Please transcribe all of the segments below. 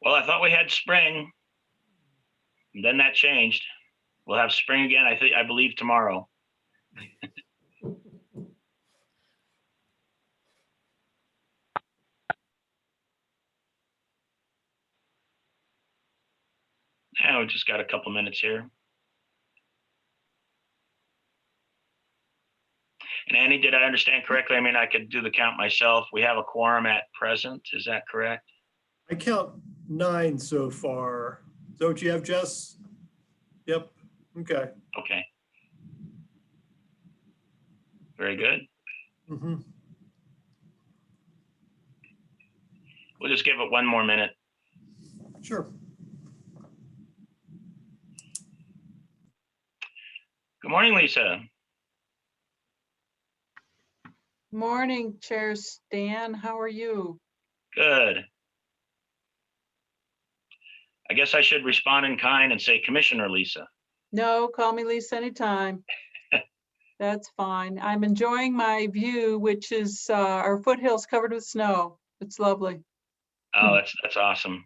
Well, I thought we had spring, and then that changed. We'll have spring again, I believe tomorrow. Yeah, we just got a couple minutes here. And Andy, did I understand correctly? I mean, I could do the count myself. We have a quorum at present. Is that correct? I count 9 so far. Is that what you have, Jess? Yep. Okay. Okay. Very good. Mm-hmm. We'll just give it one more minute. Sure. Good morning, Lisa. Morning, Chair Stan. How are you? Good. I guess I should respond in kind and say Commissioner Lisa. No, call me Lisa anytime. That's fine. I'm enjoying my view, which is our foothills covered with snow. It's lovely. Oh, that's awesome.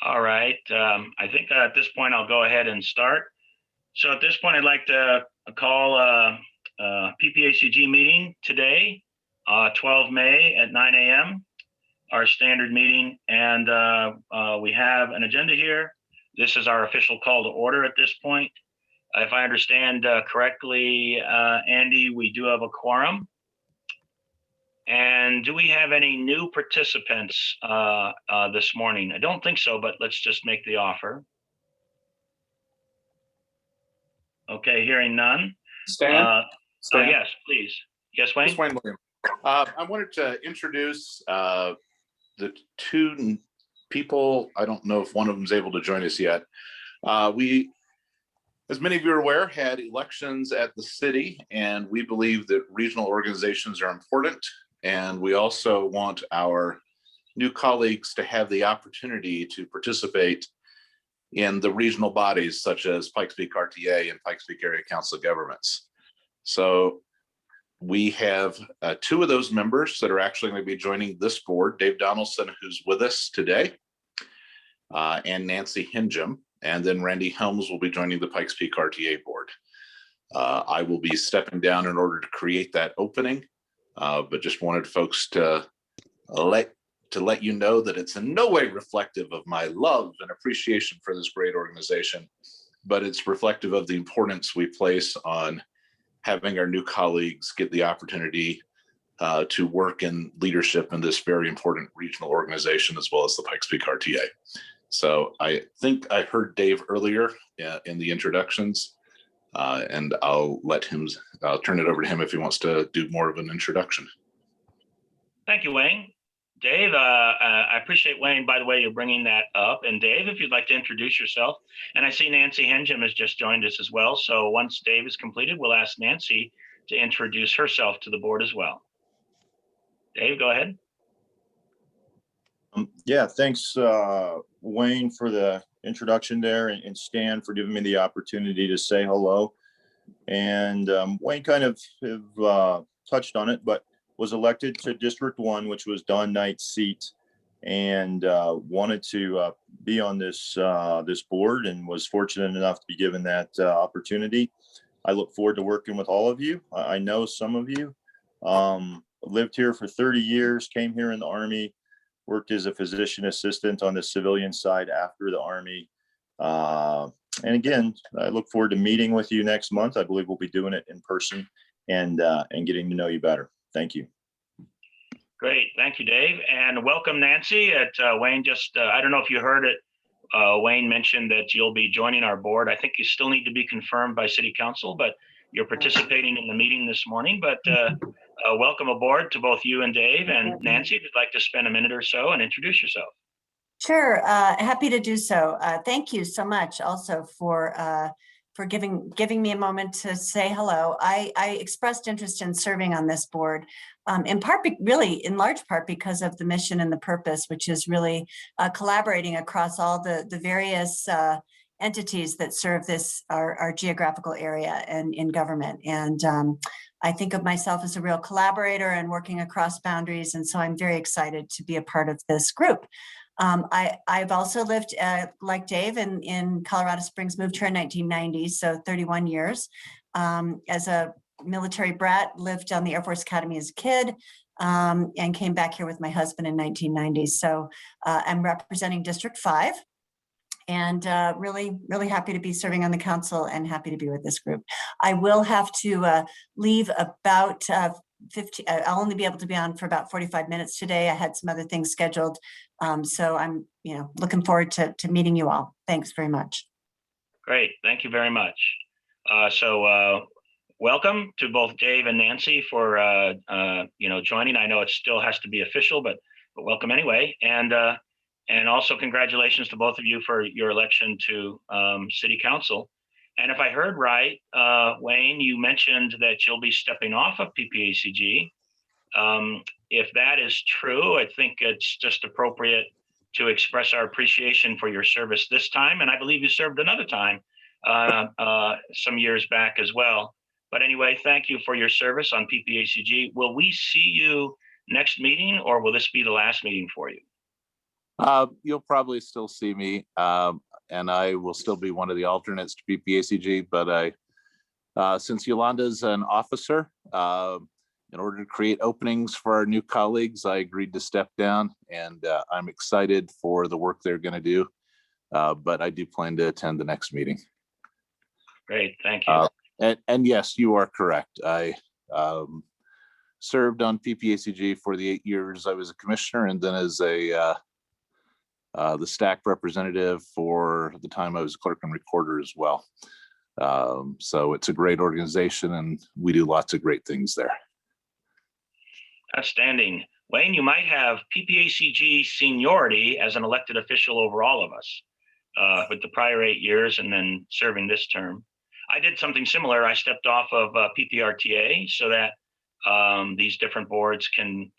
All right. I think at this point, I'll go ahead and start. So at this point, I'd like to call PPACG meeting today, 12 May at 9 a.m., our standard meeting. And we have an agenda here. This is our official call to order at this point. If I understand correctly, Andy, we do have a quorum. And do we have any new participants this morning? I don't think so, but let's just make the offer. Okay, hearing none. Stan? Oh, yes, please. Yes, Wayne? This is Wayne William. I wanted to introduce the 2 people. I don't know if one of them is able to join us yet. We, as many of you are aware, had elections at the city, and we believe that regional organizations are important. And we also want our new colleagues to have the opportunity to participate in the regional bodies such as Pikes Peak RTA and Pikes Peak Area Council of Governments. So we have 2 of those members that are actually going to be joining this board, Dave Donaldson, who's with us today, and Nancy Hingham, and then Randy Helms will be joining the Pikes Peak RTA board. I will be stepping down in order to create that opening, but just wanted folks to let you know that it's in no way reflective of my love and appreciation for this great organization, but it's reflective of the importance we place on having our new colleagues get the opportunity to work in leadership in this very important regional organization, as well as the Pikes Peak RTA. So I think I heard Dave earlier in the introductions, and I'll turn it over to him if he wants to do more of an introduction. Thank you, Wayne. Dave, I appreciate Wayne, by the way, you're bringing that up. And Dave, if you'd like to introduce yourself. And I see Nancy Hingham has just joined us as well. So once Dave is completed, we'll ask Nancy to introduce herself to the board as well. Dave, go ahead. Yeah, thanks, Wayne, for the introduction there, and Stan for giving me the opportunity to say hello. And Wayne kind of touched on it, but was elected to District 1, which was Don Knight's seat, and wanted to be on this board, and was fortunate enough to be given that opportunity. I look forward to working with all of you. I know some of you. Lived here for 30 years, came here in the Army, worked as a physician assistant on the civilian side after the Army. And again, I look forward to meeting with you next month. I believe we'll be doing it in person and getting to know you better. Thank you. Great. Thank you, Dave. And welcome, Nancy. Wayne just, I don't know if you heard it. Wayne mentioned that you'll be joining our board. I think you still need to be confirmed by City Council, but you're participating in the meeting this morning. But welcome aboard to both you and Dave. And Nancy, if you'd like to spend a minute or so and introduce yourself. Sure, happy to do so. Thank you so much also for giving me a moment to say hello. I expressed interest in serving on this board, in part, really in large part because of the mission and the purpose, which is really collaborating across all the various entities that serve our geographical area and in government. And I think of myself as a real collaborator and working across boundaries. And so I'm very excited to be a part of this group. I've also lived, like Dave, in Colorado Springs, moved here in 1990, so 31 years. As a military brat, lived on the Air Force Academy as a kid, and came back here with my husband in 1990. So I'm representing District 5. And really, really happy to be serving on the council and happy to be with this group. I will have to leave about 50. I'll only be able to be on for about 45 minutes today. I had some other things scheduled. So I'm, looking forward to meeting you all. Thanks very much. Great. Thank you very much. Welcome to both Dave and Nancy for, joining. I know it still has to be official, but welcome anyway. And also congratulations to both of you for your election to City Council. And if I heard right, Wayne, you mentioned that you'll be stepping off of PPACG. If that is true, I think it's just appropriate to express our appreciation for your service this time. And I believe you served another time some years back as well. But anyway, thank you for your service on PPACG. Will we see you next meeting, or will this be the last meeting for you? You'll probably still see me, and I will still be one of the alternates to PPACG, but since Yolanda's an officer, in order to create openings for our new colleagues, I agreed to step down, and I'm excited for the work they're going to do, but I do plan to attend the next meeting. Great, thank you. And yes, you are correct. I served on PPACG for the 8 years I was a commissioner, and then as the stack representative for the time I was clerk and recorder as well. So it's a great organization, and we do lots of great things there. Outstanding. Wayne, you might have PPACG seniority as an elected official over all of us with the prior 8 years and then serving this term. I did something similar. I stepped off of PPRTA so that these different boards can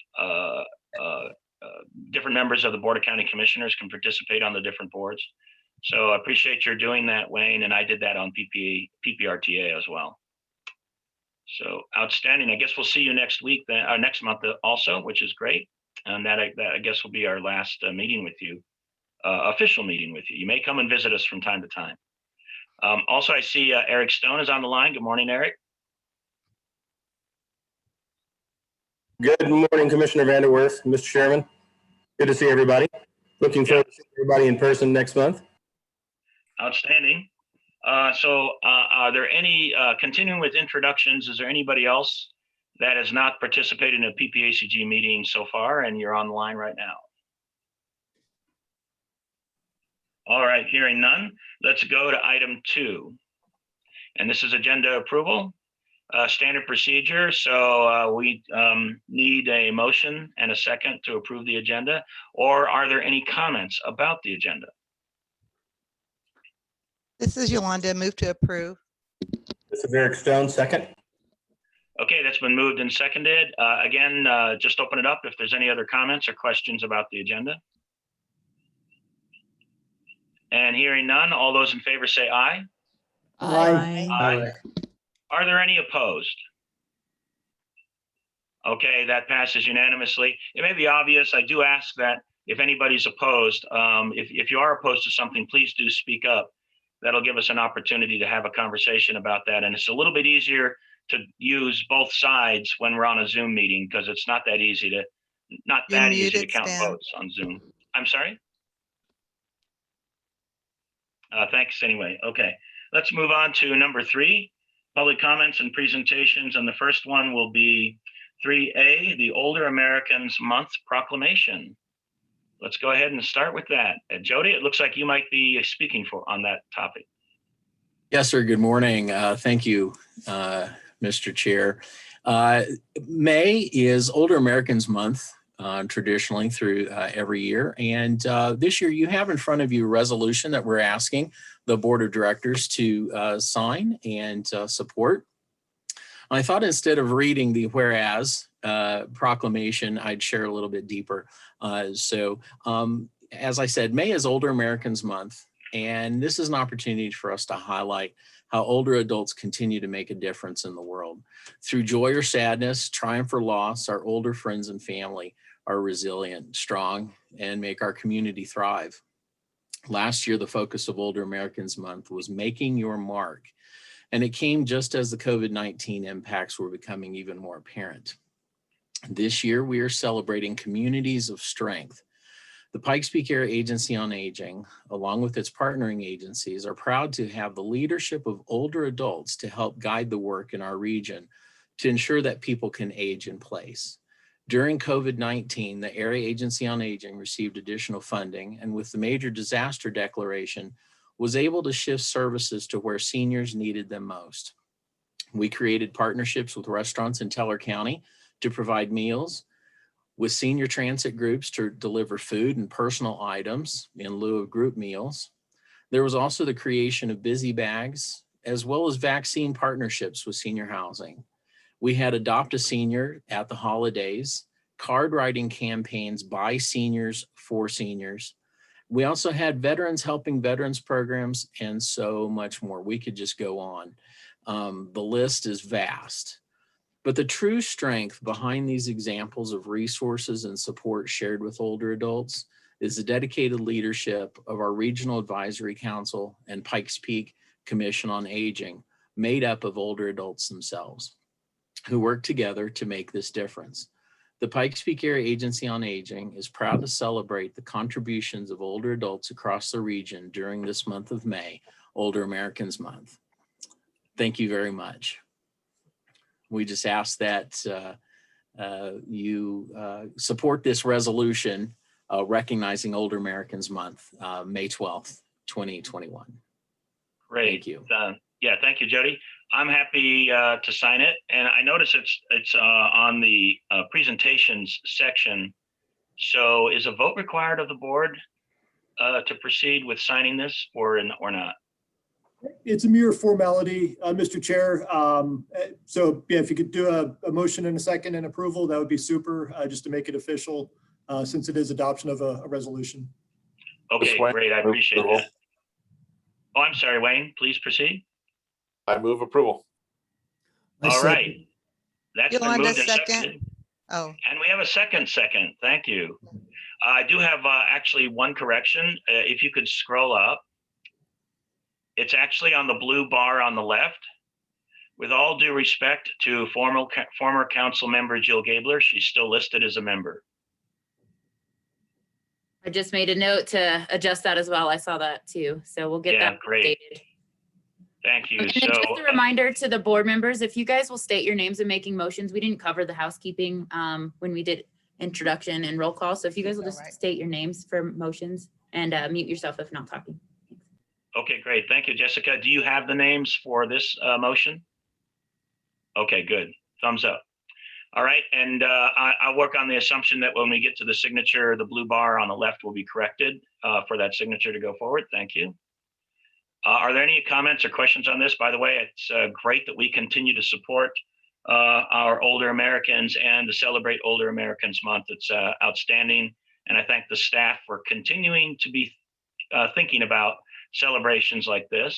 different members of the Board of County Commissioners can participate on the different boards. So I appreciate your doing that, Wayne, and I did that on PPRTA as well. So outstanding. I guess we'll see you next week, next month also, which is great. And that I guess will be our last meeting with you, official meeting with you. You may come and visit us from time to time. Also, I see Eric Stone is on the line. Good morning, Eric. Good morning, Commissioner Vanderwerf, Mr. Chairman. Good to see everybody. Looking forward to seeing everybody in person next month. Outstanding. So are there any, continuing with introductions, is there anybody else that has not participated in a PPACG meeting so far and you're on the line right now? All right, hearing none, let's go to item 2. And this is agenda approval. Standard procedure. So we need a motion and a second to approve the agenda, or are there any comments about the agenda? This is Yolanda. Move to approve. This is Eric Stone, second. Okay, that's been moved and seconded. Again, just open it up if there's any other comments or questions about the agenda. And hearing none, all those in favor say aye. Aye. Aye. Are there any opposed? Okay, that passes unanimously. It may be obvious. I do ask that if anybody's opposed, if you are opposed to something, please do speak up. That'll give us an opportunity to have a conversation about that. And it's a little bit easier to use both sides when we're on a Zoom meeting because it's not that easy to count votes on Zoom. I'm sorry? Thanks anyway. Okay, let's move on to number 3. Public comments and presentations, and the first one will be 3A, the Older Americans Month Proclamation. Let's go ahead and start with that. Jody, it looks like you might be speaking on that topic. Yes, sir. Good morning. Thank you, Mr. Chair. May is Older Americans Month, traditionally through every year. And this year you have in front of you a resolution that we're asking the board of directors to sign and support. I thought instead of reading the whereas proclamation, I'd share a little bit deeper. As I said, May is Older Americans Month, and this is an opportunity for us to highlight how older adults continue to make a difference in the world. Through joy or sadness, triumph or loss, our older friends and family are resilient, strong, and make our community thrive. Last year, the focus of Older Americans Month was making your mark, and it came just as the COVID-19 impacts were becoming even more apparent. This year, we are celebrating communities of strength. The Pikes Peak Area Agency on Aging, along with its partnering agencies, are proud to have the leadership of older adults to help guide the work in our region to ensure that people can age in place. During COVID-19, the Area Agency on Aging received additional funding, and with the major disaster declaration, was able to shift services to where seniors needed them most. We created partnerships with restaurants in Teller County to provide meals, with senior transit groups to deliver food and personal items in lieu of group meals. There was also the creation of busy bags, as well as vaccine partnerships with senior housing. We had Adopt a Senior at the holidays, card writing campaigns by seniors for seniors. We also had Veterans Helping Veterans programs and so much more. We could just go on. The list is vast. But the true strength behind these examples of resources and support shared with older adults is the dedicated leadership of our Regional Advisory Council and Pikes Peak Commission on Aging, made up of older adults themselves, who work together to make this difference. The Pikes Peak Area Agency on Aging is proud to celebrate the contributions of older adults across the region during this month of May, Older Americans Month. Thank you very much. We just ask that you support this resolution recognizing Older Americans Month, May 12th, 2021. Great. Thank you. Yeah, thank you, Jody. I'm happy to sign it. And I notice it's on the presentations section. So is a vote required of the board to proceed with signing this or not? It's a mere formality, Mr. Chair. So yeah, if you could do a motion and a second and approval, that would be super, just to make it official, since it is adoption of a resolution. Okay, Wayne, great. I move appreciate approval. that. Oh, I'm sorry, Wayne, please proceed. I move approval. All right. That's been Yolanda, moved and second. seconded. Oh, And we have a second. Thank you. I do have actually one correction. If you could scroll up. It's actually on the blue bar on the left. With all due respect to former council member Jill Gabler, she's still listed as a member. I just made a note to adjust that as well. I saw that too. So we'll get Yeah, that great. updated. Thank you. And then So just a reminder to the board members, if you guys will state your names in making motions, we didn't cover the housekeeping when we did introduction and roll call. So if you guys will just Alright. state your names for motions and mute yourself if not talking. okay, great. Thank you, Jessica. Do you have the names for this motion? Okay, good. Thumbs up. All right, and I'll work on the assumption that when we get to the signature, the blue bar on the left will be corrected for that signature to go forward. Thank you. Are there any comments or questions on this? By the way, it's great that we continue to support our older Americans and to celebrate Older Americans Month. It's outstanding, and I thank the staff for continuing to be thinking about celebrations like this.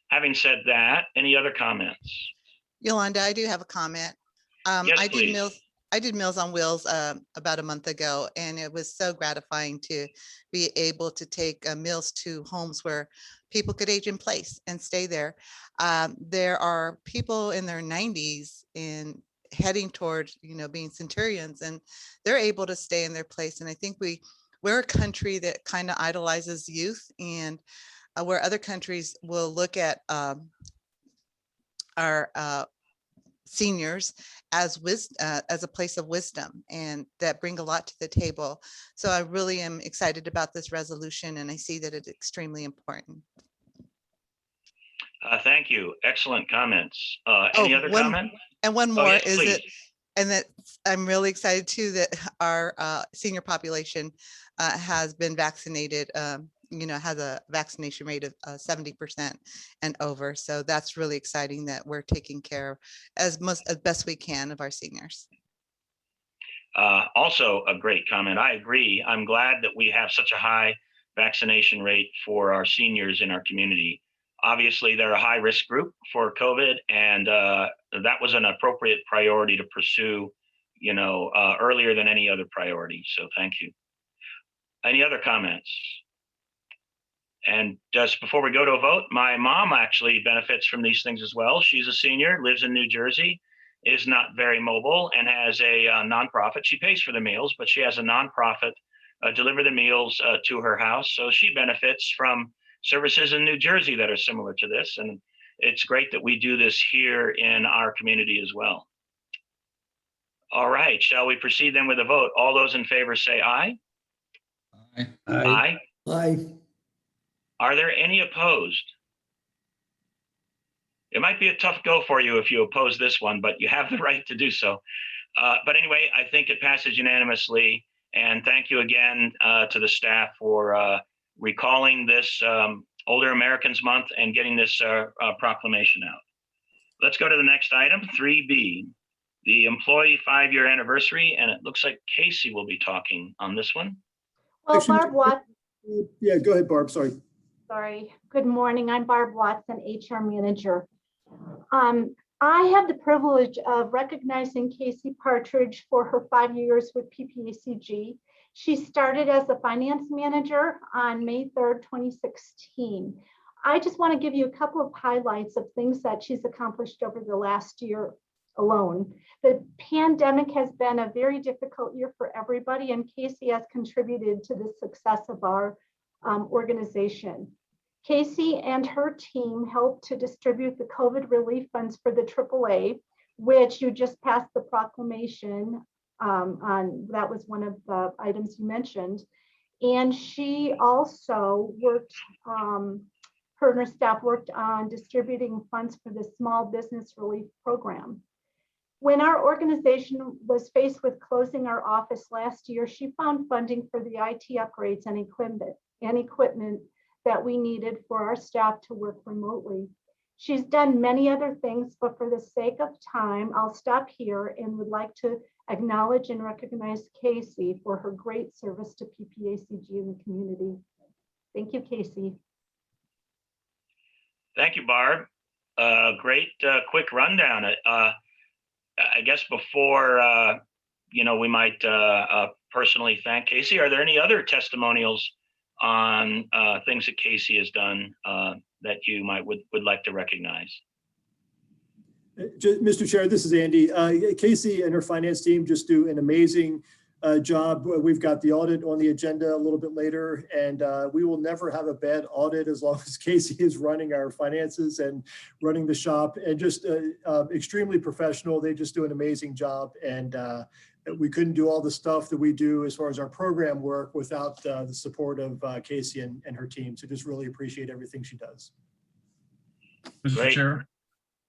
Having said that, any other comments? Yolanda, I do have a comment. Yes, I please. did Meals on Wheels about a month ago, and it was so gratifying to be able to take meals to homes where people could age in place and stay there. There are people in their 90s and heading toward, being centurions, and they're able to stay in their place. And I think we're a country that kind of idolizes youth, and where other countries will look at our seniors as a place of wisdom, and that bring a lot to the table. So I really am excited about this resolution, and I see that it's extremely important. Thank you. Excellent comments. Any other comment? And one more yes, is please. that And that I'm really excited too that our senior population has been vaccinated, has a vaccination rate of 70% and over. So that's really exciting that we're taking care of as best we can of our seniors. Also a great comment. I agree. I'm glad that we have such a high vaccination rate for our seniors in our community. Obviously, they're a high risk group for COVID, and that was an appropriate priority to pursue, earlier than any other priority. So thank you. Any other comments? And just before we go to a vote, my mom actually benefits from these things as well. She's a senior, lives in New Jersey, is not very mobile, and has a nonprofit. She pays for the meals, but she has a nonprofit deliver the meals to her house. So she benefits from services in New Jersey that are similar to this. And it's great that we do this here in our community as well. All right, shall we proceed then with a vote? All those in favor say aye. Aye. Aye. Aye. Are there any opposed? It might be a tough go for you if you oppose this one, but you have the right to do so. But anyway, I think it passes unanimously. And thank you again to the staff for recalling this Older Americans Month and getting this proclamation out. Let's go to the next item, 3B, the employee 5-year anniversary. And it looks like Casey will be talking on this one. Well, Actually, Barb Watson. Yeah, go ahead, Barb. Sorry. Good morning. I'm Barb Watson, HR manager. I have the privilege of recognizing Casey Partridge for her 5 years with PPACG. She started as a finance manager on May 3rd, 2016. I just want to give you a couple of highlights of things that she's accomplished over the last year alone. The pandemic has been a very difficult year for everybody, and Casey has contributed to the success of our organization. Casey and her team helped to distribute the COVID relief funds for the AAA, which you just passed the proclamation on. That was one of the items you mentioned. And she also worked, her and her staff worked on distributing funds for the Small Business Relief Program. When our organization was faced with closing our office last year, she found funding for the IT upgrades and equipment that we needed for our staff to work remotely. She's done many other things, but for the sake of time, I'll stop here and would like to acknowledge and recognize Casey for her great service to PPACG in the community. Thank you, Casey. Thank you, Barb. Great quick rundown. I guess before, we might personally thank Casey. Are there any other testimonials on things that Casey has done that you would like to recognize? Mr. Chair, this is Andy. Casey and her finance team just do an amazing job. We've got the audit on the agenda a little bit later, and we will never have a bad audit as long as Casey is running our finances and running the shop, and just extremely professional. They just do an amazing job, and we couldn't do all the stuff that we do as far as our program work without the support of Casey and her team. So just really appreciate everything she does. Mr. Great. Chair,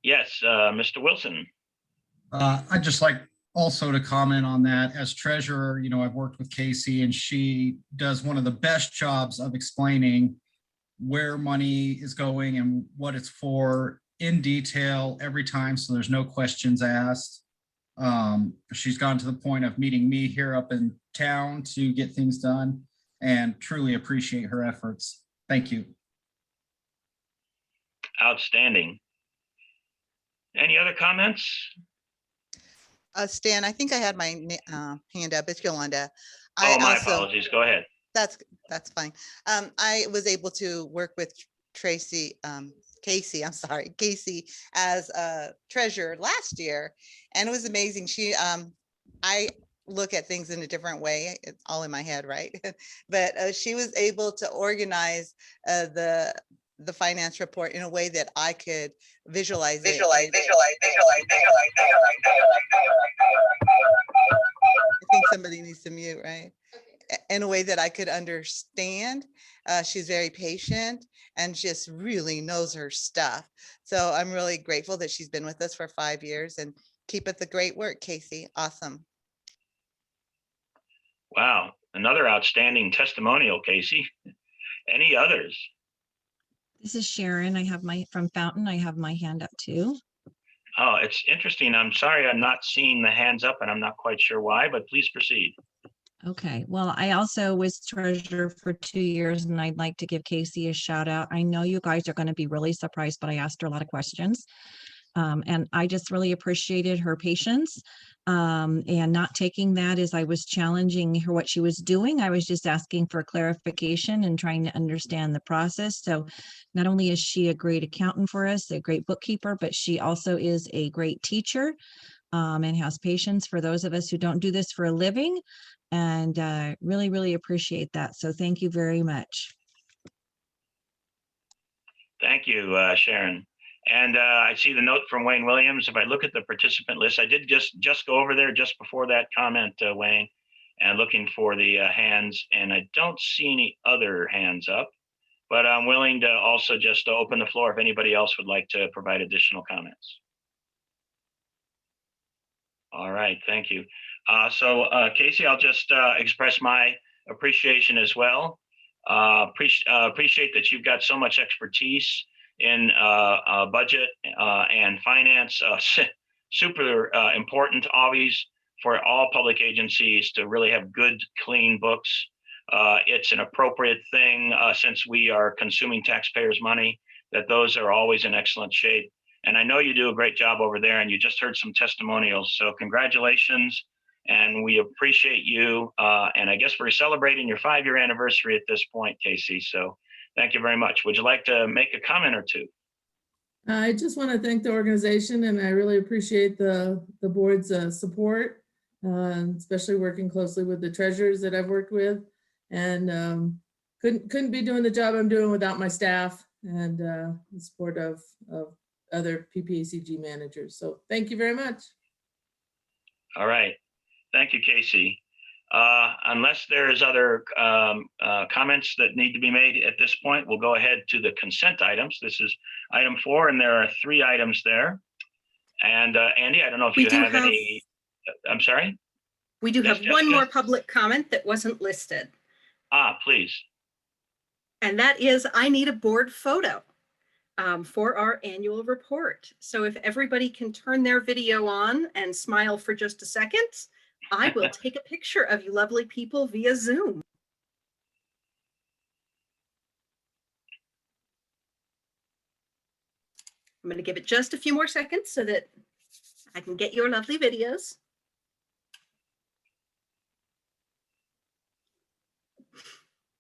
Yes, Mr. Wilson. I'd just like also to comment on that. As treasurer, I've worked with Casey, and she does one of the best jobs of explaining where money is going and what it's for in detail every time, so there's no questions asked. She's gone to the point of meeting me here up in town to get things done, and truly appreciate her efforts. Thank you. Outstanding. Any other comments? Stan, I think I had my hand up. It's Yolanda. Oh, my apologies. Go ahead. That's fine. I was able to work with Casey as a treasurer last year, and it was amazing. I look at things in a different way. It's all in my head, right? But she was able to organize the finance report in a way that I could visualize it. I think somebody needs to mute, right? In a way that I could understand. She's very patient and just really knows her stuff. So I'm really grateful that she's been with us for 5 years, and Keep up the great work, Casey. Awesome. Wow, another outstanding testimonial, Casey. Any others? This is Sharon. I have from Fountain. I have my hand up too. Oh, it's interesting. I'm sorry I'm not seeing the hands up and I'm not quite sure why, but please proceed. Okay, well, I also was treasurer for 2 years and I'd like to give Casey a shout out. I know you guys are going to be really surprised, but I asked her a lot of questions. And I just really appreciated her patience and not taking that as I was challenging her what she was doing. I was just asking for clarification and trying to understand the process. So not only is she a great accountant for us, a great bookkeeper, but she also is a great teacher and has patience for those of us who don't do this for a living. And really, really appreciate that. So thank you very much. Thank you, Sharon. And I see the note from Wayne Williams. If I look at the participant list, I did just go over there just before that comment, Wayne, and looking for the hands, and I don't see any other hands up, but I'm willing to also just open the floor if anybody else would like to provide additional comments. All right, thank you. So Casey, I'll just express my appreciation as well. Appreciate that you've got so much expertise in budget and finance. Super important always for all public agencies to really have good, clean books. It's an appropriate thing since we are consuming taxpayers' money, that those are always in excellent shape. And I know you do a great job over there, and you just heard some testimonials. So congratulations, and we appreciate you. And I guess we're celebrating your 5-year anniversary at this point, Casey. So thank you very much. Would you like to make a comment or two? I just want to thank the organization, and I really appreciate the board's support, especially working closely with the treasurers that I've worked with. And couldn't be doing the job I'm doing without my staff and the support of other PPACG managers. So thank you very much. All right. Thank you, Casey. Unless there's other comments that need to be made at this point, we'll go ahead to the consent items. This is item 4, and there are 3 items there. And Andy, I don't know if you have any, I'm sorry? We do Yes, have Jessica? one more public comment that wasn't listed. Please. And that is, I need a board photo for our annual report. So if everybody can turn their video on and smile for just a second, I will take a picture of you lovely people via Zoom. I'm going to give it just a few more seconds so that I can get your lovely videos.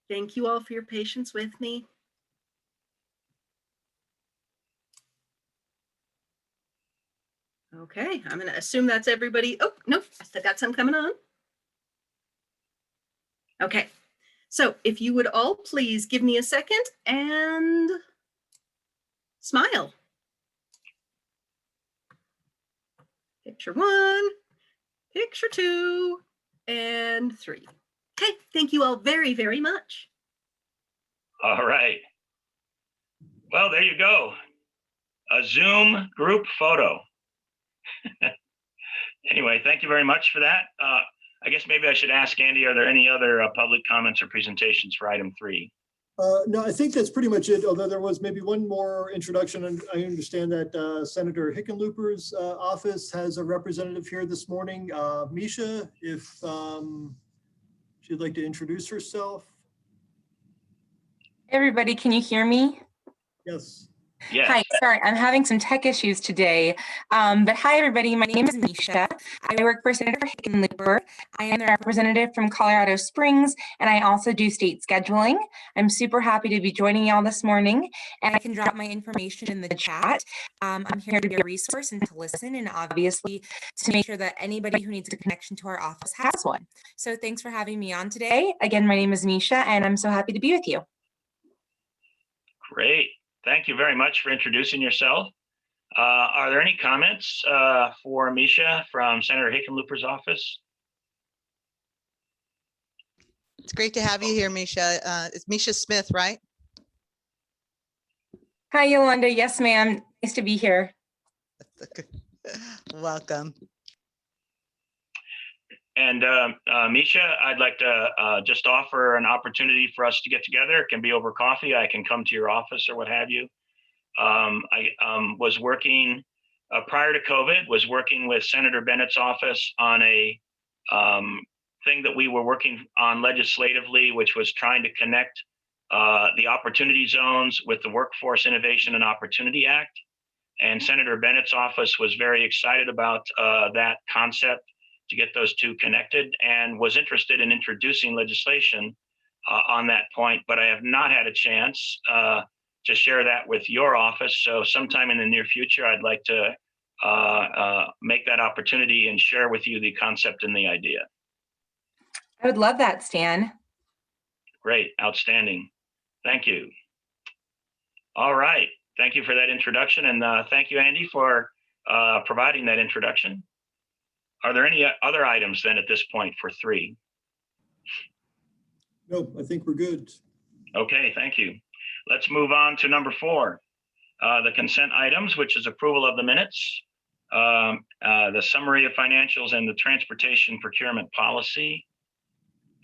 Thank you all for your patience with me. Okay, I'm going to assume that's everybody. Oh, no, I still got some coming on. Okay, so if you would all please give me a second and smile. Picture 1, picture 2, and 3. Okay, thank you all very, very much. All right. Well, there you go. A Zoom group photo. Anyway, thank you very much for that. I guess maybe I should ask Andy, are there any other public comments or presentations for item 3? No, I think that's pretty much it, although there was maybe one more introduction. And I understand that Senator Hickenlooper's office has a representative here this morning. Misha, if she'd like to introduce herself. Hey everybody, can you hear me? Yes. Yes. Hi, sorry, I'm having some tech issues today. But hi everybody, my name is Misha. I work for Senator Hickenlooper. I am the representative from Colorado Springs, and I also do state scheduling. I'm super happy to be joining y'all this morning, and I can drop my information in the chat. I'm here to be a resource and to listen, and obviously to make sure that anybody who needs a connection to our office has one. So thanks for having me on today. Again, my name is Misha, and I'm so happy to be with you. Great. Thank you very much for introducing yourself. Are there any comments for Misha from Senator Hickenlooper's office? It's great to have you here, Misha. It's Misha Smith, right? Hi, Yolanda. Yes, ma'am. Nice to be here. Welcome. And Misha, I'd like to just offer an opportunity for us to get together. It can be over coffee. I can come to your office or what have you. I was working prior to COVID, was working with Senator Bennett's office on a thing that we were working on legislatively, which was trying to connect the opportunity zones with the Workforce Innovation and Opportunity Act. And Senator Bennett's office was very excited about that concept, to get those two connected, and was interested in introducing legislation on that point. But I have not had a chance to share that with your office. So sometime in the near future, I'd like to make that opportunity and share with you the concept and the idea. I would love that, Stan. Great, outstanding. Thank you. All right, thank you for that introduction, and thank you, Andy, for providing that introduction. Are there any other items then at this point for 3? No, I think we're good. Okay, thank you. Let's move on to number 4, the consent items, which is approval of the minutes, the summary of financials, and the transportation procurement policy.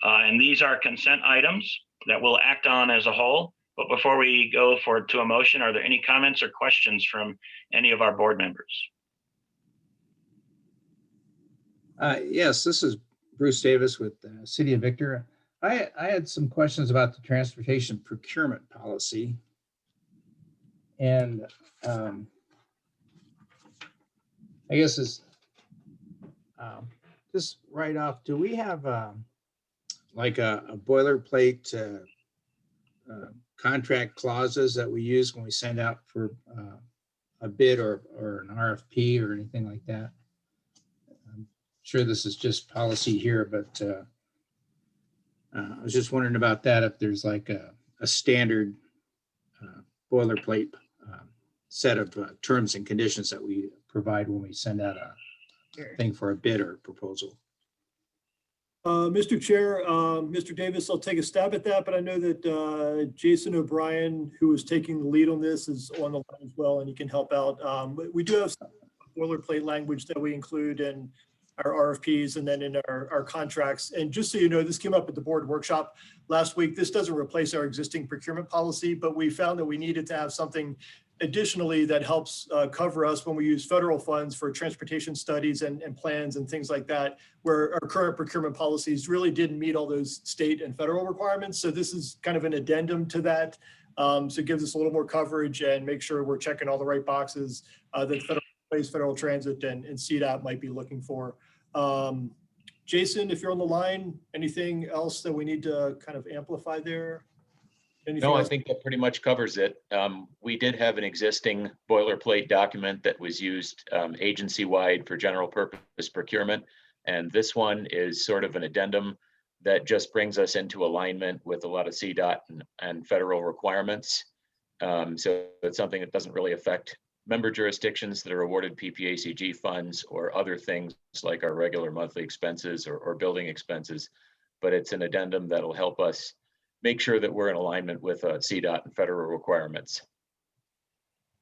And these are consent items that we'll act on as a whole. But before we go to a motion, are there any comments or questions from any of our board members? Yes, this is Bruce Davis with the City of Victor. I had some questions about the transportation procurement policy. And I guess is just right off, do we have like a boilerplate contract clauses that we use when we send out for a bid or an RFP or anything like that? Sure, this is just policy here, but I was just wondering about that, if there's like a standard boilerplate set of terms and conditions that we provide when we send out a thing for a bid or proposal. Mr. Chair, Mr. Davis, I'll take a stab at that, but I know that Jason O'Brien, who is taking the lead on this, is on the line as well, and he can help out. We do have some boilerplate language that we include in our RFPs and then in our contracts. And just so you know, this came up at the board workshop last week. This doesn't replace our existing procurement policy, but we found that we needed to have something additionally that helps cover us when we use federal funds for transportation studies and plans and things like that, where our current procurement policies really didn't meet all those state and federal requirements. So this is kind of an addendum to that. So it gives us a little more coverage and make sure we're checking all the right boxes that Federal Transit and CDOT might be looking for. Jason, if you're on the line, anything else that we need to kind of amplify there? No, I think that pretty much covers it. We did have an existing boilerplate document that was used agency-wide for general purpose procurement. And this one is sort of an addendum that just brings us into alignment with a lot of CDOT and federal requirements. So it's something that doesn't really affect member jurisdictions that are awarded PPACG funds or other things like our regular monthly expenses or building expenses. But it's an addendum that'll help us make sure that we're in alignment with CDOT and federal requirements.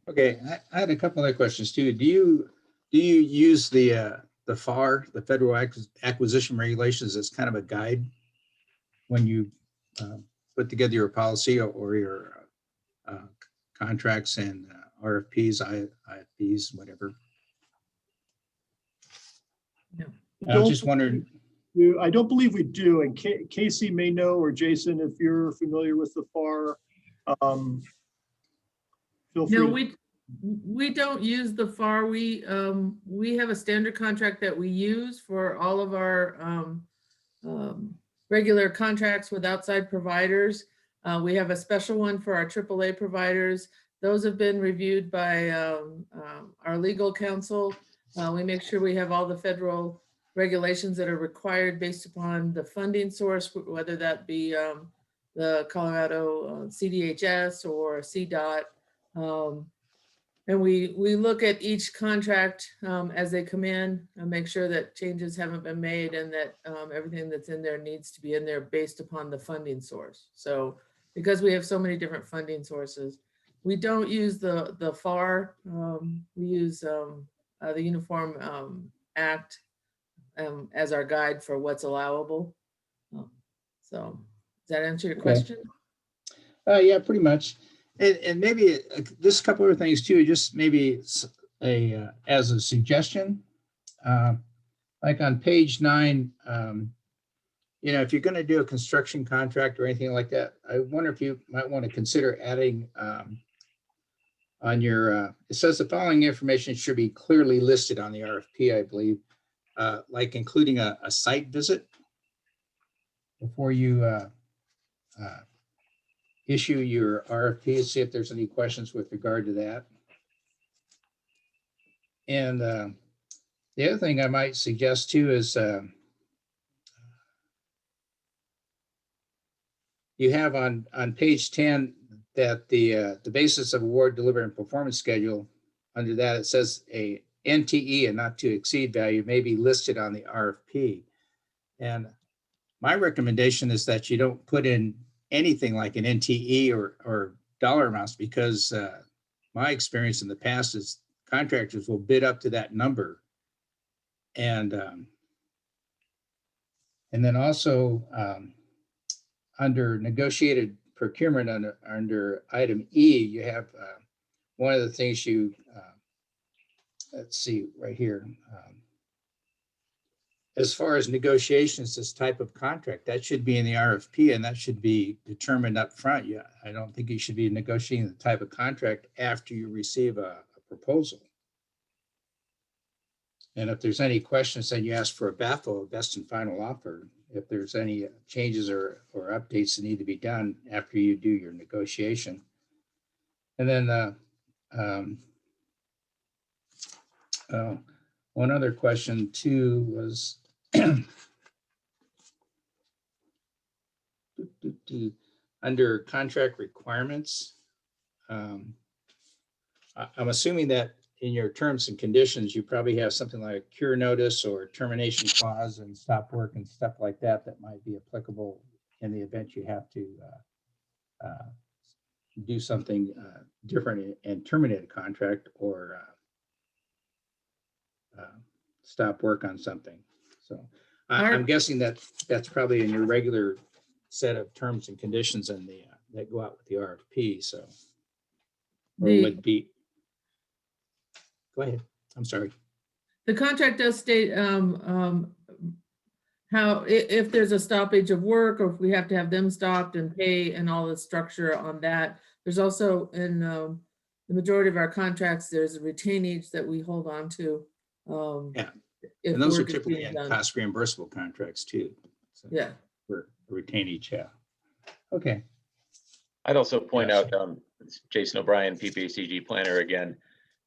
Okay, I had a couple other questions too. Do you use the FAR, the Federal Acquisition Regulations, as kind of a guide when you put together your policy or your contracts and RFPs, IFPs, whatever? No. I was just wondering. I don't believe we do, and Casey may know, or Jason, if you're familiar with the FAR, feel free. No, we don't use the FAR. We have a standard contract that we use for all of our regular contracts with outside providers. We have a special one for our AAA providers. Those have been reviewed by our legal counsel. We make sure we have all the federal regulations that are required based upon the funding source, whether that be the Colorado CDHS or CDOT. And we look at each contract as they come in and make sure that changes haven't been made and that everything that's in there needs to be in there based upon the funding source. So because we have so many different funding sources, we don't use the FAR. We use the Uniform Act as our guide for what's allowable. So does that answer your Okay. question? Yeah, pretty much. And maybe just a couple of things too, just maybe as a suggestion, like on page 9, if you're going to do a construction contract or anything like that, I wonder if you might want to consider adding on your, it says the following information should be clearly listed on the RFP, I believe, like including a site visit before you issue your RFP, see if there's any questions with regard to that. And the other thing I might suggest too is you have on page 10 that the basis of award, delivery, and performance schedule, under that it says a NTE and not to exceed value may be listed on the RFP. And my recommendation is that you don't put in anything like an NTE or dollar amounts, because my experience in the past is contractors will bid up to that number. And then also under negotiated procurement under item E, you have one of the things you, let's see right here. As far as negotiations, this type of contract, that should be in the RFP and that should be determined up front. Yeah, I don't think you should be negotiating the type of contract after you receive a proposal. And if there's any questions, then you ask for a BAFO, a best and final offer. If there's any changes or updates that need to be done after you do your negotiation. And then one other question too was under contract requirements. I'm assuming that in your terms and conditions, you probably have something like a cure notice or termination clause and stop work and stuff like that that might be applicable in the event you have to do something different and terminate a contract or stop work on something. So I'm guessing that that's probably in your regular set of terms and conditions and the that go out with the RFP. So or would be. Go ahead. I'm sorry. The contract does state how if there's a stoppage of work or if we have to have them stopped and pay and all the structure on that. There's also in the majority of our contracts, there's a retainage that we hold on to. Yeah, and those are typically in cost reimbursable contracts too. So yeah, for retainage. Yeah. Okay. I'd also point out, Jason O'Brien, PPACG planner again,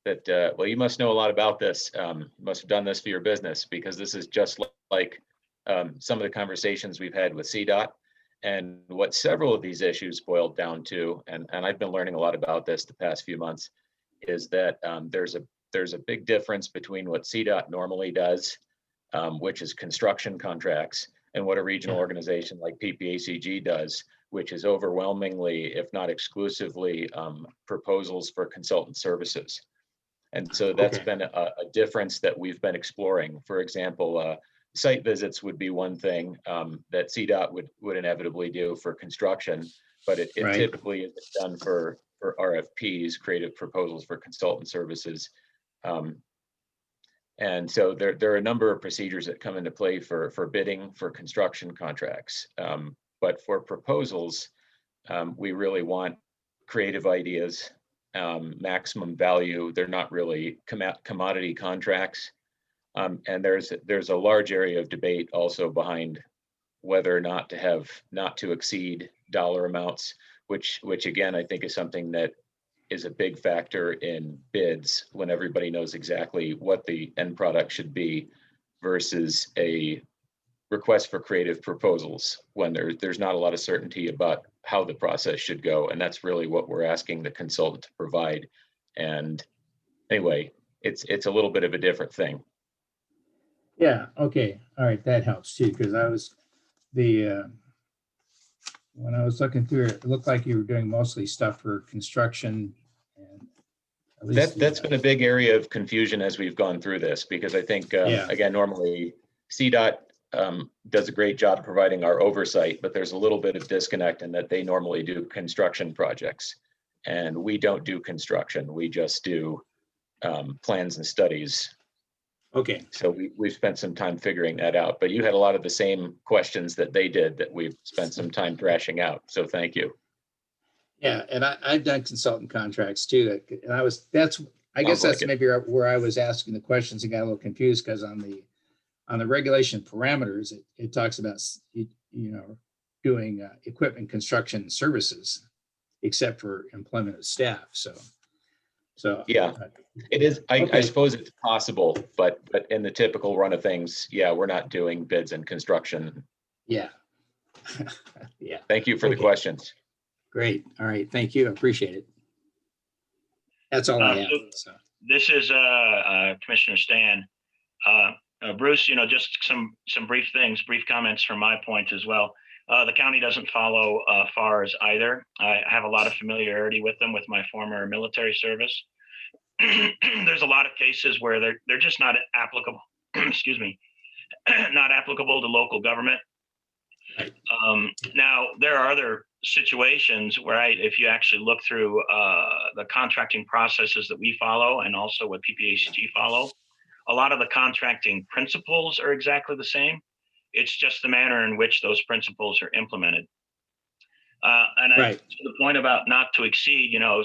that, well, you must know a lot about this. You must have done this for your business, because this is just like some of the conversations we've had with CDOT. And what several of these issues boiled down to, and I've been learning a lot about this the past few months, is that there's a big difference between what CDOT normally does, which is construction contracts, and what a regional organization like PPACG does, which is overwhelmingly, if not exclusively, proposals for consultant services. And so that's been a difference that we've been exploring. For example, site visits would be one thing that CDOT would inevitably do for construction, but it typically is done for RFPs, creative proposals for consultant services. And so there are a number of procedures that come into play for bidding for construction contracts. But for proposals, we really want creative ideas, maximum value. They're not really commodity contracts. And there's a large area of debate also behind whether or not to exceed dollar amounts, which again, I think is something that is a big factor in bids when everybody knows exactly what the end product should be versus a request for creative proposals when there's not a lot of certainty about how the process should go. And that's really what we're asking the consultant to provide. And anyway, it's a little bit of a different thing. Yeah. Okay. All right. That helps too, because I was when I was looking through it, it looked like you were doing mostly stuff for construction and At least That's been a big area of confusion as we've gone through this, because I think, Yeah. again, normally CDOT does a great job providing our oversight, but there's a little bit of disconnect in that they normally do construction projects. And we don't do construction. We just do plans and studies. Okay. So we've spent some time figuring that out, but you had a lot of the same questions that they did that we've spent some time thrashing out. So thank you. Yeah, and I've done consultant contracts too. And I guess Sounds that's like it. maybe where I was asking the questions and got a little confused, because on the regulation parameters, it talks about, doing equipment construction services, except for employment of staff. So Yeah, it is. I Okay. suppose it's possible, but in the typical run of things, yeah, we're not doing bids and construction. yeah. Yeah, Thank you for the Okay. questions. great. All right, thank you. I appreciate it. That's all I have. So. This is Commissioner Stan. Bruce, just some brief comments from my point as well. The county doesn't follow FARs either. I have a lot of familiarity with them with my former military service. There's a lot of cases where they're just not applicable, excuse me, not applicable to local government. Now, there are other situations where if you actually look through the contracting processes that we follow and also what PPACG follow, a lot of the contracting principles are exactly the same. It's just the manner in which those principles are implemented. And to the point about not to exceed, I'll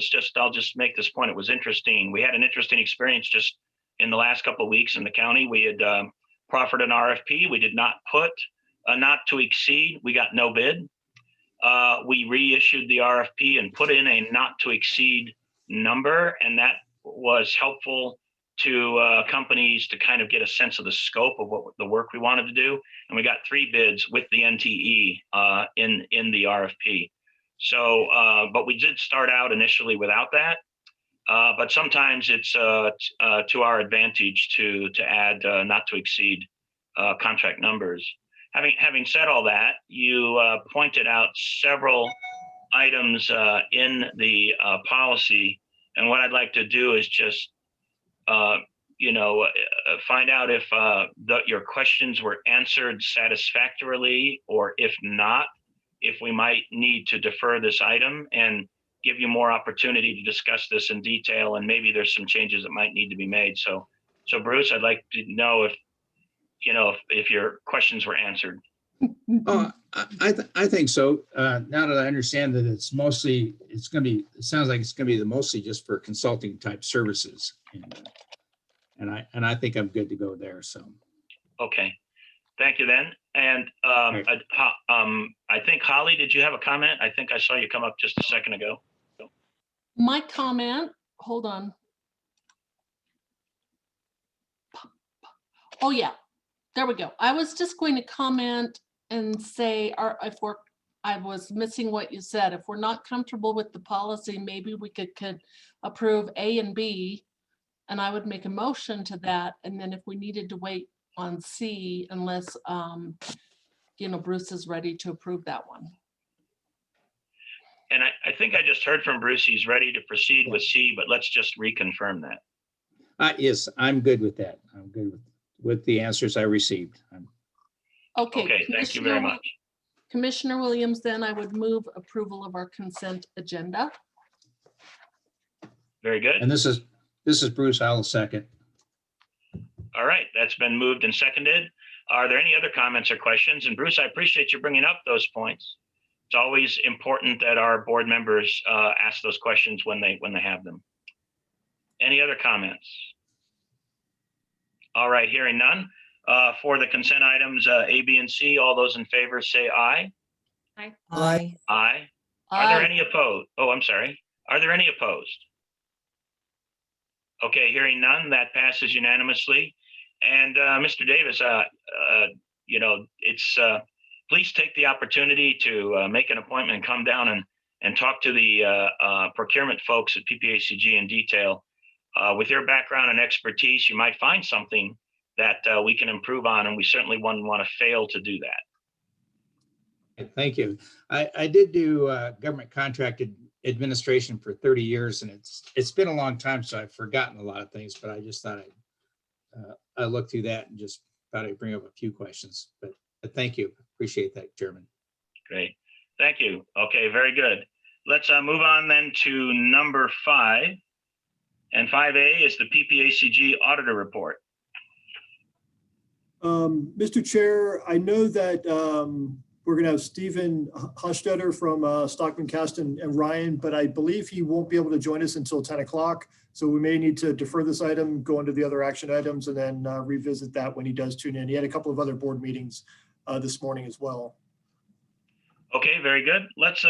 just make this point. It was interesting. We had an interesting experience just in the last couple of weeks in the county. We had proffered an RFP. We did not put a not to exceed. We got no bid. We reissued the RFP and put in a not to exceed number. And that was helpful to companies to kind of get a sense of the scope of what the work we wanted to do. And we got 3 bids with the NTE in the RFP. So, but we did start out initially without that. But sometimes it's to our advantage to add not to exceed contract numbers. Having said all that, you pointed out several items in the policy. And what I'd like to do is just find out if your questions were answered satisfactorily, or if not, if we might need to defer this item and give you more opportunity to discuss this in detail, and maybe there's some changes that might need to be made. So Bruce, I'd like to know if your questions were answered. Oh, I think so. Now that I understand that it sounds like it's going to be mostly just for consulting type services. And I think I'm good to go there. So. Okay, thank you then. And I think Holly, did you have a comment? I think I saw you come up just a second ago. My comment, hold on. Oh yeah, there we go. I was just going to comment and say, I was missing what you said. If we're not comfortable with the policy, maybe we could approve A and B, and I would make a motion to that. And then if we needed to wait on C, unless Bruce is ready to approve that one. And I think I just heard from Bruce, he's ready to proceed with C, but let's just reconfirm that. Yes, I'm good with that. I'm good with the answers I received. Okay, thank you very much. Commissioner Williams, then I would move approval of our consent agenda. Very good. And this is Bruce. I'll second. All right, that's been moved and seconded. Are there any other comments or questions? And Bruce, I appreciate you bringing up those points. It's always important that our board members ask those questions when they have them. Any other comments? All right, hearing none. For the consent items A, B, and C, all those in favor say aye. Aye. Aye. Aye. Are there any opposed? Oh, I'm sorry. Are there any opposed? Okay, hearing none, that passes unanimously. And Mr. Davis, please take the opportunity to make an appointment and come down and talk to the procurement folks at PPACG in detail. With your background and expertise, you might find something that we can improve on, and we certainly wouldn't want to fail to do that. Thank you. I did do government contracted administration for 30 years, and it's been a long time, so I've forgotten a lot of things, but I just thought I looked through that and just thought I'd bring up a few questions, but thank you. Appreciate that, Chairman. Great. Thank you. Okay, very good. Let's move on then to number 5. And 5A is the PPACG auditor report. Mr. Chair, I know that we're going to have Stephen Hostetter from Stockman Cast and Ryan, but I believe he won't be able to join us until 10 o'clock. So we may need to defer this item, go into the other action items, and then revisit that when he does tune in. He had a couple of other board meetings this morning as well. Okay, very good. Let's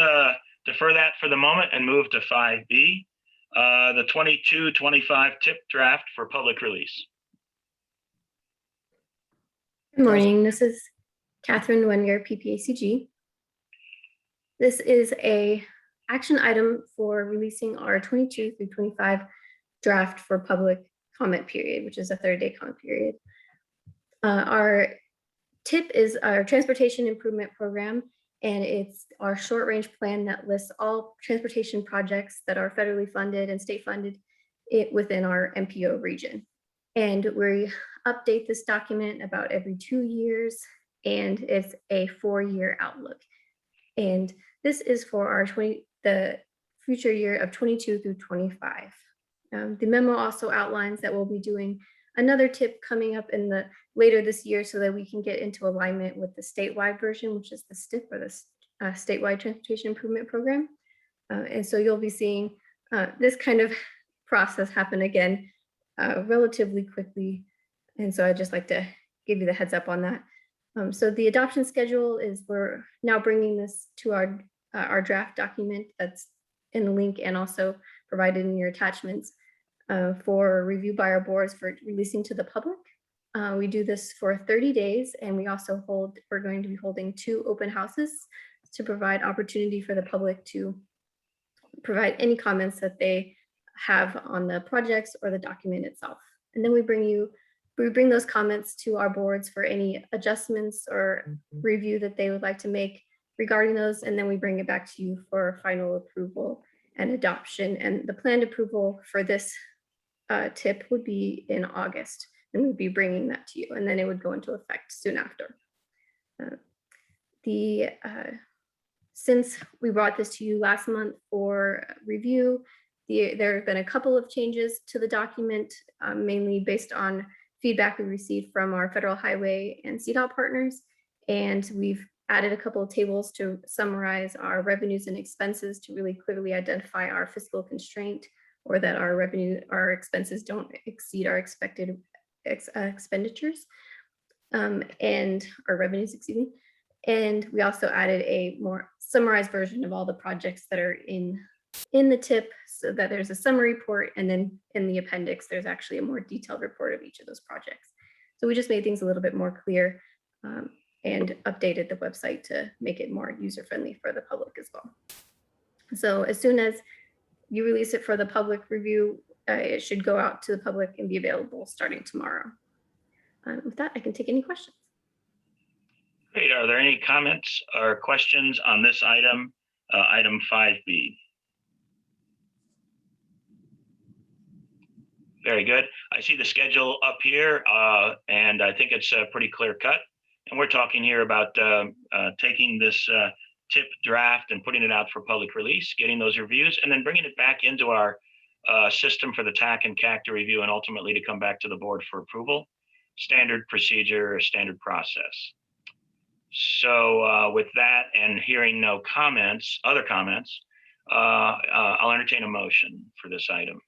defer that for the moment and move to 5B, the 22-25 tip draft for public release. Good morning. This is Catherine Wenger, PPACG. This is a action item for releasing our 22 through 25 draft for public comment period, which is a 30-day comment period. Our TIP is our Transportation Improvement Program, and it's our short-range plan that lists all transportation projects that are federally funded and state funded within our MPO region. And we update this document about every 2 years, and it's a 4-year outlook. And this is for the future year of 22 through 25. The memo also outlines that we'll be doing another tip coming up later this year so that we can get into alignment with the statewide version, which is the STIP, or the Statewide Transportation Improvement Program. And so you'll be seeing this kind of process happen again relatively quickly. And so I'd just like to give you the heads up on that. So the adoption schedule is we're now bringing this to our draft document that's in the link and also provided in your attachments for review by our boards for releasing to the public. We do this for 30 days, and we're going to be holding 2 open houses to provide opportunity for the public to provide any comments that they have on the projects or the document itself. And then we bring those comments to our boards for any adjustments or review that they would like to make regarding those. And then we bring it back to you for final approval and adoption. And the planned approval for this tip would be in August, and we'd be bringing that to you. And then it would go into effect soon after. Since we brought this to you last month for review, there have been a couple of changes to the document, mainly based on feedback we received from our Federal Highway and CDOT partners. And we've added a couple of tables to summarize our revenues and expenses to really clearly identify our fiscal constraint, or that our expenses don't exceed our expected expenditures and our revenues, excuse me. And we also added a more summarized version of all the projects that are in the tip, so that there's a summary report, and then in the appendix there's actually a more detailed report of each of those projects. So we just made things a little bit more clear and updated the website to make it more user-friendly for the public as well. So as soon as you release it for the public review, it should go out to the public and be available starting tomorrow. With that, I can take any questions. Great. Are there any comments or questions on this item, item 5B? Very good. I see the schedule up here, and I think it's pretty clear cut. And we're talking here about taking this tip draft and putting it out for public release, getting those reviews, and then bringing it back into our system for the TAC and CAC to review, and ultimately to come back to the board for approval. Standard procedure, standard process. So with that, and hearing no comments, other comments, I'll entertain a motion for this item.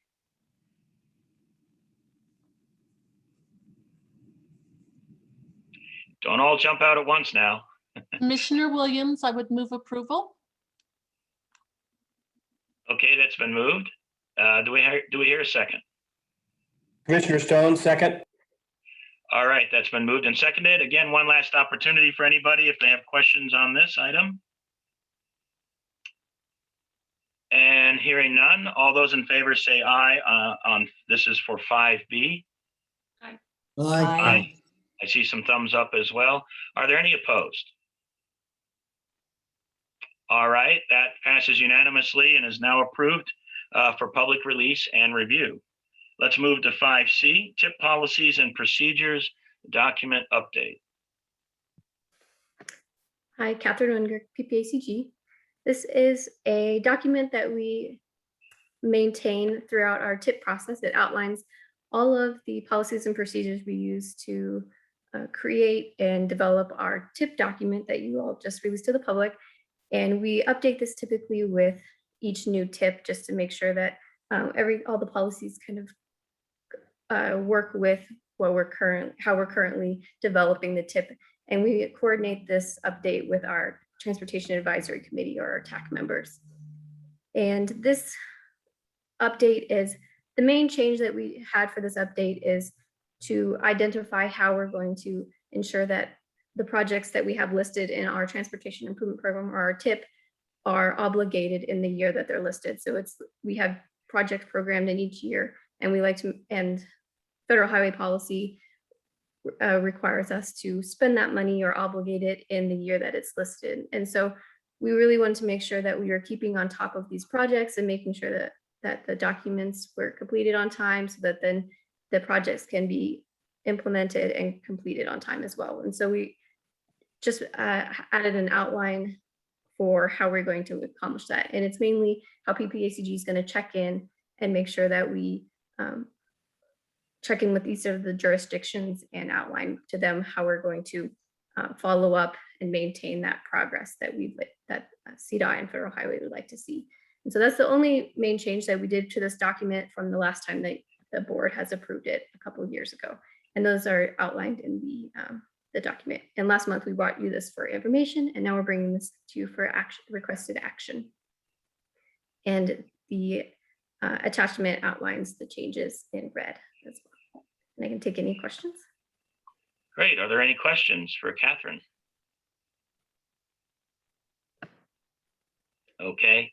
Don't all jump out at once now. Commissioner Williams, I would move approval. Okay, that's been moved. Do we hear a second? Commissioner Stone, second. All right, that's been moved and seconded. Again, one last opportunity for anybody if they have questions on this item. And hearing none, all those in favor say aye on this is for 5B. Aye. Aye. I see some thumbs up as well. Are there any opposed? All right, that passes unanimously and is now approved for public release and review. Let's move to 5C, TIP policies and procedures, document update. Hi, Catherine Unger, PPACG. This is a document that we maintain throughout our TIP process. It outlines all of the policies and procedures we use to create and develop our TIP document that you all just released to the public. And we update this typically with each new TIP just to make sure that all the policies kind of work with how we're currently developing the TIP. And we coordinate this update with our Transportation Advisory Committee or our TAC members. And this update is, the main change that we had for this update is to identify how we're going to ensure that the projects that we have listed in our Transportation Improvement Program or our TIP are obligated in the year that they're listed. So we have projects programmed in each year, and and federal highway policy requires us to spend that money or obligate it in the year that it's listed. And so we really want to make sure that we are keeping on top of these projects and making sure that the documents were completed on time, so that then the projects can be implemented and completed on time as well. And so we just added an outline for how we're going to accomplish that. And it's mainly how PPACG is going to check in and make sure that we check in with each of the jurisdictions and outline to them how we're going to follow up and maintain that progress that CDOT and Federal Highway would like to see. And so that's the only main change that we did to this document from the last time that the board has approved it a couple of years ago. And those are outlined in the document. And last month we brought you this for information, and now we're bringing this to you for requested action. And the attachment outlines the changes in red as well. And I can take any questions. Great. Are there any questions for Catherine? Okay.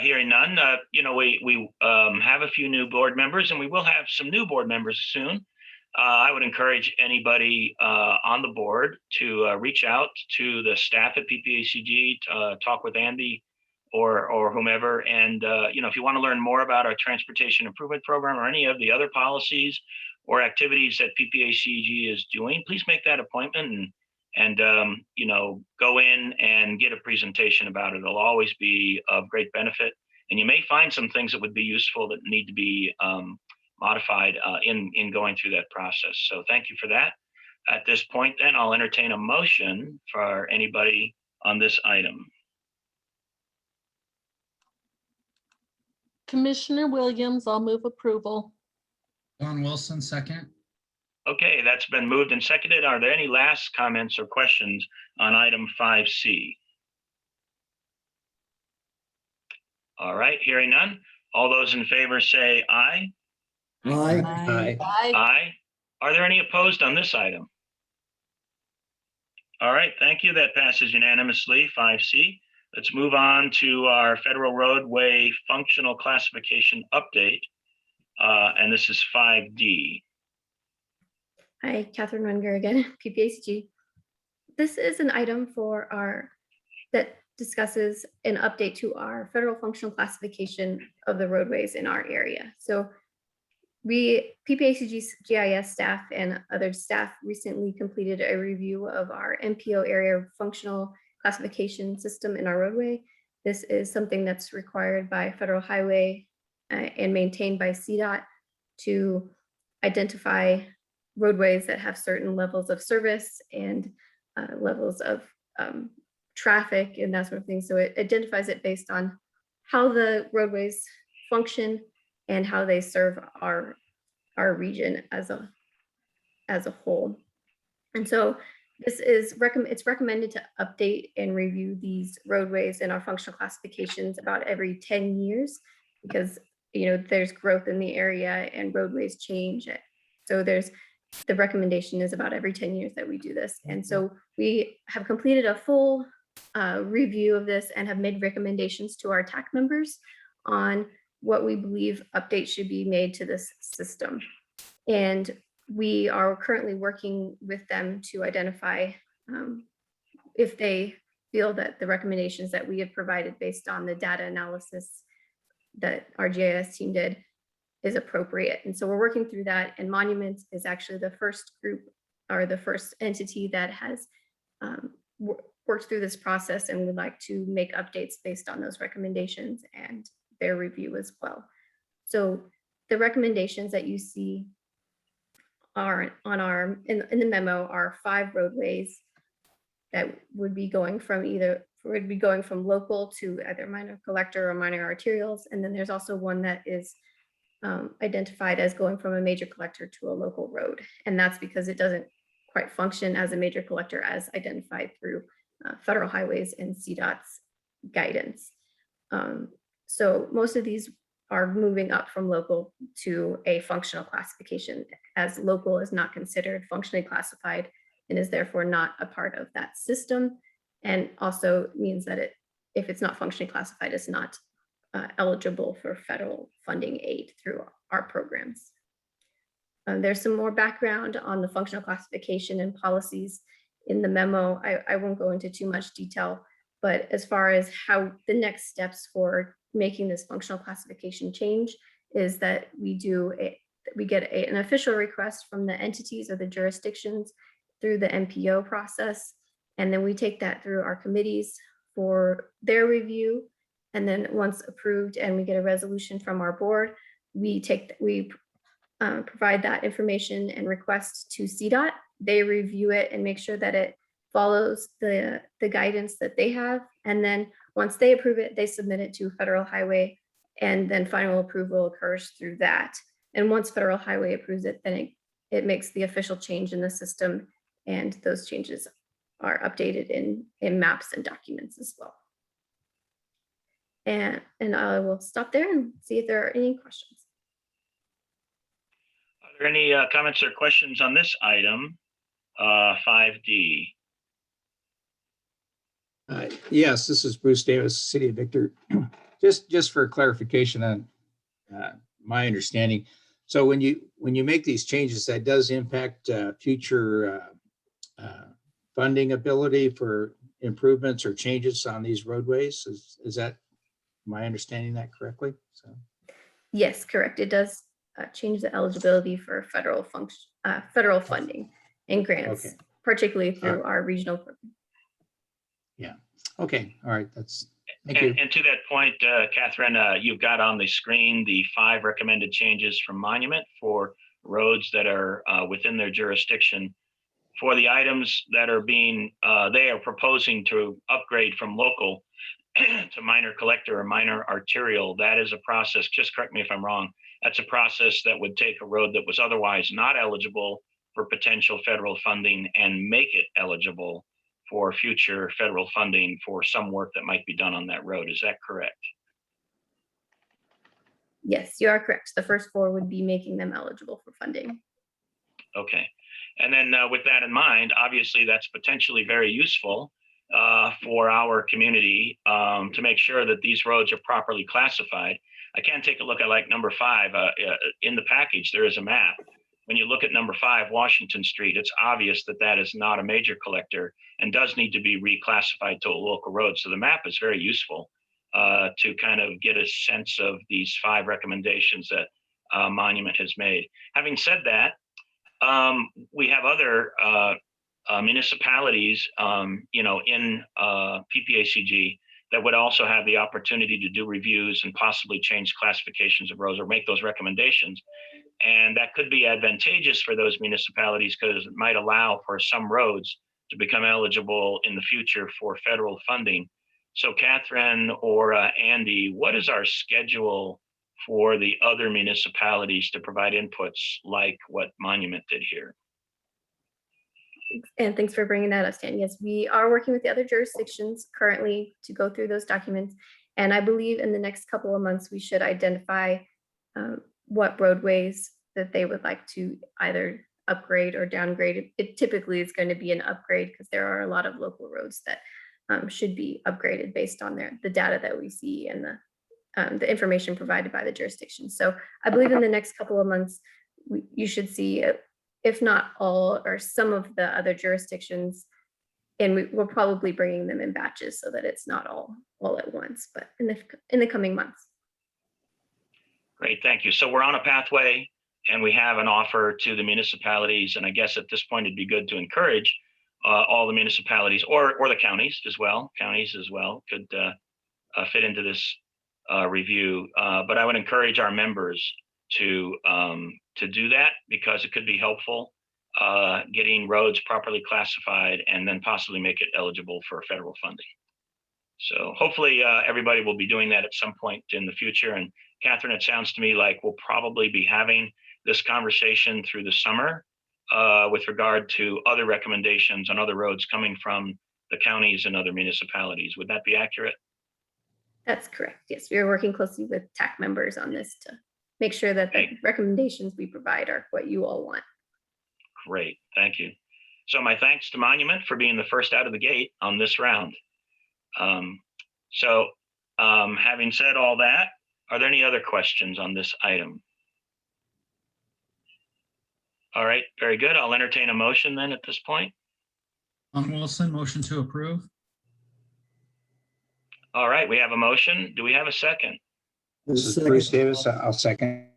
Hearing none, we have a few new board members, and we will have some new board members soon. I would encourage anybody on the board to reach out to the staff at PPACG, talk with Andy or whomever. And, if you want to learn more about our Transportation Improvement Program or any of the other policies or activities that PPACG is doing, please make that appointment and go in and get a presentation about it. It'll always be of great benefit. And you may find some things that would be useful that need to be modified in going through that process. So thank you for that. At this point, then I'll entertain a motion for anybody on this item. Commissioner Williams, I'll move approval. Don Wilson, second. Okay, that's been moved and seconded. Are there any last comments or questions on item 5C? All right, hearing none. All those in favor say aye. Aye. Aye. Aye. Are there any opposed on this item? All right, thank you. That passes unanimously, 5C. Let's move on to our Federal Roadway Functional Classification Update. And this is 5D. Hi, Catherine Wenger again, PPACG. This is an item that discusses an update to our federal functional classification of the roadways in our area. So PPACG's GIS staff and other staff recently completed a review of our MPO area functional classification system in our roadway. This is something that's required by Federal Highway and maintained by CDOT to identify roadways that have certain levels of service and levels of traffic and that sort of thing. So it identifies it based on how the roadways function and how they serve our region as a whole. And so it's recommended to update and review these roadways and our functional classifications about every 10 years because there's growth in the area and roadways change. So the recommendation is about every 10 years that we do this. And so we have completed a full review of this and have made recommendations to our TAC members on what we believe updates should be made to this system. And we are currently working with them to identify if they feel that the recommendations that we have provided based on the data analysis that our GIS team did is appropriate. And so we're working through that, and Monument is actually the first group or the first entity that has worked through this process and would like to make updates based on those recommendations and their review as well. So the recommendations that you see are on our in the memo are 5 roadways that would be going from local to either minor collector or minor arterials. And then there's also one that is identified as going from a major collector to a local road. And that's because it doesn't quite function as a major collector as identified through federal highways and CDOT's guidance. So most of these are moving up from local to a functional classification, as local is not considered functionally classified and is therefore not a part of that system. And also means that if it's not functionally classified, it's not eligible for federal funding aid through our programs. There's some more background on the functional classification and policies in the memo. I won't go into too much detail, but as far as how the next steps for making this functional classification change is that we get an official request from the entities or the jurisdictions through the MPO process. And then we take that through our committees for their review. And then once approved and we get a resolution from our board, we provide that information and request to CDOT. They review it and make sure that it follows the guidance that they have. And then once they approve it, they submit it to Federal Highway, and then final approval occurs through that. And once Federal Highway approves it, then it makes the official change in the system, and those changes are updated in maps and documents as well. And I will stop there and see if there are any questions. Are there any comments or questions on this item, 5D? Yes, this is Bruce Davis, City of Victor. Just for clarification on my understanding. So when you make these changes, that does impact future funding ability for improvements or changes on these roadways. Is that, am I understanding that correctly? So Yes, correct. It does change the eligibility for federal funding and grants, particularly through our regional program. Yeah. Okay. All right. Thank you. And to that point, Catherine, you've got on the screen the 5 recommended changes from Monument for roads that are within their jurisdiction. For the items that are they are proposing to upgrade from local to minor collector or minor arterial. That is a process, just correct me if I'm wrong, that's a process that would take a road that was otherwise not eligible for potential federal funding and make it eligible for future federal funding for some work that might be done on that road. Is that correct? Yes, you are correct. The first 4 would be making them eligible for funding. Okay. And then with that in mind, obviously that's potentially very useful for our community to make sure that these roads are properly classified. I can take a look at like number 5 in the package, there is a map. When you look at number 5, Washington Street, it's obvious that that is not a major collector and does need to be reclassified to a local road. So the map is very useful to kind of get a sense of these 5 recommendations that Monument has made. Having said that, we have other municipalities, in PPACG that would also have the opportunity to do reviews and possibly change classifications of roads or make those recommendations. And that could be advantageous for those municipalities because it might allow for some roads to become eligible in the future for federal funding. So Catherine or Andy, what is our schedule for the other municipalities to provide inputs like what Monument did here? And thanks for bringing that up, Stan. Yes, we are working with the other jurisdictions currently to go through those documents. And I believe in the next couple of months, we should identify what roadways that they would like to either upgrade or downgrade. It typically is going to be an upgrade because there are a lot of local roads that should be upgraded based on the data that we see and the information provided by the jurisdiction. So I believe in the next couple of months, you should see, if not all or some of the other jurisdictions And we're probably bringing them in batches so that it's not all at once, but in the coming months. Great, thank you. So we're on a pathway and we have an offer to the municipalities. And I guess at this point, it'd be good to encourage all the municipalities or the counties as well. Counties as well could fit into this review. But I would encourage our members to do that because it could be helpful getting roads properly classified and then possibly make it eligible for federal funding. So hopefully everybody will be doing that at some point in the future. And Catherine, it sounds to me like we'll probably be having this conversation through the summer with regard to other recommendations on other roads coming from the counties and other municipalities. Would that be accurate? That's correct. Yes, we are working closely with TAC members on this to make sure that the recommendations we provide are what you all want. Great, thank you. So my thanks to Monument for being the first out of the gate on this round. Having said all that, are there any other questions on this item? All right, very good. I'll entertain a motion then at this point. Wilson, motion to approve. All right, we have a motion. Do we have a second? This is Bruce Davis. I'll second.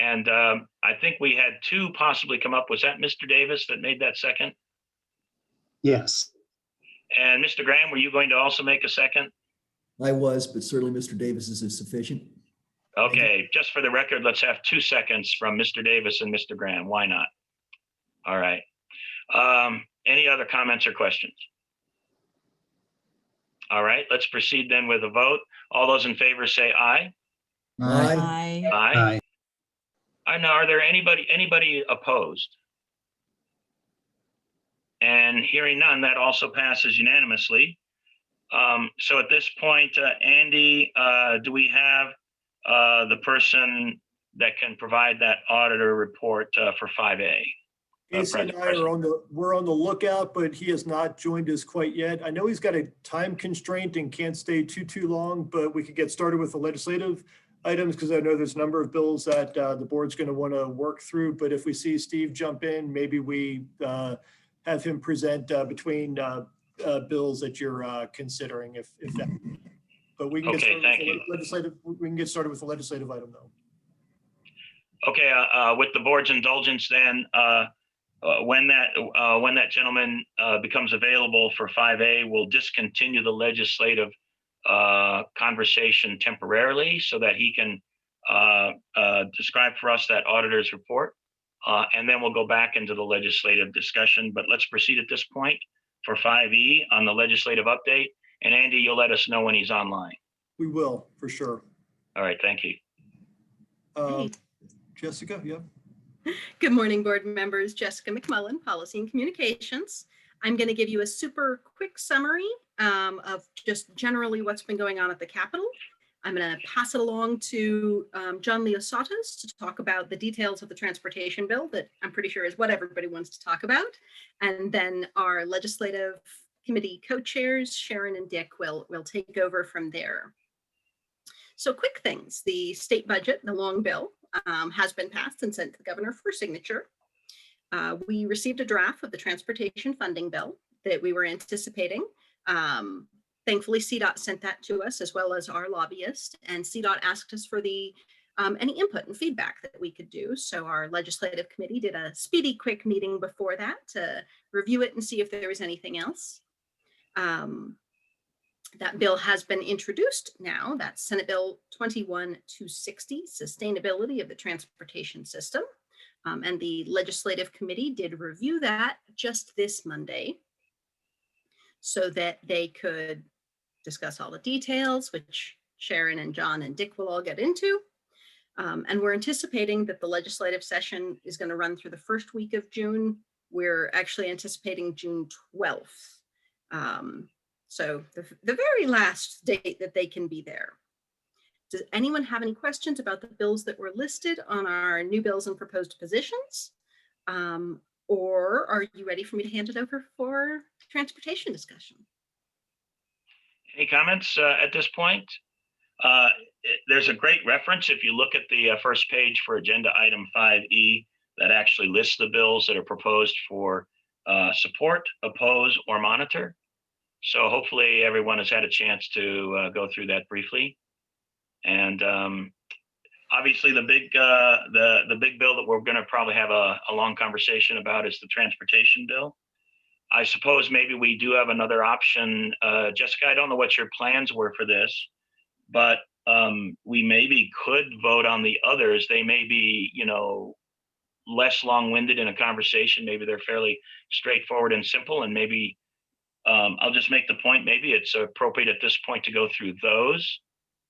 And I think we had two possibly come up. Was that Mr. Davis that made that second? Yes. And Mr. Graham, were you going to also make a second? I was, but certainly Mr. Davis is sufficient. Okay, just for the record, let's have 2 seconds from Mr. Davis and Mr. Graham. Why not? All right. Any other comments or questions? All right, let's proceed then with a vote. All those in favor say aye. Aye. Aye. Now, are there anybody opposed? And hearing none, that also passes unanimously. So at this point, Andy, do we have the person that can provide that auditor report for 5A? Casey and I we're on the lookout, but he has not joined us quite yet. I know he's got a time constraint and can't stay too long, but we could get started with the legislative items because I know there's a number of bills that the board's going to want to work through. But if we see Steve jump in, maybe we have him present between bills that you're considering. If that. But we can get started with the legislative. We can get started with the legislative item though. Okay, with the board's indulgence, then when that gentleman becomes available for 5A, we'll discontinue the legislative conversation temporarily so that he can describe for us that auditor's report. And then we'll go back into the legislative discussion. But let's proceed at this point for 5E on the legislative update. And Andy, you'll let us know when he's online. We will, for sure. All right, thank you. Jessica, yeah. Good morning, board members. Jessica McMullen, Policy and Communications. I'm going to give you a super quick summary of just generally what's been going on at the Capitol. I'm going to pass it along to John Leosatos to talk about the details of the transportation bill that I'm pretty sure is what everybody wants to talk about. And then our legislative committee co-chairs, Sharon and Dick, will take over from there. So quick things, the state budget, the long bill, has been passed and sent to the governor for signature. We received a draft of the transportation funding bill that we were anticipating. Thankfully, CDOT sent that to us as well as our lobbyist, and CDOT asked us for the any input and feedback that we could do. So our legislative committee did a speedy quick meeting before that to review it and see if there was anything else. That bill has been introduced now. That's Senate Bill 21260, Sustainability of the Transportation System. And the legislative committee did review that just this Monday so that they could discuss all the details, which Sharon and John and Dick will all get into. And we're anticipating that the legislative session is going to run through the first week of June. We're actually anticipating June 12th. So the very last date that they can be there. Does anyone have any questions about the bills that were listed on our new bills and proposed positions? Or are you ready for me to hand it over for transportation discussion? Any comments at this point? There's a great reference if you look at the first page for agenda item 5E that actually lists the bills that are proposed for support, oppose, or monitor. So hopefully everyone has had a chance to go through that briefly. And obviously the big bill that we're going to probably have a long conversation about is the transportation bill. I suppose maybe we do have another option. Jessica, I don't know what your plans were for this, but we maybe could vote on the others. They may be, less long-winded in a conversation. Maybe they're fairly straightforward and simple, and maybe I'll just make the point, maybe it's appropriate at this point to go through those.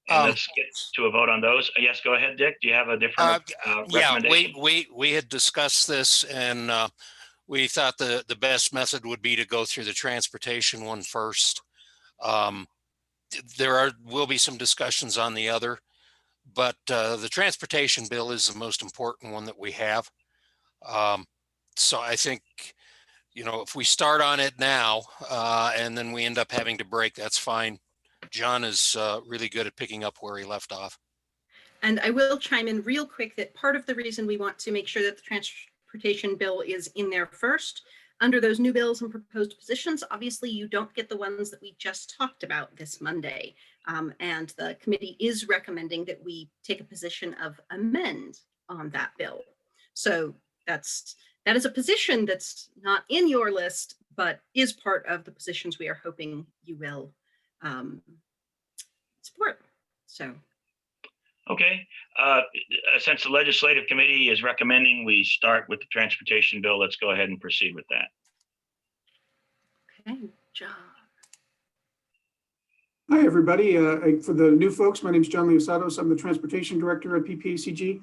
And let's get to a vote on those. Yes, go ahead, Dick. Do you have a different recommendation? Yeah, we had discussed this, and we thought the best method would be to go through the transportation one first. There will be some discussions on the other, but the transportation bill is the most important one that we have. So I think, if we start on it now and then we end up having to break, that's fine. John is really good at picking up where he left off. And I will chime in real quick that part of the reason we want to make sure that the transportation bill is in there first, under those new bills and proposed positions, obviously you don't get the ones that we just talked about this Monday. And the committee is recommending that we take a position of amend on that bill. So that is a position that's not in your list, but is part of the positions we are hoping you will support. So. Okay, since the legislative committee is recommending we start with the transportation bill, let's go ahead and proceed with that. Okay, John. Hi, everybody. For the new folks, my name is John Leosados. I'm the transportation director at PPACG.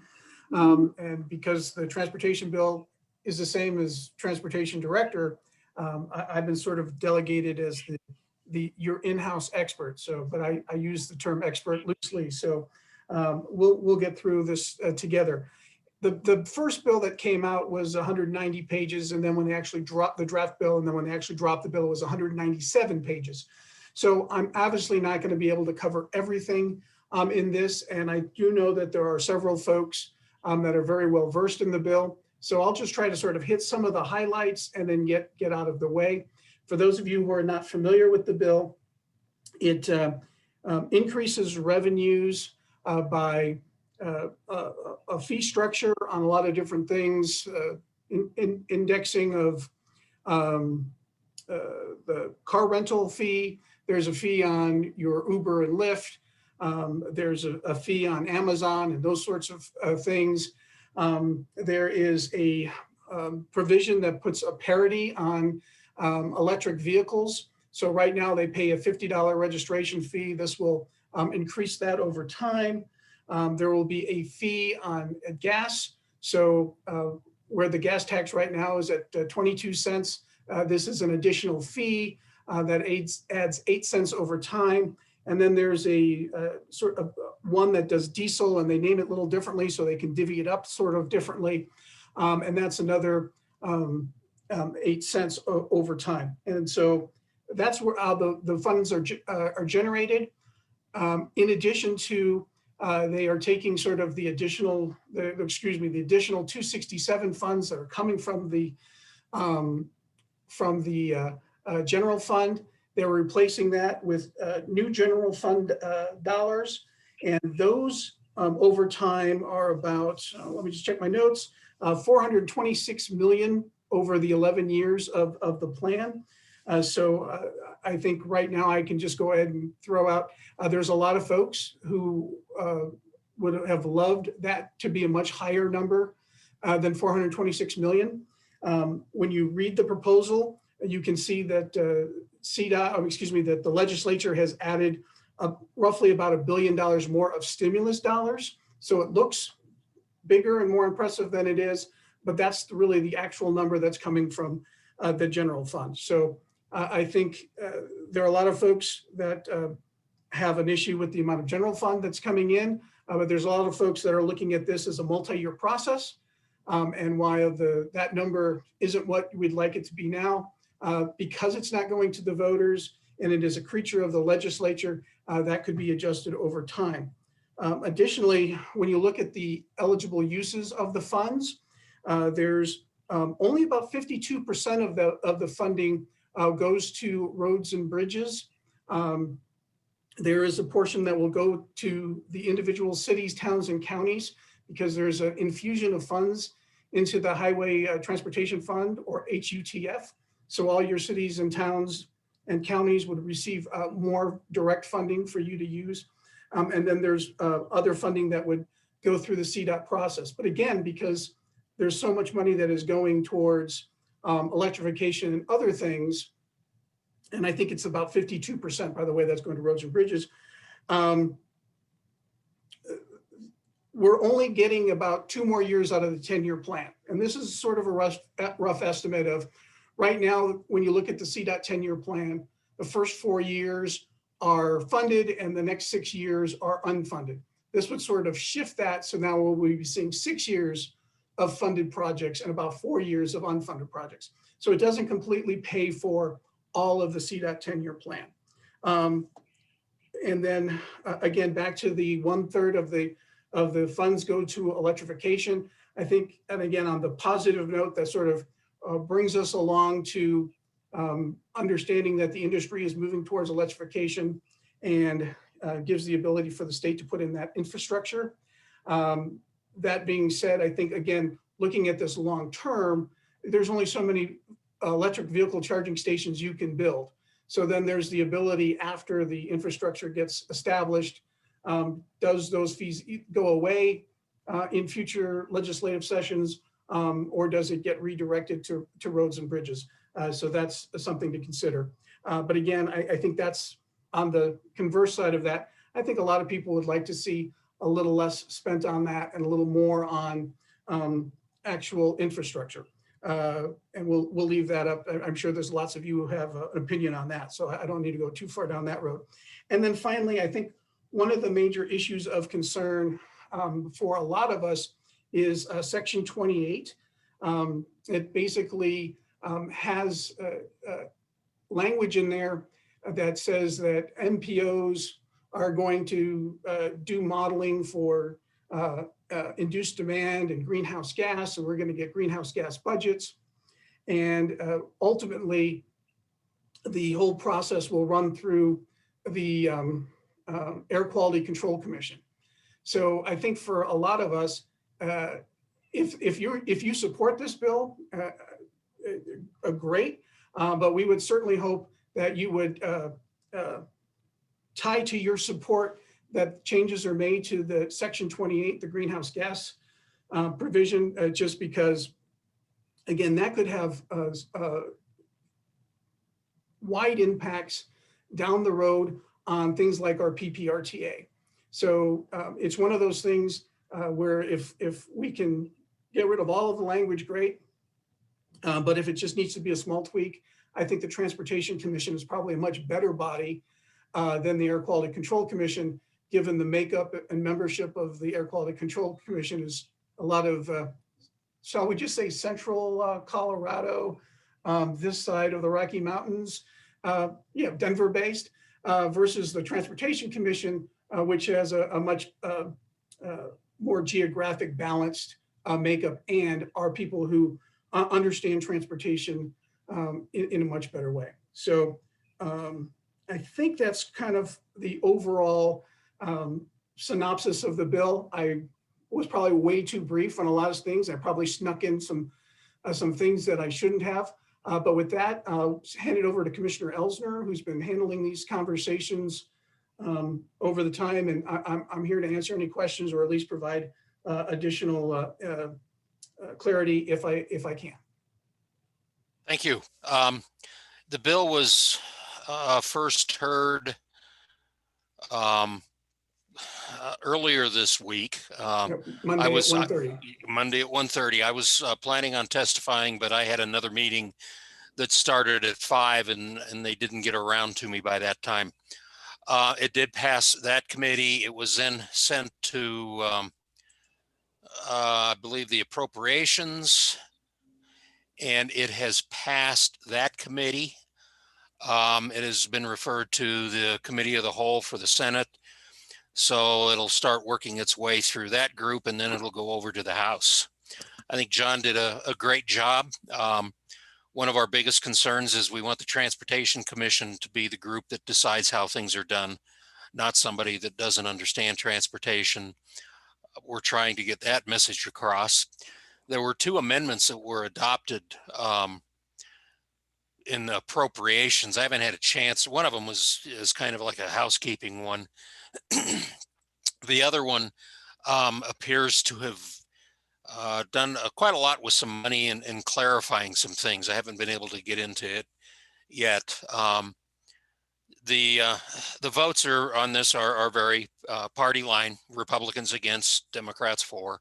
And because the transportation bill is the same as transportation director, I've been sort of delegated as your in-house expert. So, but I use the term expert loosely. So we'll get through this together. The first bill that came out was 190 pages. And then when they actually dropped the draft bill, and then when they actually dropped the bill, it was 197 pages. So I'm obviously not going to be able to cover everything in this. And I do know that there are several folks that are very well versed in the bill. So I'll just try to sort of hit some of the highlights and then get out of the way. For those of you who are not familiar with the bill, it increases revenues by a fee structure on a lot of different things, indexing of the car rental fee. There's a fee on your Uber and Lyft. There's a fee on Amazon and those sorts of things. There is a provision that puts a parity on electric vehicles. So right now they pay a $50 registration fee. This will increase that over time. There will be a fee on gas. So where the gas tax right now is at 22 cents, this is an additional fee that adds 8 cents over time. And then there's a sort of one that does diesel, and they name it a little differently so they can divvy it up sort of differently. And that's another 8 cents over time. And so that's where the funds are generated. In addition to, they are taking sort of the additional 267 funds that are coming from the general fund. They're replacing that with new general fund dollars. And those over time are about, let me just check my notes, 426 million over the 11 years of the plan. So I think right now I can just go ahead and throw out, there's a lot of folks who would have loved that to be a much higher number than 426 million. When you read the proposal, you can see that that the legislature has added roughly about $1 billion more of stimulus dollars. So it looks bigger and more impressive than it is, but that's really the actual number that's coming from the general fund. So I think there are a lot of folks that have an issue with the amount of general fund that's coming in, but there's a lot of folks that are looking at this as a multi-year process. And while that number isn't what we'd like it to be now, because it's not going to the voters and it is a creature of the legislature, that could be adjusted over time. Additionally, when you look at the eligible uses of the funds, there's only about 52% of the funding goes to roads and bridges. There is a portion that will go to the individual cities, towns, and counties because there's an infusion of funds into the Highway Transportation Fund, or HUTF. So all your cities and towns and counties would receive more direct funding for you to use. And then there's other funding that would go through the CDOT process. But again, because there's so much money that is going towards electrification and other things, and I think it's about 52%, by the way, that's going to roads and bridges. We're only getting about 2 more years out of the 10-year plan. And this is sort of a rough estimate of right now, when you look at the CDOT 10-year plan, the first 4 years are funded and the next 6 years are unfunded. This would sort of shift that. So now we'll be seeing 6 years of funded projects and about 4 years of unfunded projects. So it doesn't completely pay for all of the CDOT 10-year plan. And then again, back to the 1/3 of the funds go to electrification. I think, and again, on the positive note, that sort of brings us along to understanding that the industry is moving towards electrification and gives the ability for the state to put in that infrastructure. That being said, I think, again, looking at this long term, there's only so many electric vehicle charging stations you can build. So then there's the ability after the infrastructure gets established, does those fees go away in future legislative sessions, or does it get redirected to roads and bridges? So that's something to consider. But again, I think that's on the converse side of that. I think a lot of people would like to see a little less spent on that and a little more on actual infrastructure. And we'll leave that up. I'm sure there's lots of you who have an opinion on that, so I don't need to go too far down that road. And then finally, I think one of the major issues of concern for a lot of us is Section 28. It basically has language in there that says that MPOs are going to do modeling for induced demand and greenhouse gas, and we're going to get greenhouse gas budgets. And ultimately, the whole process will run through the Air Quality Control Commission. So I think for a lot of us, if you support this bill, great, but we would certainly hope that you would tie to your support that changes are made to the Section 28, the greenhouse gas provision, just because, again, that could have wide impacts down the road on things like our PPRTA. So it's one of those things where if we can get rid of all of the language, great. But if it just needs to be a small tweak, I think the Transportation Commission is probably a much better body than the Air Quality Control Commission, given the makeup and membership of the Air Quality Control Commission is a lot of, shall we just say, central Colorado, this side of the Rocky Mountains, Denver-based, versus the Transportation Commission, which has a much more geographic balanced makeup and are people who understand transportation in a much better way. So I think that's kind of the overall synopsis of the bill. I was probably way too brief on a lot of things. I probably snuck in some things that I shouldn't have. But with that, I'll hand it over to Commissioner Elsner, who's been handling these conversations over the time. And I'm here to answer any questions or at least provide additional clarity if I can. Thank you. The bill was first heard earlier this week. Monday at 1:30. Monday at 1:30. I was planning on testifying, but I had another meeting that started at 5 and they didn't get around to me by that time. It did pass that committee. It was then sent to, I believe, the Appropriations, and it has passed that committee. It has been referred to the Committee of the Whole for the Senate. So it'll start working its way through that group, and then it'll go over to the House. I think John did a great job. One of our biggest concerns is we want the Transportation Commission to be the group that decides how things are done, not somebody that doesn't understand transportation. We're trying to get that message across. There were 2 amendments that were adopted in the appropriations. I haven't had a chance. One of them is kind of like a housekeeping one. The other one appears to have done quite a lot with some money and clarifying some things. I haven't been able to get into it yet. The votes on this are very party line, Republicans against, Democrats for.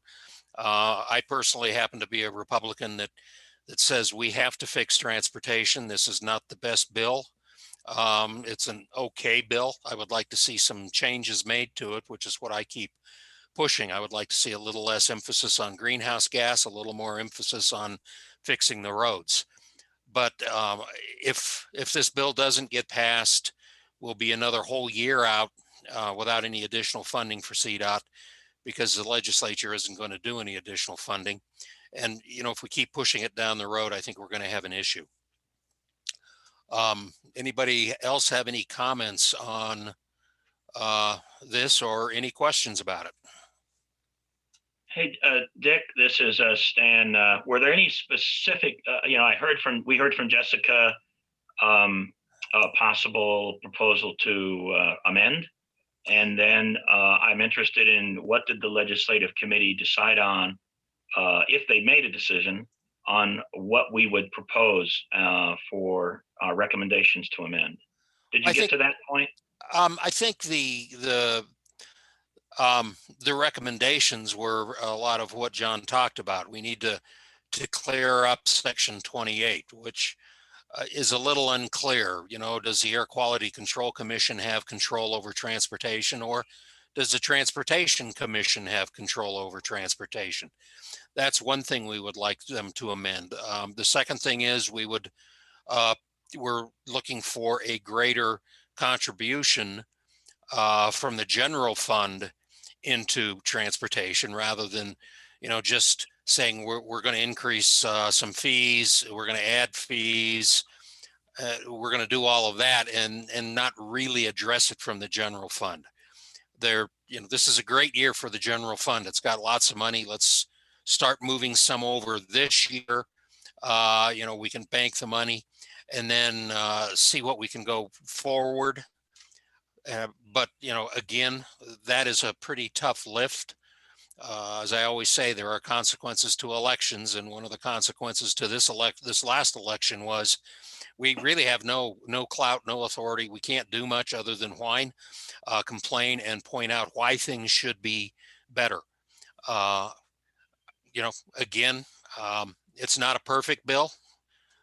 I personally happen to be a Republican that says we have to fix transportation. This is not the best bill. It's an okay bill. I would like to see some changes made to it, which is what I keep pushing. I would like to see a little less emphasis on greenhouse gas, a little more emphasis on fixing the roads. But if this bill doesn't get passed, we'll be another whole year out without any additional funding for CDOT, because the legislature isn't going to do any additional funding. And, if we keep pushing it down the road, I think we're going to have an issue. Anybody else have any comments on this or any questions about it? Hey, Dick, this is Stan. Were there any specific, we heard from Jessica, a possible proposal to amend. And then I'm interested in what did the legislative committee decide on, if they made a decision on what we would propose for our recommendations to amend. Did you get to that point? I think the recommendations were a lot of what John talked about. We need to clear up section 28, which is a little unclear. Does the Air Quality Control Commission have control over transportation, or does the Transportation Commission have control over transportation? That's one thing we would like them to amend. The second thing is we're looking for a greater contribution from the general fund into transportation, rather than, just saying we're going to increase some fees, we're going to add fees, we're going to do all of that and not really address it from the general fund. This is a great year for the general fund. It's got lots of money. Let's start moving some over this year. We can bank the money and then see what we can go forward. But again, that is a pretty tough lift. As I always say, there are consequences to elections, and one of the consequences to this last election was we really have no clout, no authority. We can't do much other than whine, complain, and point out why things should be better. Again, it's not a perfect bill.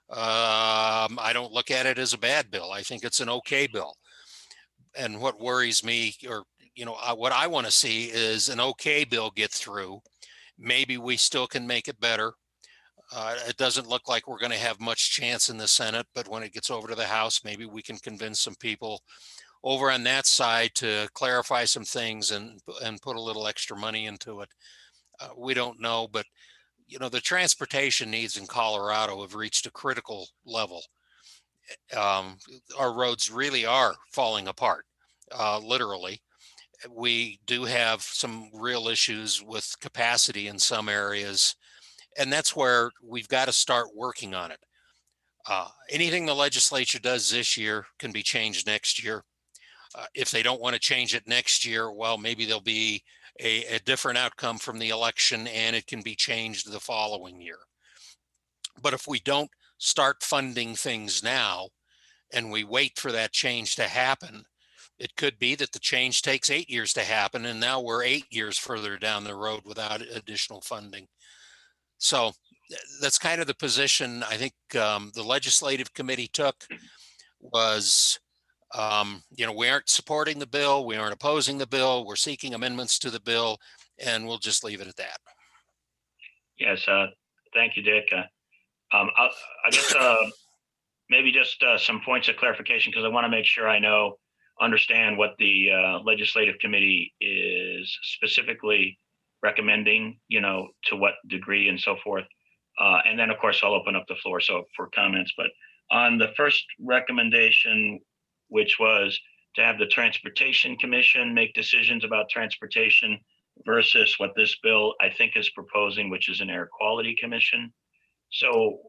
I don't look at it as a bad bill. I think it's an okay bill. And what worries me, or what I want to see, is an okay bill get through. Maybe we still can make it better. It doesn't look like we're going to have much chance in the Senate, but when it gets over to the House, maybe we can convince some people over on that side to clarify some things and put a little extra money into it. We don't know, but the transportation needs in Colorado have reached a critical level. Our roads really are falling apart, literally. We do have some real issues with capacity in some areas, and that's where we've got to start working on it. Anything the legislature does this year can be changed next year. If they don't want to change it next year, well, maybe there'll be a different outcome from the election and it can be changed the following year. But if we don't start funding things now and we wait for that change to happen, it could be that the change takes 8 years to happen, and now we're 8 years further down the road without additional funding. So that's kind of the position I think the legislative committee took. Was we aren't supporting the bill, we aren't opposing the bill, we're seeking amendments to the bill, and we'll just leave it at that. Yes, thank you, Dick. I guess maybe just some points of clarification, because I want to make sure I understand what the legislative committee is specifically recommending, to what degree and so forth. And then, of course, I'll open up the floor for comments. But on the first recommendation, which was to have the Transportation Commission make decisions about transportation versus what this bill, I think, is proposing, which is an Air Quality Commission. So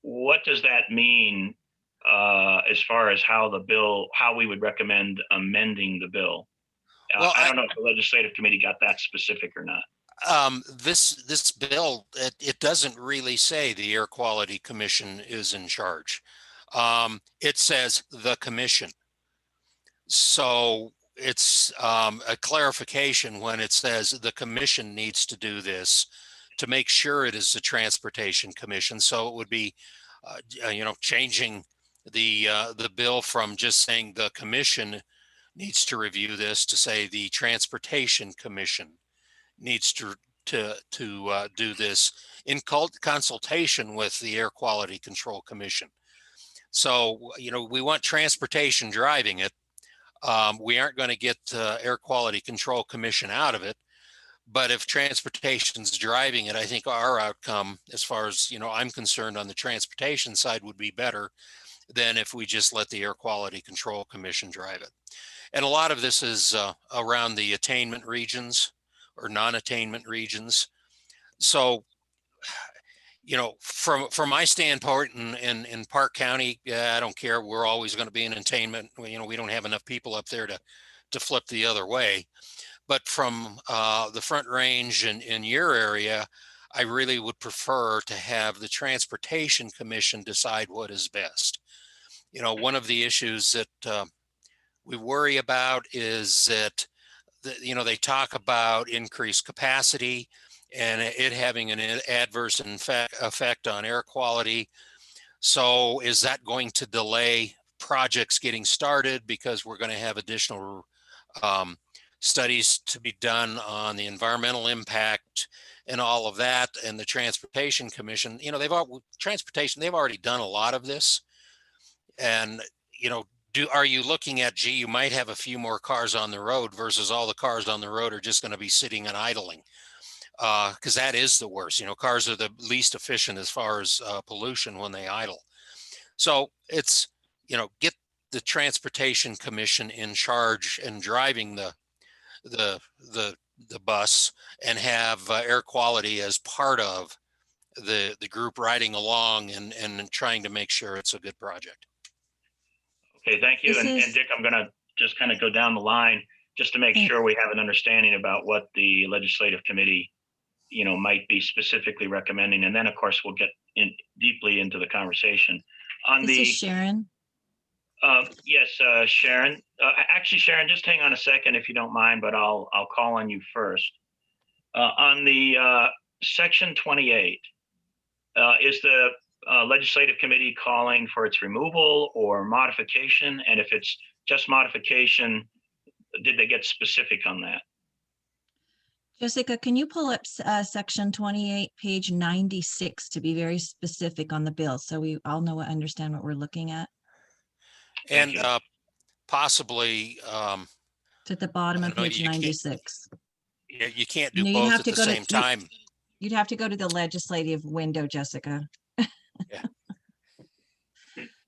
what does that mean as far as how we would recommend amending the bill? Well, I don't know if the legislative committee got that specific or not. This bill, it doesn't really say the Air Quality Commission is in charge. It says the commission. So it's a clarification when it says the commission needs to do this to make sure it is the Transportation Commission. So it would be, changing the bill from just saying the commission needs to review this to say the Transportation Commission needs to do this in consultation with the Air Quality Control Commission. So, we want transportation driving it. We aren't going to get Air Quality Control Commission out of it. But if transportation's driving it, I think our outcome, as far as, I'm concerned on the transportation side, would be better than if we just let the Air Quality Control Commission drive it. And a lot of this is around the attainment regions or non-attainment regions. So, from my standpoint in Park County, I don't care. We're always going to be in attainment. We don't have enough people up there to flip the other way. But from the Front Range in your area, I really would prefer to have the Transportation Commission decide what is best. One of the issues that we worry about is that, they talk about increased capacity and it having an adverse effect on air quality. So is that going to delay projects getting started because we're going to have additional studies to be done on the environmental impact and all of that? And the Transportation Commission, they've already done a lot of this. And, are you looking at, gee, you might have a few more cars on the road versus all the cars on the road are just going to be sitting and idling? Because that is the worst. Cars are the least efficient as far as pollution when they idle. So it's, get the Transportation Commission in charge and driving the bus, and have air quality as part of the group riding along and trying to make sure it's a good project. Okay, thank you. And Dick, I'm going to just kind of go down the line just to make sure we have an understanding about what the legislative committee, might be specifically recommending. And then, of course, we'll get deeply into the conversation. This is Sharon. Yes, Sharon. Actually, Sharon, just hang on a second if you don't mind, but I'll call on you first. On the section 28, is the legislative committee calling for its removal or modification? And if it's just modification, did they get specific on that? Jessica, can you pull up section 28, page 96 to be very specific on the bill so we all know and understand what we're looking at? And possibly it's at the bottom of page 96. You can't do both at the same time. You'd have to go to the legislative window, Jessica.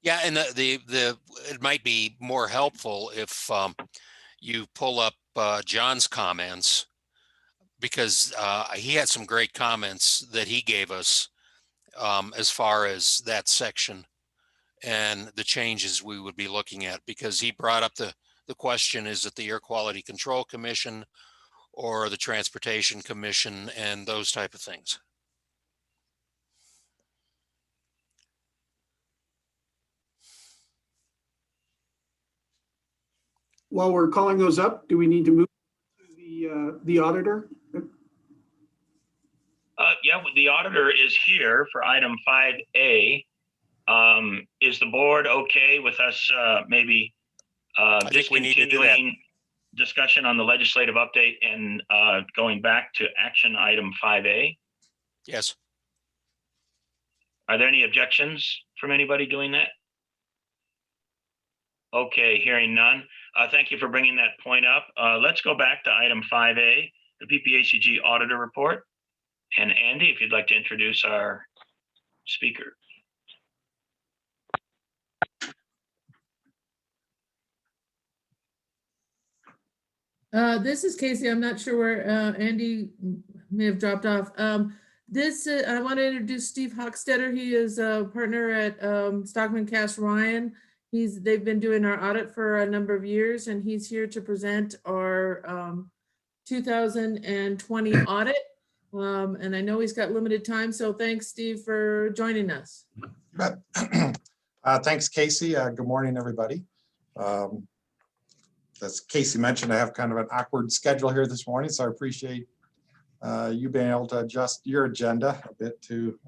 Yeah, and it might be more helpful if you pull up John's comments, because he had some great comments that he gave us as far as that section and the changes we would be looking at, because he brought up the question, is it the Air Quality Control Commission or the Transportation Commission and those type of things. While we're calling those up, do we need to move to the auditor? Yeah, the auditor is here for item 5A. Is the board okay with us maybe discontinuing discussion on the legislative update and going back to action item 5A? Yes. Are there any objections from anybody doing that? Okay, hearing none. Thank you for bringing that point up. Let's go back to item 5A. the PPACG auditor report. And Andy, if you'd like to introduce our speaker. This is Casey. I'm not sure where Andy may have dropped off. I want to introduce Steve Hochstetter. He is a partner at Stockman Cass Ryan. They've been doing our audit for a number of years, and he's here to present our 2020 audit. And I know he's got limited time, so thanks, Steve, for joining us. Thanks, Casey. Good morning, everybody. As Casey mentioned, I have kind of an awkward schedule here this morning, so I appreciate you being able to adjust your agenda a bit to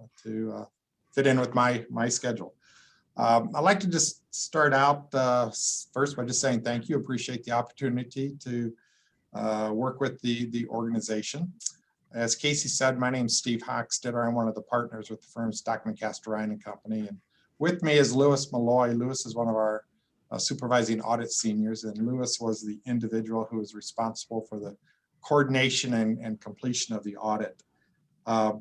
fit in with my schedule. I'd like to just start out first by just saying thank you. Appreciate the opportunity to work with the organization. As Casey said, my name is Steve Hochstetter. I'm one of the partners with the firm Stockman Cass Ryan and Company. And with me is Lewis Malloy. Lewis is one of our supervising audit seniors, and Lewis was the individual who was responsible for the coordination and completion of the audit. I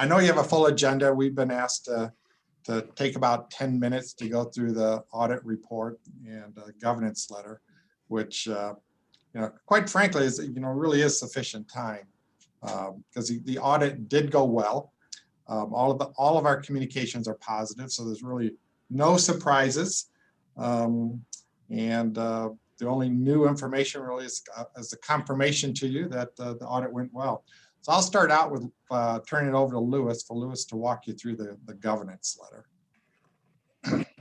know you have a full agenda. We've been asked to take about 10 minutes to go through the audit report and governance letter, which, quite frankly, is really is sufficient time because the audit did go well. All of our communications are positive, so there's really no surprises. The only new information really is a confirmation to you that the audit went well. So I'll start out with turning it over to Lewis for Lewis to walk you through the governance letter.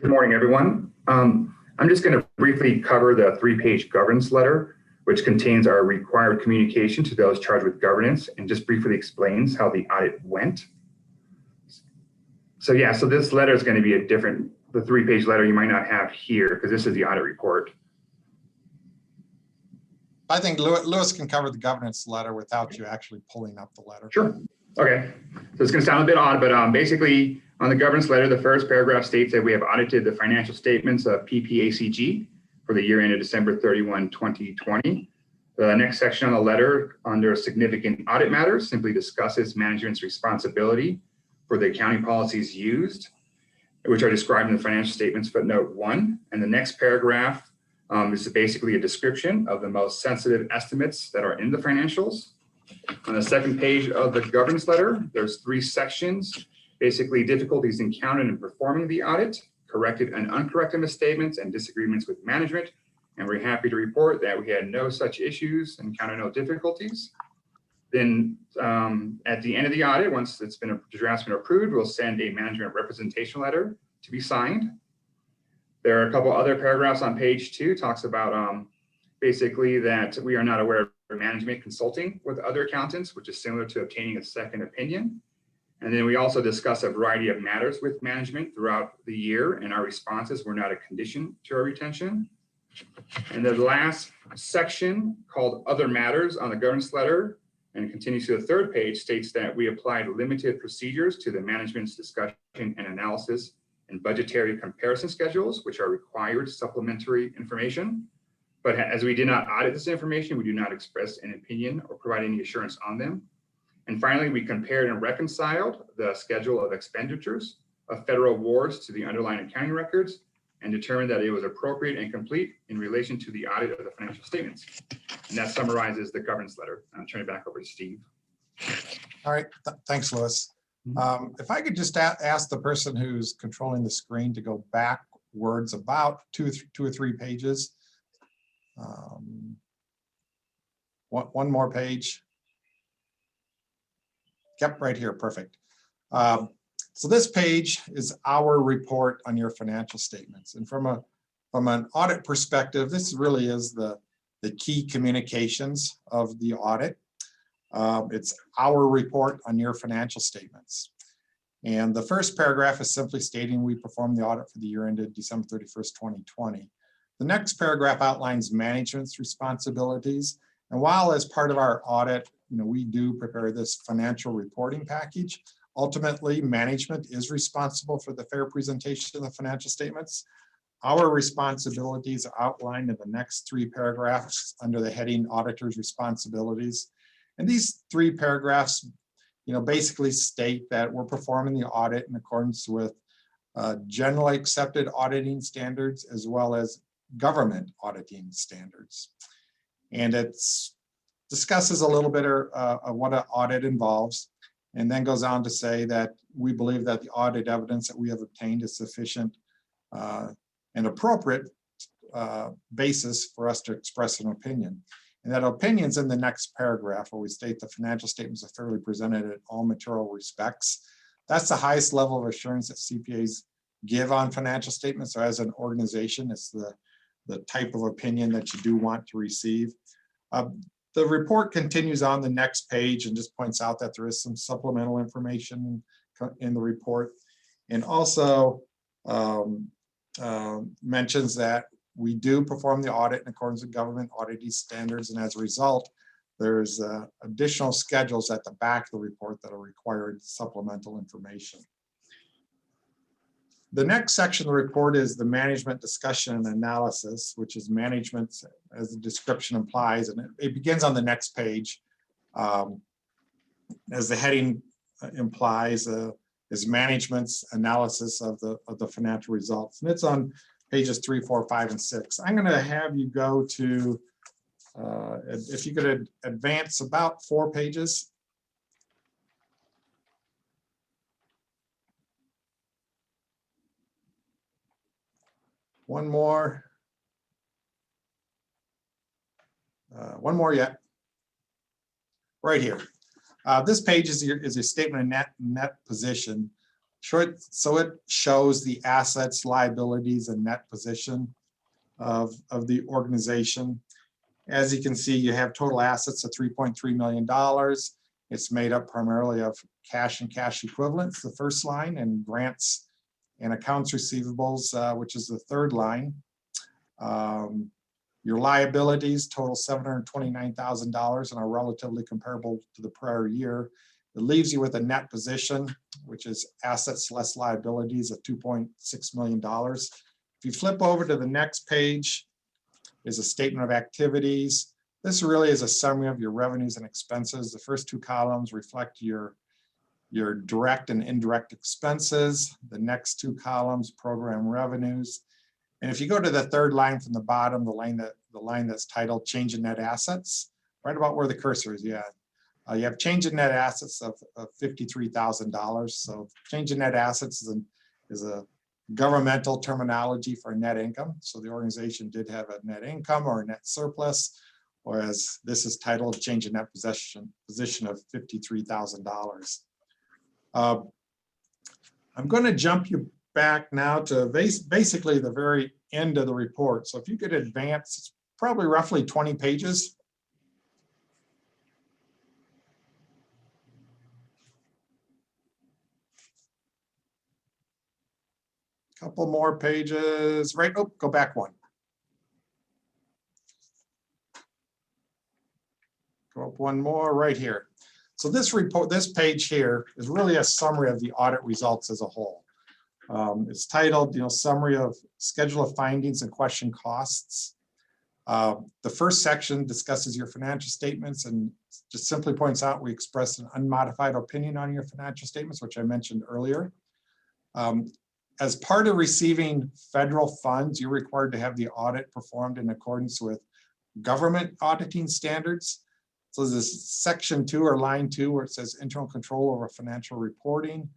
Good morning, everyone. I'm just going to briefly cover the 3-page governance letter, which contains our required communication to those charged with governance and just briefly explains how the audit went. So this letter is going to be the 3-page letter you might not have here because this is the audit report. I think Lewis can cover the governance letter without you actually pulling up the letter. Sure. Okay. So it's going to sound a bit odd, but basically on the governance letter, the first paragraph states that we have audited the financial statements of PPACG for the year ended December 31, 2020. The next section on the letter under significant audit matters simply discusses management's responsibility for the accounting policies used, which are described in the financial statements footnote 1. And the next paragraph is basically a description of the most sensitive estimates that are in the financials. On the second page of the governance letter, there's 3 sections, basically difficulties encountered in performing the audit, corrected and uncorrected misstatements, and disagreements with management. And we're happy to report that we had no such issues and encountered no difficulties. Then at the end of the audit, once the draft's been approved, we'll send a management representation letter to be signed. There are a couple other paragraphs on page 2, talks about basically that we are not aware of management consulting with other accountants, which is similar to obtaining a second opinion. And then we also discuss a variety of matters with management throughout the year, and our responses were not a condition to our retention. And the last section, called Other Matters on the governance letter, and continues to the 3rd page, states that we applied limited procedures to the management's discussion and analysis and budgetary comparison schedules, which are required supplementary information. But as we did not audit this information, we do not express an opinion or provide any assurance on them. And finally, we compared and reconciled the schedule of expenditures of federal awards to the underlying accounting records and determined that it was appropriate and complete in relation to the audit of the financial statements. And that summarizes the governance letter. I'll turn it back over to Steve. All right, thanks, Lewis. If I could just ask the person who's controlling the screen to go backwards about two or three pages. One more page. Yep, right here, perfect. So this page is our report on your financial statements. And from an audit perspective, this really is the key communications of the audit. It's our report on your financial statements. And the first paragraph is simply stating we performed the audit for the year ended December 31st, 2020. The next paragraph outlines management's responsibilities. And while as part of our audit, we do prepare this financial reporting package, ultimately management is responsible for the fair presentation of the financial statements. Our responsibilities are outlined in the next 3 paragraphs under the heading Auditor's Responsibilities. And these 3 paragraphs, basically state that we're performing the audit in accordance with generally accepted auditing standards as well as government auditing standards. And it discusses a little bit of what an audit involves, and then goes on to say that we believe that the audit evidence that we have obtained is sufficient and appropriate basis for us to express an opinion. And that opinion's in the next paragraph where we state the financial statements are fairly presented in all material respects. That's the highest level of assurance that CPAs give on financial statements. So as an organization, it's the type of opinion that you do want to receive. The report continues on the next page and just points out that there is some supplemental information in the report, and also mentions that we do perform the audit in accordance with government auditing standards, and as a result, there's additional schedules at the back of the report that are required supplemental information. The next section of the report is the management discussion and analysis, which is management, as the description implies, and it begins on the next page. As the heading implies, is management's analysis of the financial results, and it's on pages 3, 4, 5, and 6. I'm going to have you go to, if you could advance about 4 pages. One more. One more yet. Right here. This page is a statement of net position. So it shows the assets, liabilities, and net position of the organization. As you can see, you have total assets of $3.3 million. It's made up primarily of cash and cash equivalents, the first line, and grants and accounts receivables, which is the third line. Your liabilities total $729,000 and are relatively comparable to the prior year. It leaves you with a net position, which is assets less liabilities of $2.6 million. If you flip over to the next page, is a statement of activities. This really is a summary of your revenues and expenses. The first 2 columns reflect your direct and indirect expenses. The next 2 columns, program revenues. And if you go to the third line from the bottom, the line that's titled change in net assets, right about where the cursor is, yeah. You have change in net assets of $53,000. So change in net assets is a governmental terminology for net income. So the organization did have a net income or a net surplus, whereas this is titled change in net position of $53,000. I'm going to jump you back now to basically the very end of the report. So if you could advance, it's probably roughly 20 pages. Couple more pages, right? Oh, go back one. Go up one more right here. So this report, this page here is really a summary of the audit results as a whole. It's titled, Summary of Schedule of Findings and Question Costs. The first section discusses your financial statements and just simply points out we expressed an unmodified opinion on your financial statements, which I mentioned earlier. As part of receiving federal funds, you're required to have the audit performed in accordance with government auditing standards. So this section 2 or line 2 where it says internal control over financial reporting.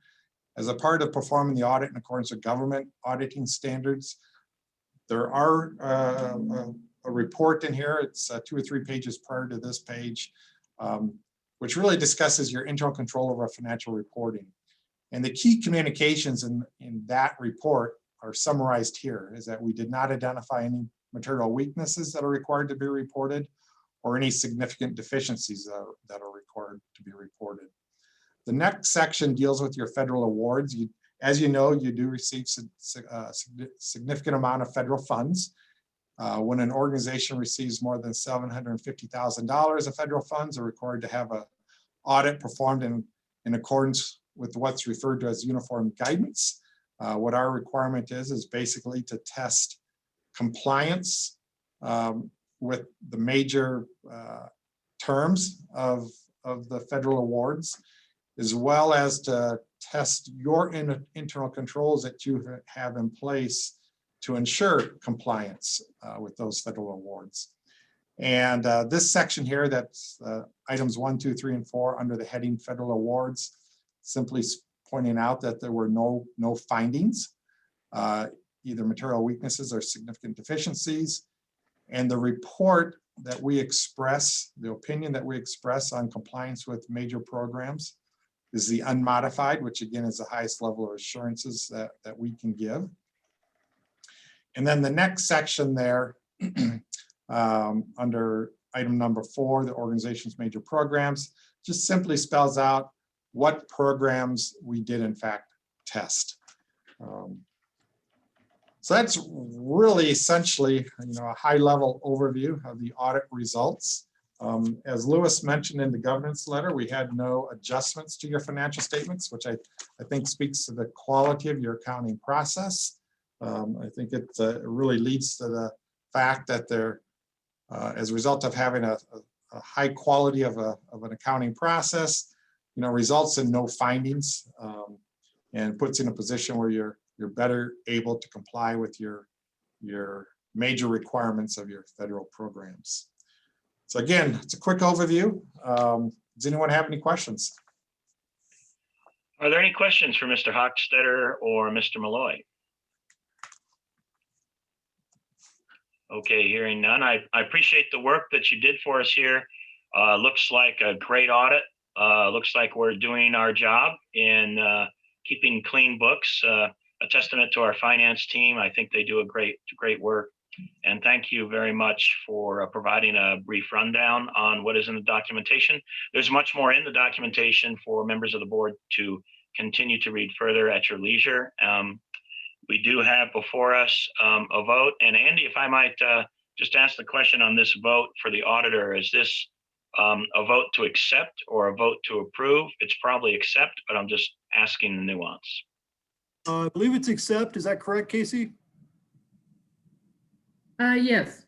As a part of performing the audit in accordance with government auditing standards, there are a report in here. It's 2 or 3 pages prior to this page, which really discusses your internal control over financial reporting. And the key communications in that report are summarized here, is that we did not identify any material weaknesses that are required to be reported or any significant deficiencies that are required to be reported. The next section deals with your federal awards. As you know, you do receive a significant amount of federal funds. When an organization receives more than $750,000 of federal funds, they're required to have an audit performed in accordance with what's referred to as uniform guidance. What our requirement is basically to test compliance with the major terms of of the federal awards, as well as to test your internal controls that you have in place to ensure compliance with those federal awards. And this section here, that's items 1, 2, 3, and 4 under the heading Federal Awards, simply pointing out that there were no findings, either material weaknesses or significant deficiencies. And the report that we express, the opinion that we express on compliance with major programs is the unmodified, which again is the highest level of assurances that we can give. And then the next section there, under item number 4, the organization's major programs, just simply spells out what programs we did in fact test. So that's really essentially, a high-level overview of the audit results. As Lewis mentioned in the governance letter, we had no adjustments to your financial statements, which I think speaks to the quality of your accounting process. I think it really leads to the fact that there, as a result of having a high quality of an accounting process, results in no findings, and puts in a position where you're better able to comply with your major requirements of your federal programs. So again, it's a quick overview. Does anyone have any questions? Are there any questions for Mr. Hochstetter or Mr. Malloy? Okay, hearing none. I appreciate the work that you did for us here. Looks like a great audit. Looks like we're doing our job in keeping clean books. A testament to our finance team. I think they do a great work. And thank you very much for providing a brief rundown on what is in the documentation. There's much more in the documentation for members of the board to continue to read further at your leisure. We do have before us a vote. And Andy, if I might just ask the question on this vote for the auditor, is this a vote to accept or a vote to approve? It's probably accept, but I'm just asking the nuance. I believe it's accept. Is that correct, Casey? Yes.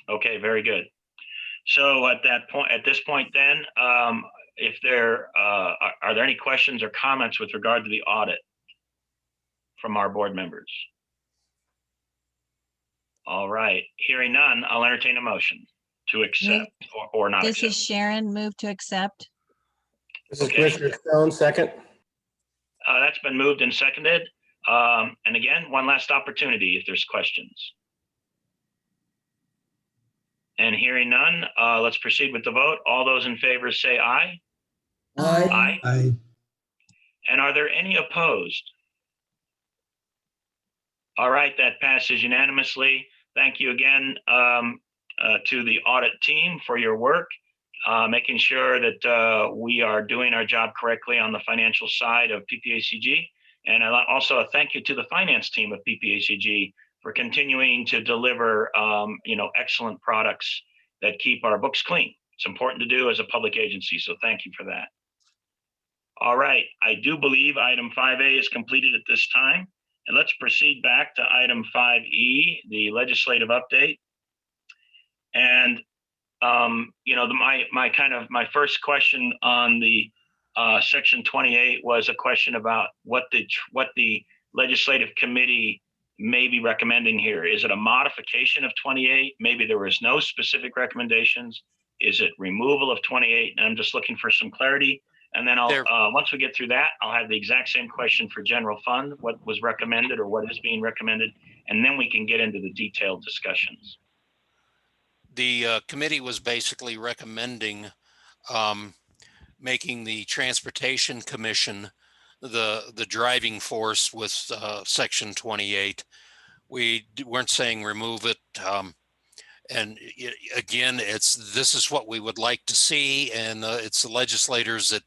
Okay, very good. So at this point then, if there are there any questions or comments with regard to the audit from our board members? All right, hearing none, I'll entertain a motion to accept or not This accept. is Sharon, move to accept. This is Commissioner Stone, second. That's been moved and seconded. And again, one last opportunity if there's questions. And hearing none, let's proceed with the vote. All those in favor say aye. Aye. Aye. And are there any opposed? All right, that passes unanimously. Thank you again to the audit team for your work, making sure that we are doing our job correctly on the financial side of PPACG. And also a thank you to the finance team of PPACG for continuing to deliver excellent products that keep our books clean. It's important to do as a public agency, so thank you for that. All right, I do believe item 5A is completed at this time. And let's proceed back to item 5E, the legislative update. And my first question on the section 28 was a question about what the legislative committee may be recommending here. Is it a modification of 28? Maybe there was no specific recommendations. Is it removal of 28? And I'm just looking for some clarity. And then once we get through that, I'll have the exact same question for general fund, what was recommended or what is being recommended, and then we can get into the detailed discussions. The committee was basically recommending making the Transportation Commission the driving force with section 28. We weren't saying remove it. And again, this is what we would like to see, and it's the legislators that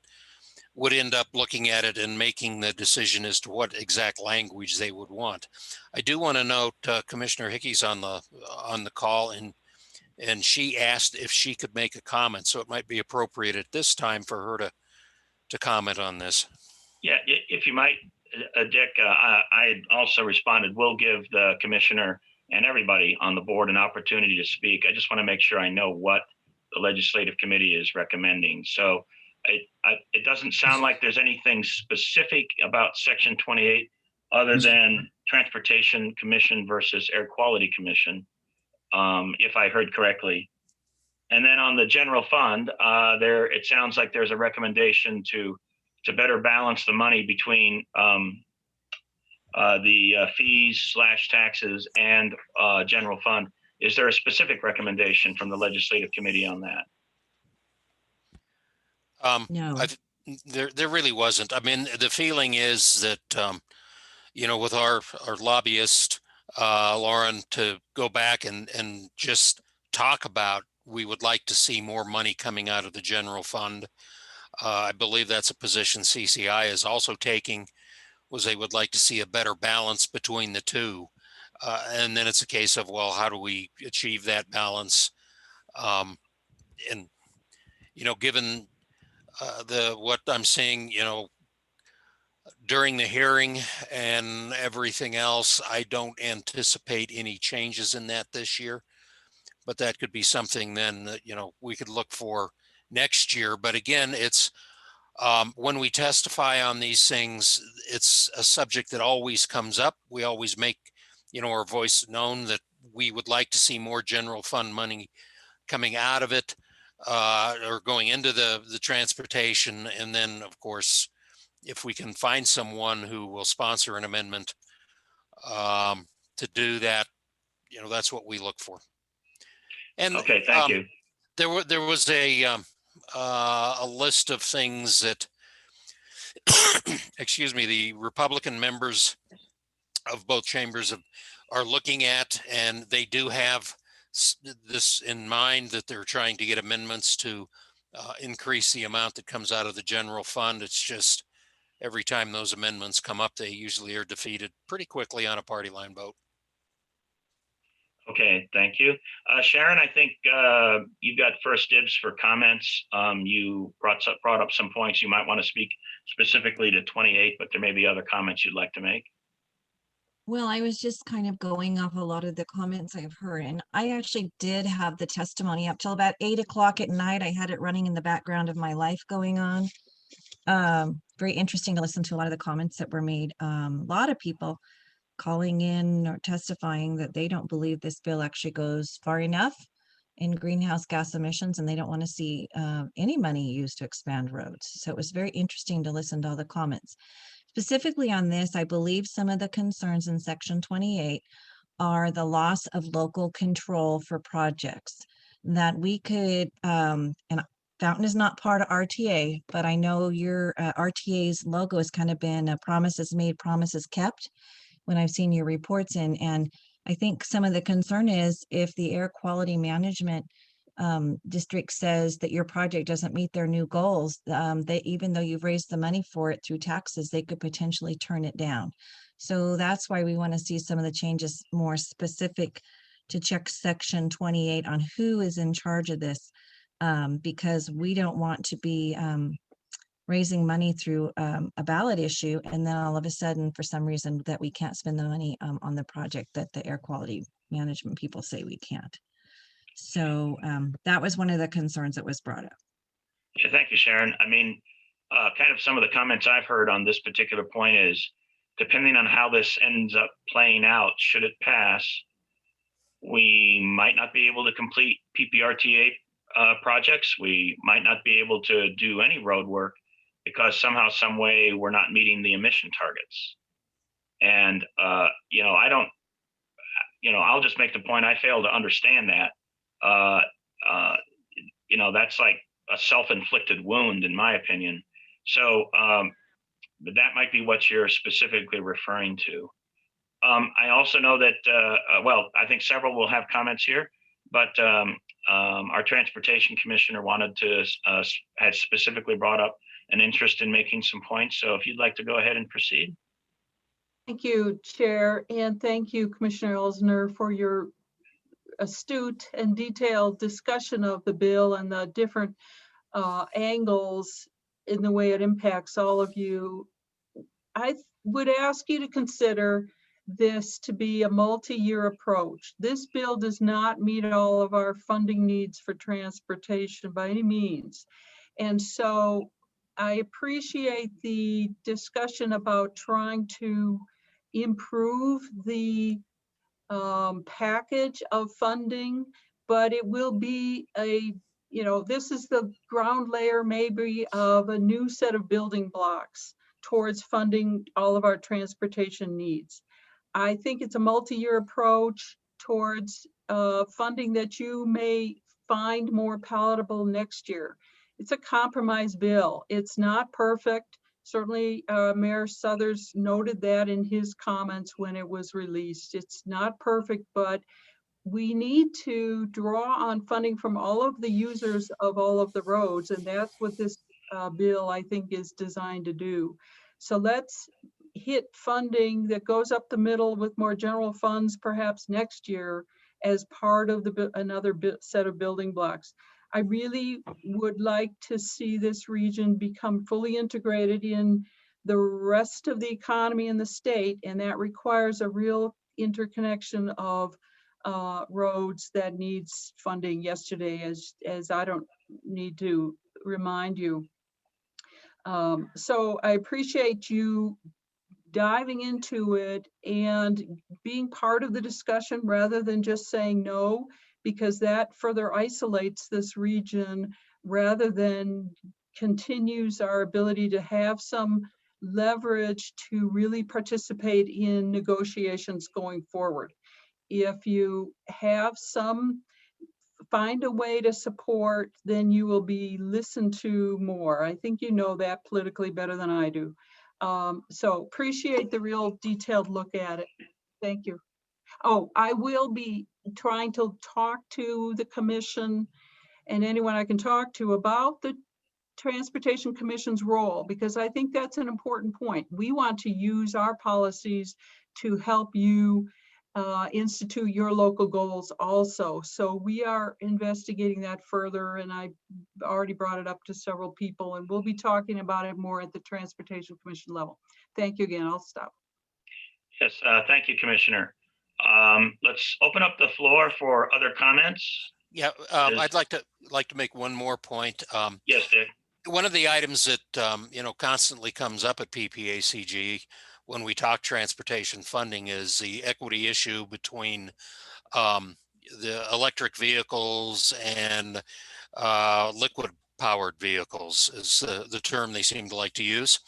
would end up looking at it and making the decision as to what exact language they would want. I do want to note Commissioner Hickey's on the call, and she asked if she could make a comment, so it might be appropriate at this time for her to comment on this. Yeah, if you might, Dick, I also responded, we'll give the commissioner and everybody on the board an opportunity to speak. I just want to make sure I know what the legislative committee is recommending. So it doesn't sound like there's anything specific about section 28 other than Transportation Commission versus Air Quality Commission, if I heard correctly. And then on the general fund, it sounds like there's a recommendation to better balance the money between the fees / taxes and general fund. Is there a specific recommendation from the legislative committee on that? No. There really wasn't. I mean, the feeling is that, with our lobbyist, Lauren, to go back and just talk about, we would like to see more money coming out of the general fund. I believe that's a position CCI is also taking, was they would like to see a better balance between the two. And then it's a case of, well, how do we achieve that balance? And, given what I'm seeing, during the hearing and everything else, I don't anticipate any changes in that this year. But that could be something then that, we could look for next year. But again, it's when we testify on these things, it's a subject that always comes up. We always make, our voice known that we would like to see more general fund money coming out of it or going into the transportation. And then, of course, if we can find someone who will sponsor an amendment to do that, that's what we look for. And okay, thank you. There was a list of things that, excuse me, the Republican members of both chambers are looking at, and they do have this in mind, that they're trying to get amendments to increase the amount that comes out of the general fund. It's just every time those amendments come up, they usually are defeated pretty quickly on a party line vote. Okay, thank you. Sharon, I think you got first dibs for comments. You brought up some points. You might want to speak specifically to 28, but there may be other comments you'd like to make. Well, I was just kind of going off a lot of the comments I've heard, and I actually did have the testimony up till about 8 o'clock at night. I had it running in the background of my life going on. Very interesting to listen to a lot of the comments that were made. A lot of people calling in or testifying that they don't believe this bill actually goes far enough in greenhouse gas emissions, and they don't want to see any money used to expand roads. So it was very interesting to listen to all the comments. Specifically on this, I believe some of the concerns in section 28 are the loss of local control for projects that we could, and Fountain is not part of RTA, but I know your RTA's logo has kind of been promises made, promises kept when I've seen your reports in. And I think some of the concern is if the air quality management district says that your project doesn't meet their new goals, they, even though you've raised the money for it through taxes, they could potentially turn it down. So that's why we want to see some of the changes more specific to check section 28 on who is in charge of this, because we don't want to be raising money through a ballot issue, and then all of a sudden, for some reason, that we can't spend the money on the project that the air quality management people say we can't. So that was one of the concerns that was brought up. Yeah, thank you, Sharon. I mean, kind of some of the comments I've heard on this particular point is, depending on how this ends up playing out, should it pass, we might not be able to complete PPRTA projects. We might not be able to do any road work because somehow, some way, we're not meeting the emission targets. And, I'll just make the point, I fail to understand that. That's like a self-inflicted wound, in my opinion. So that might be what you're specifically referring to. I also know that, I think several will have comments here, but our transportation commissioner had specifically brought up an interest in making some points. So if you'd like to go ahead and proceed. Thank you, Chair, and thank you, Commissioner Elsner, for your astute and detailed discussion of the bill and the different angles in the way it impacts all of you. I would ask you to consider this to be a multi-year approach. This bill does not meet all of our funding needs for transportation by any means. And so I appreciate the discussion about trying to improve the package of funding, but it will be this is the ground layer maybe of a new set of building blocks towards funding all of our transportation needs. I think it's a multi-year approach towards funding that you may find more palatable next year. It's a compromise bill. It's not perfect. Certainly, Mayor Suthers noted that in his comments when it was released. It's not perfect, but we need to draw on funding from all of the users of all of the roads, and that's what this bill, I think, is designed to do. So let's hit funding that goes up the middle with more general funds perhaps next year as part of another set of building blocks. I really would like to see this region become fully integrated in the rest of the economy in the state, and that requires a real interconnection of roads that needs funding yesterday, as I don't need to remind you. So I appreciate you diving into it and being part of the discussion rather than just saying no, because that further isolates this region rather than continues our ability to have some leverage to really participate in negotiations going forward. If you have find a way to support, then you will be listened to more. I think you know that politically better than I do. So appreciate the real detailed look at it. Thank you. Oh, I will be trying to talk to the commission and anyone I can talk to about the Transportation Commission's role, because I think that's an important point. We want to use our policies to help you institute your local goals also. So we are investigating that further, and I already brought it up to several people, and we'll be talking about it more at the Transportation Commission level. Thank you again. I'll stop. Yes, thank you, Commissioner. Let's open up the floor for other comments. Yeah, I'd like to make one more point. Yes, Dick. One of the items that constantly comes up at PPACG when we talk transportation funding is the equity issue between the electric vehicles and liquid powered vehicles is the term they seem to like to use.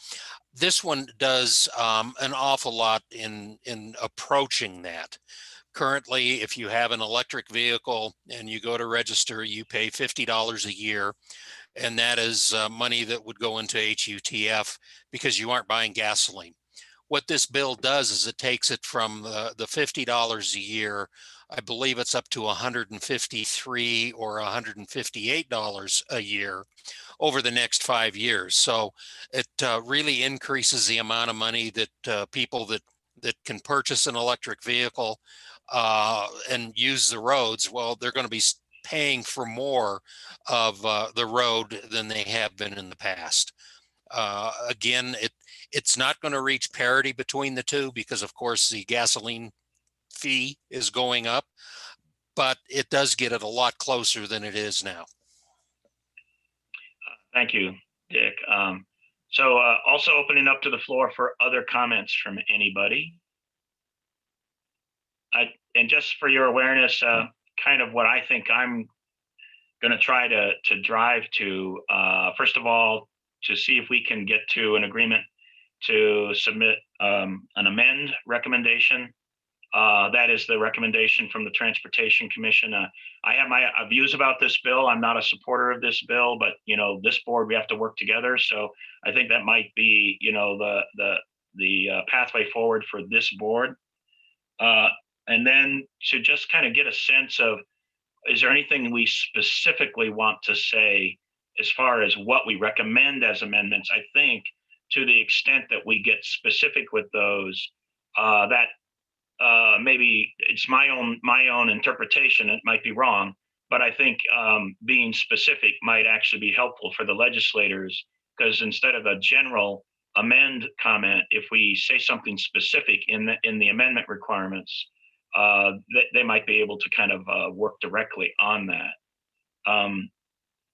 This one does an awful lot in approaching that. Currently, if you have an electric vehicle and you go to register, you pay $50 a year. And that is money that would go into HUTF because you aren't buying gasoline. What this bill does is it takes it from the $50 a year, I believe it's up to $153 or $158 a year over the next 5 years. So it really increases the amount of money that people that can purchase an electric vehicle and use the roads, well, they're going to be paying for more of the road than they have been in the past. Again, it's not going to reach parity between the two because, of course, the gasoline fee is going up, but it does get it a lot closer than it is now. Thank you, Dick. So also opening up to the floor for other comments from anybody. And just for your awareness, kind of what I think I'm going to try to drive to, first of all, to see if we can get to an agreement to submit an amend recommendation. That is the recommendation from the Transportation Commission. I have my views about this bill. I'm not a supporter of this bill, but this board, we have to work together. So I think that might be the pathway forward for this board. And then to just kind of get a sense of, is there anything we specifically want to say as far as what we recommend as amendments? I think to the extent that we get specific with those, that maybe it's my own interpretation. It might be wrong, but I think being specific might actually be helpful for the legislators, because instead of a general amend comment, if we say something specific in the amendment requirements, they might be able to kind of work directly on that.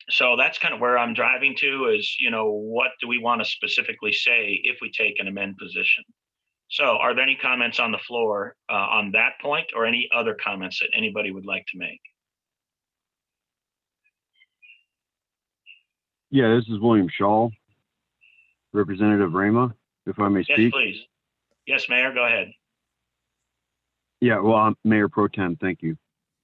So that's kind of where I'm driving to is, what do we want to specifically say if we take an amend position? So are there any comments on the floor on that point, or any other comments that anybody would like to make? Yeah, this is William Shaw, Representative Rama, if I may Yes, speak. please. Yes, Mayor, go ahead. Yeah, well, I'm Mayor Pro Tem, thank you.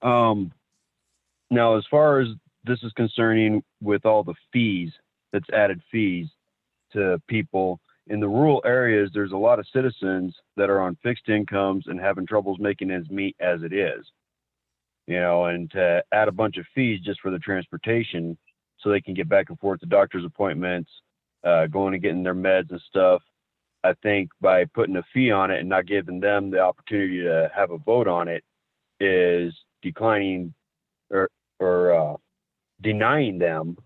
Now, as far as this is concerning with all the fees, that's added fees to people in the rural areas, there's a lot of citizens that are on fixed incomes and having troubles making ends meet as it is. And to add a bunch of fees just for the transportation so they can get back and forth to doctor's appointments, going and getting their meds and stuff, I think by putting a fee on it and not giving them the opportunity to have a vote on it is declining or denying them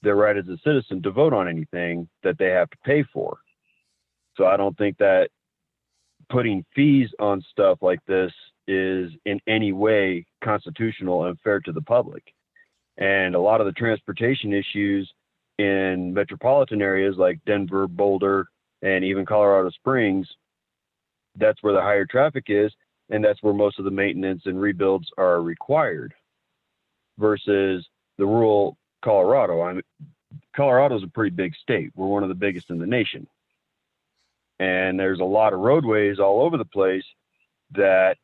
their right as a citizen to vote on anything that they have to pay for. So I don't think that putting fees on stuff like this is in any way constitutional and fair to the public. And a lot of the transportation issues in metropolitan areas like Denver, Boulder, and even Colorado Springs, that's where the higher traffic is, and that's where most of the maintenance and rebuilds are required versus the rural Colorado. I mean, Colorado's a pretty big state. We're one of the biggest in the nation. And there's a lot of roadways all over the place that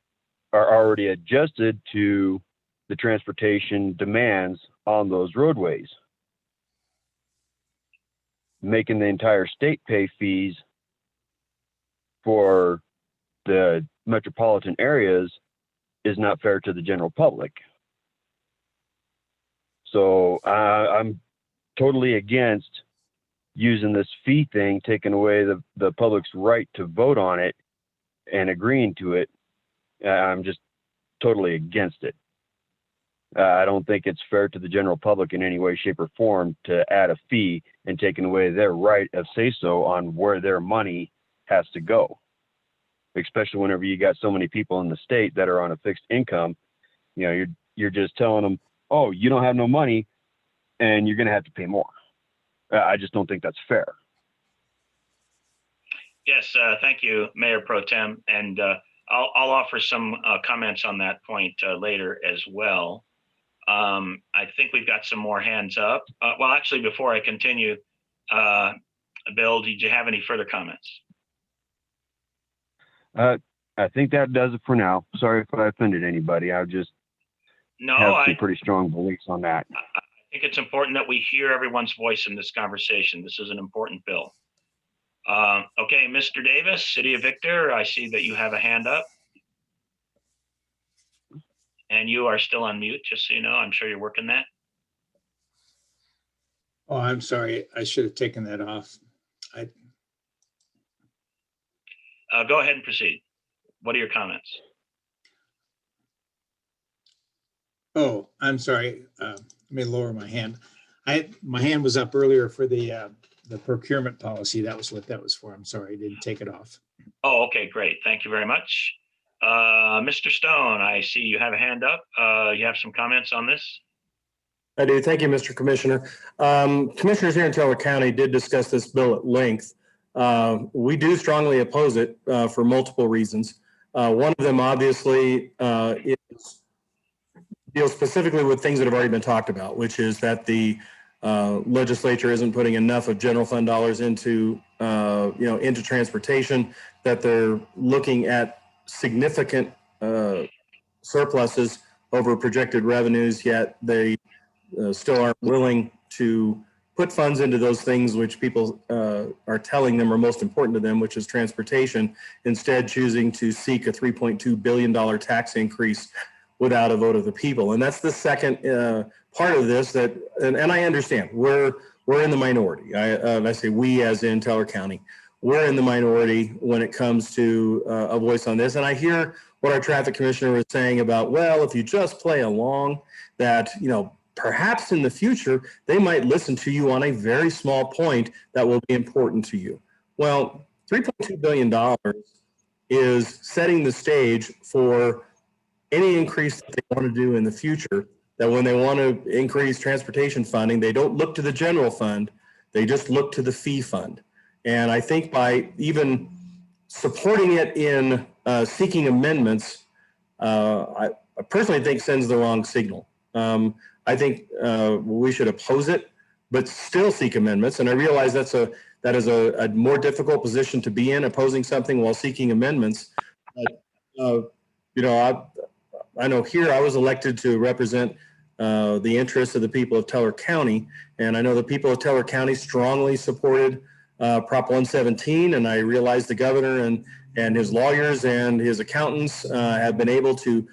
are already adjusted to the transportation demands on those roadways. Making the entire state pay fees for the metropolitan areas is not fair to the general public. So I'm totally against using this fee thing, taking away the public's right to vote on it and agreeing to it. I'm just totally against it. I don't think it's fair to the general public in any way, shape, or form to add a fee and taking away their right of say-so on where their money has to go. Especially whenever you got so many people in the state that are on a fixed income, you're just telling them, oh, you don't have no money and you're going to have to pay more. I just don't think that's fair. Yes, thank you, Mayor Pro Tem. And I'll offer some comments on that point later as well. I think we've got some more hands up. Well, actually, before I continue, Bill, did you have any further comments? I think that does it for now. Sorry if I offended anybody. I have some pretty strong beliefs on that. I think it's important that we hear everyone's voice in this conversation. This is an important bill. Okay, Mr. Davis, City of Victor, I see that you have a hand up. And you are still on mute, just so you know. I'm sure you're working that. Oh, I'm sorry. I should have taken that off. Go ahead and proceed. What are your comments? Oh, I'm sorry. Let me lower my hand. My hand was up earlier for the procurement policy. That was what that was for. I'm sorry. I didn't take it off. Oh, okay, great. Thank you very much. Mr. Stone, I see you have a hand up. You have some comments on this? I do. Thank you, Mr. Commissioner. Commissioners here in Teller County did discuss this bill at length. We do strongly oppose it for multiple reasons. One of them obviously deals specifically with things that have already been talked about, which is that the legislature isn't putting enough of general fund dollars into transportation, that they're looking at significant surpluses over projected revenues, yet they still aren't willing to put funds into those things which people are telling them are most important to them, which is transportation, instead choosing to seek a $3.2 billion tax increase without a vote of the people. And that's the second part of this and I understand we're in the minority. I say we as in Teller County. We're in the minority when it comes to a voice on this. And I hear what our traffic commissioner was saying about, well, if you just play along, that, perhaps in the future, they might listen to you on a very small point that will be important to you. Well, $3.2 billion is setting the stage for any increase that they want to do in the future, that when they want to increase transportation funding, they don't look to the general fund, they just look to the fee fund. And I think by even supporting it in seeking amendments, I personally think sends the wrong signal. I think we should oppose it, but still seek amendments. And I realize that is a more difficult position to be in, opposing something while seeking amendments. But, you know, I know here I was elected to represent the interests of the people of Teller County, and I know the people of Teller County strongly supported Prop 117, and I realize the governor and his lawyers and his accountants have been able to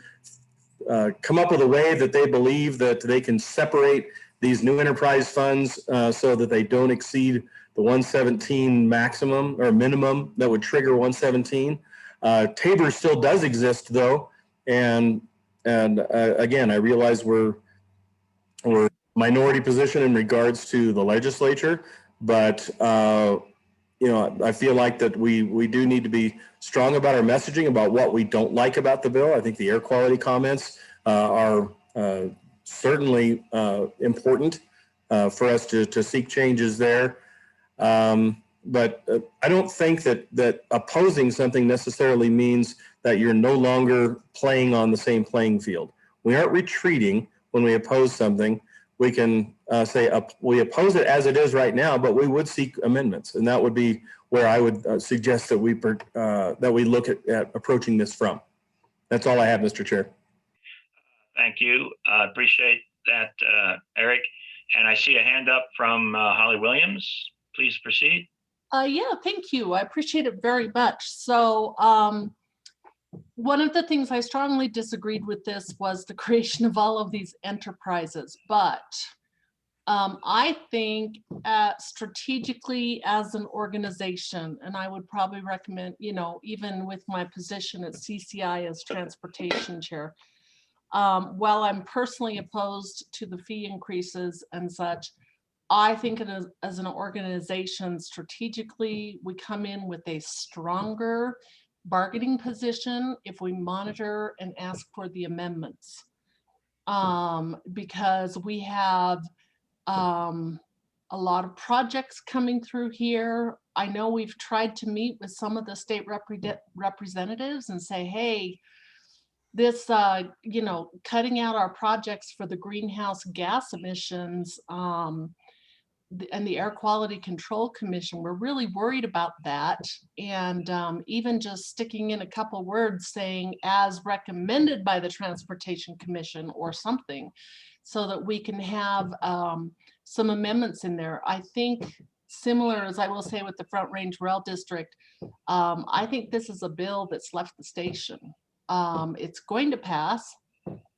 come up with a way that they believe that they can separate these new enterprise funds so that they don't exceed the 117 maximum or minimum that would trigger 117. Tabor still does exist though, and again, I realize we're minority position in regards to the legislature, but you know, I feel like that we do need to be strong about our messaging about what we don't like about the bill. I think the air quality comments are certainly important for us to seek changes there. But I don't think that opposing something necessarily means that you're no longer playing on the same playing field. We aren't retreating when we oppose something. We can say we oppose it as it is right now, but we would seek amendments, and that would be where I would suggest that we look at approaching this from. That's all I have, Mr. Chair. Thank you. Appreciate that, Eric. And I see a hand up from Holly Williams. Please proceed. Yeah, thank you. I appreciate it very much. So one of the things I strongly disagreed with this was the creation of all of these enterprises. But I think strategically as an organization, and I would probably recommend, you know, even with my position at CCI as transportation chair, while I'm personally opposed to the fee increases and such, I think as an organization, strategically, we come in with a stronger bargaining position if we monitor and ask for the amendments. Because we have a lot of projects coming through here. I know we've tried to meet with some of the state representatives and say, hey, this, you know, cutting out our projects for the greenhouse gas emissions, and the Air Quality Control Commission, we're really worried about that. And even just sticking in a couple words saying as recommended by the Transportation Commission or something, so that we can have some amendments in there. I think similar, as I will say with the Front Range Rail District, I think this is a bill that's left the station. It's going to pass,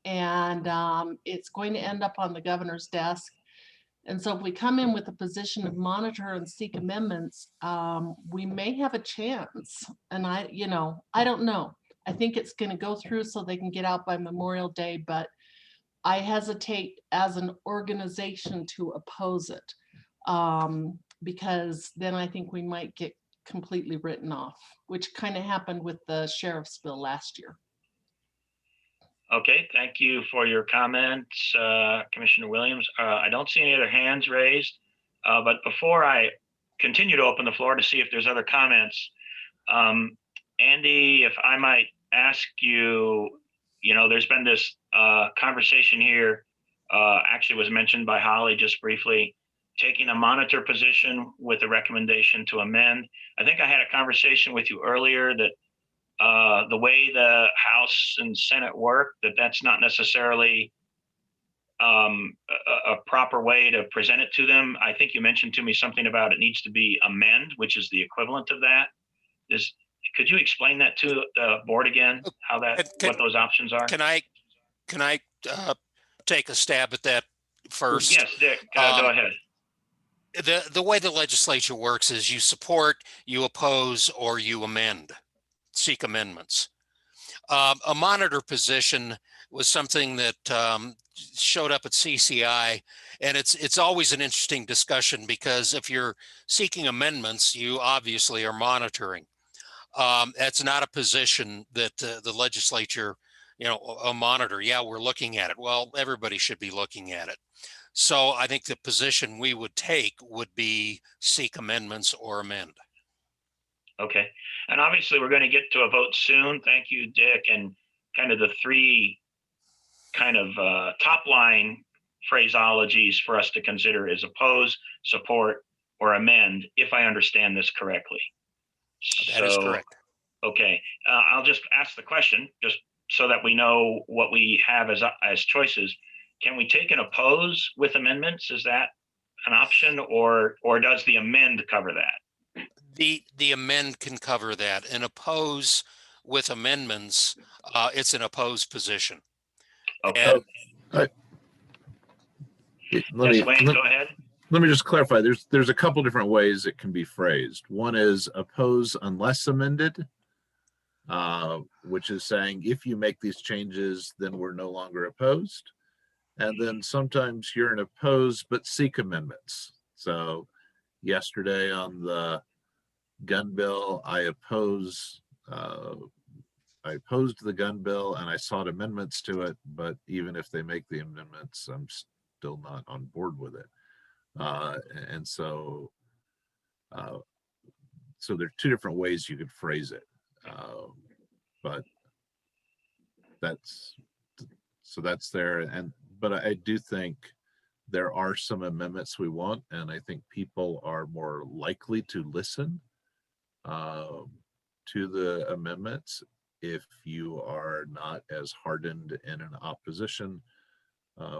and it's going to end up on the governor's desk. And so if we come in with a position of monitor and seek amendments, we may have a chance. And I don't know. I think it's going to go through so they can get out by Memorial Day, but I hesitate as an organization to oppose it, because then I think we might get completely written off, which kind of happened with the sheriff's bill last year. Okay, thank you for your comments, Commissioner Williams. I don't see any other hands raised, but before I continue to open the floor to see if there's other comments, Andy, if I might ask you, you know, there's been this conversation here, actually was mentioned by Holly just briefly, taking a monitor position with a recommendation to amend. I think I had a conversation with you earlier that the way the House and Senate work, that's not necessarily a proper way to present it to them. I think you mentioned to me something about it needs to be amend, which is the equivalent of that. Could you explain that to the board again, how what those options are? Can I take a stab at that first? Yes, Dick, go ahead. The way the legislature works is you support, you oppose, or you amend. Seek amendments. A monitor position was something that showed up at CCI, and it's always an interesting discussion because if you're seeking amendments, you obviously are monitoring. That's not a position that the legislature, a monitor. Yeah, we're looking at it. Well, everybody should be looking at it. So I think the position we would take would be seek amendments or amend. Okay. And obviously we're going to get to a vote soon. Thank you, Dick. And kind of the three kind of top line phraseologies for us to consider is oppose, support, or amend, if I understand this correctly. That is correct. Okay. I'll just ask the question just so that we know what we have as choices. Can we take an oppose with amendments? Is that an option, or does the amend cover that? The amend can cover that. And oppose with amendments, it's an opposed position. Okay. And, Wayne, go ahead. Let me just clarify. There's a couple different ways it can be phrased. One is oppose unless amended, which is saying if you make these changes, then we're no longer opposed. And then sometimes you're in oppose but seek amendments. So yesterday on the gun bill, I opposed the gun bill and I sought amendments to it, but even if they make the amendments, I'm still not on board with it. And so there are two different ways you could phrase it, but that's there. But I do think there are some amendments we want, and I think people are more likely to listen to the amendments if you are not as hardened in an opposition,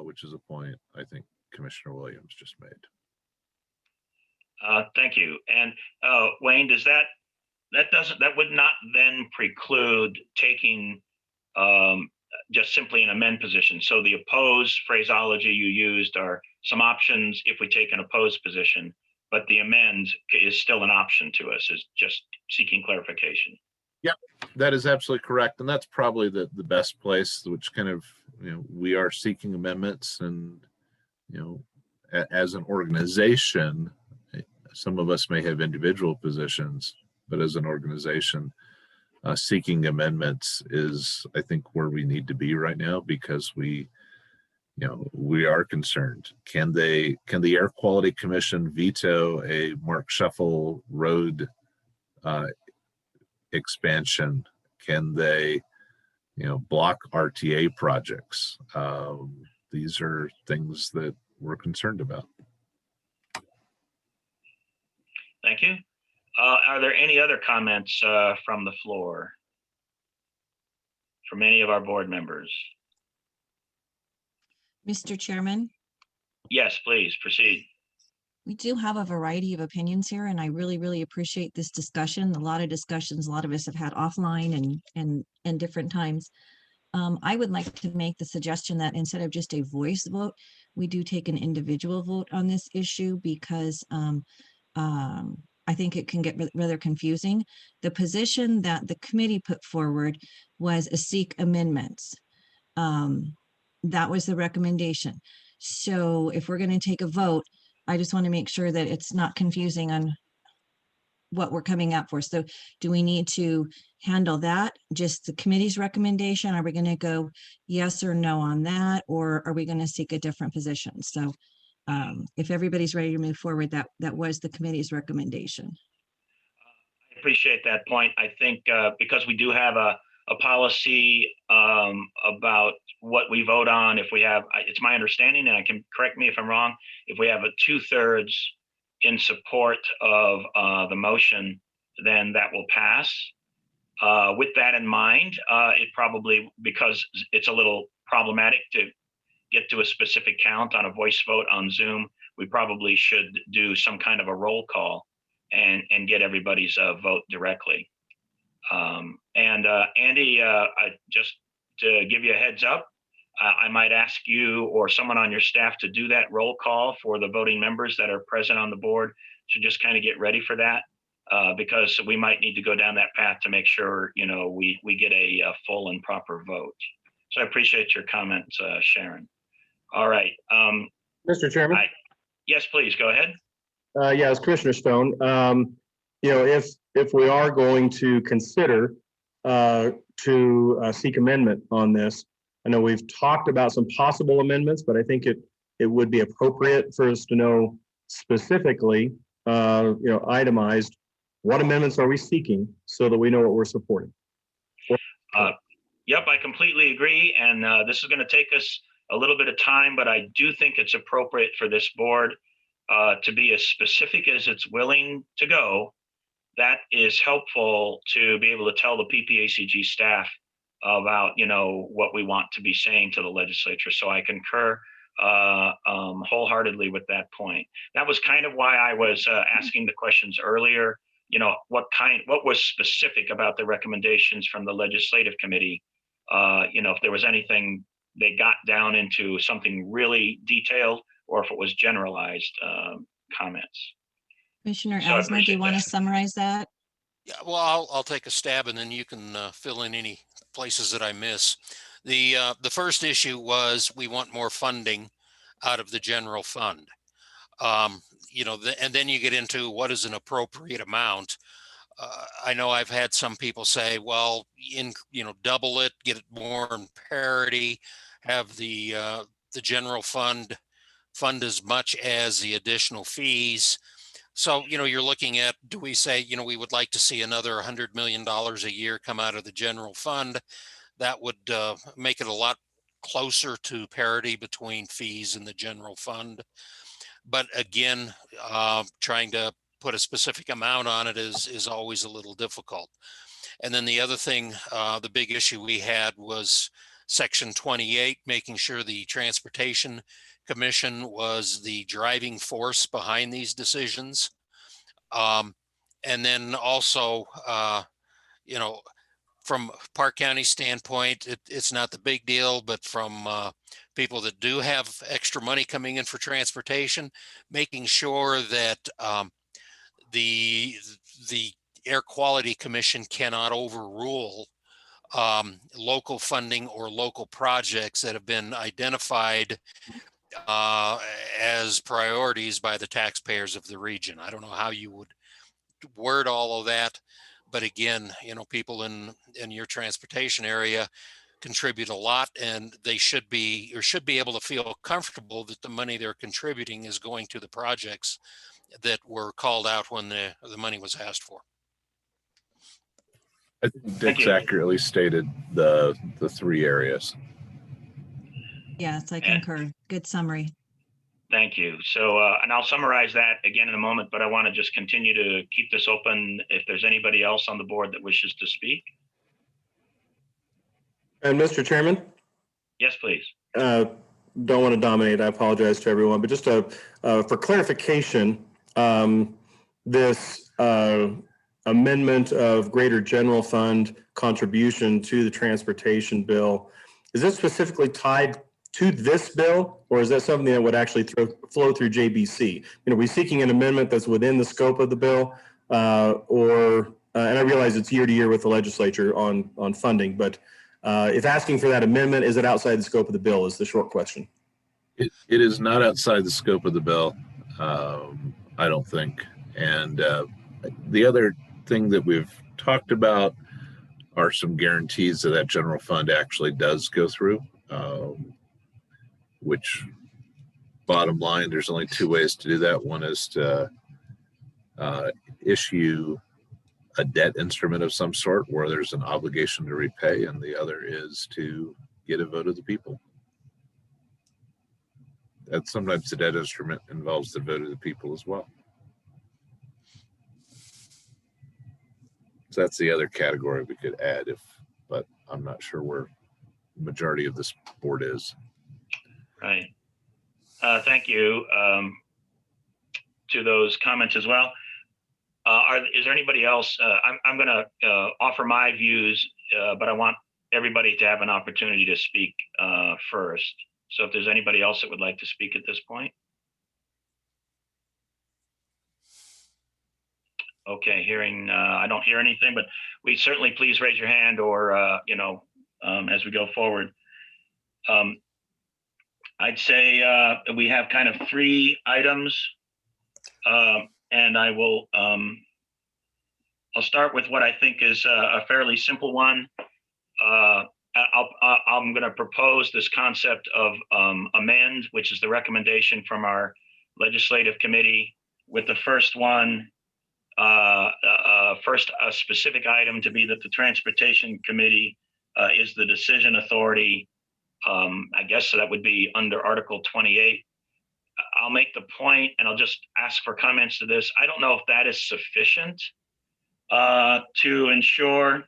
which is a point I think Commissioner Williams just made. Thank you. And Wayne, does that would not then preclude taking just simply an amend position? So the opposed phraseology you used are some options if we take an opposed position, but the amend is still an option to us, is just seeking clarification. Yep, that is absolutely correct. And that's probably the best place, which kind of, we are seeking amendments, and, as an organization, some of us may have individual positions, but as an organization, seeking amendments is, I think, where we need to be right now, because we are concerned. Can the Air Quality Commission veto a Mark Shuffle Road expansion? Can they, block RTA projects? These are things that we're concerned about. Thank you. Are there any other comments from the floor from any of our board members? Mr. Chairman? Yes, please proceed. We do have a variety of opinions here, and I really, really appreciate this discussion. A lot of discussions a lot of us have had offline and different times. I would like to make the suggestion that instead of just a voice vote, we do take an individual vote on this issue, because I think it can get rather confusing. The position that the committee put forward was a seek amendments. That was the recommendation. So if we're going to take a vote, I just want to make sure that it's not confusing on what we're coming up for. So do we need to handle that, just the committee's recommendation? Are we going to go yes or no on that, or are we going to seek a different position? So if everybody's ready to move forward, that was the committee's recommendation. I appreciate that point. I think because we do have a policy about what we vote on, if we have, it's my understanding, and I can correct me if I'm wrong, if we have a 2/3 in support of the motion, then that will pass. With that in mind, it probably, because it's a little problematic to get to a specific count on a voice vote on Zoom, we probably should do some kind of a roll call and get everybody's vote directly. Andy, just to give you a heads up, I might ask you or someone on your staff to do that roll call for the voting members that are present on the board, to just kind of get ready for that, because we might need to go down that path to make sure, we get a full and proper vote. So I appreciate your comments, Sharon. All right. Mr. Chairman? Yes, please, go ahead. Yeah, it's Commissioner Stone. If we are going to consider to seek amendment on this, I know we've talked about some possible amendments, but I think it would be appropriate for us to know specifically, itemized, what amendments are we seeking so that we know what we're supporting. Yep, I completely agree. And this is going to take us a little bit of time, but I do think it's appropriate for this board to be as specific as it's willing to go. That is helpful to be able to tell the PPACG staff about, what we want to be saying to the legislature. So I concur wholeheartedly with that point. That was kind of why I was asking the questions earlier. What was specific about the recommendations from the legislative committee? If there was anything they got down into something really detailed, or if it was generalized comments. Commissioner So I Elsner, do you appreciate want to that. summarize that? Yeah, well, I'll take a stab and then you can fill in any places that I miss. The first issue was we want more funding out of the general fund. And then you get into what is an appropriate amount. I know I've had some people say, well, double it, get it more in parity, have the general fund as much as the additional fees. So, you're looking at, do we say, we would like to see another $100 million a year come out of the general fund? That would make it a lot closer to parity between fees and the general fund. But again, trying to put a specific amount on it is always a little difficult. And then the other thing, the big issue we had was Section 28, making sure the Transportation Commission was the driving force behind these decisions. And then also, from Park County standpoint, it's not the big deal, but from people that do have extra money coming in for transportation, making sure that the Air Quality Commission cannot overrule local funding or local projects that have been identified as priorities by the taxpayers of the region. I don't know how you would word all of that, but again, people in your transportation area contribute a lot, and they should be able to feel comfortable that the money they're contributing is going to the projects that were called out when the money was asked for. I think Dick's accurately stated the three areas. Yes, I concur. Good summary. Thank you. So, and I'll summarize that again in a moment, but I want to just continue to keep this open if there's anybody else on the board that wishes to speak. And Mr. Chairman? Yes, please. Don't want to dominate. I apologize to everyone, but just for clarification, this amendment of greater general fund contribution to the transportation bill, is this specifically tied to this bill, or is that something that would actually flow through JBC? Are we seeking an amendment that's within the scope of the bill, and I realize it's year to year with the legislature on funding, but if asking for that amendment, is it outside the scope of the bill is the short question. It is not outside the scope of the bill, I don't think. And the other thing that we've talked about are some guarantees that general fund actually does go through, which bottom line, there's only two ways to do that. One is to issue a debt instrument of some sort where there's an obligation to repay, and the other is to get a vote of the people. And sometimes the debt instrument involves the vote of the people as well. So that's the other category we could add, but I'm not sure where the majority of this board is. Right. Thank you to those comments as well. Is there anybody else? I'm going to offer my views, but I want everybody to have an opportunity to speak first. So if there's anybody else that would like to speak at this point. Okay, I don't hear anything, but we certainly please raise your hand or, as we go forward. I'd say we have kind of 3 items, and I will. I'll start with what I think is a fairly simple one. I'm going to propose this concept of amend, which is the recommendation from our legislative committee, with the first one, first a specific item to be that the Transportation Committee is the decision authority. I guess that would be under Article 28. I'll make the point, and I'll just ask for comments to this. I don't know if that is sufficient to ensure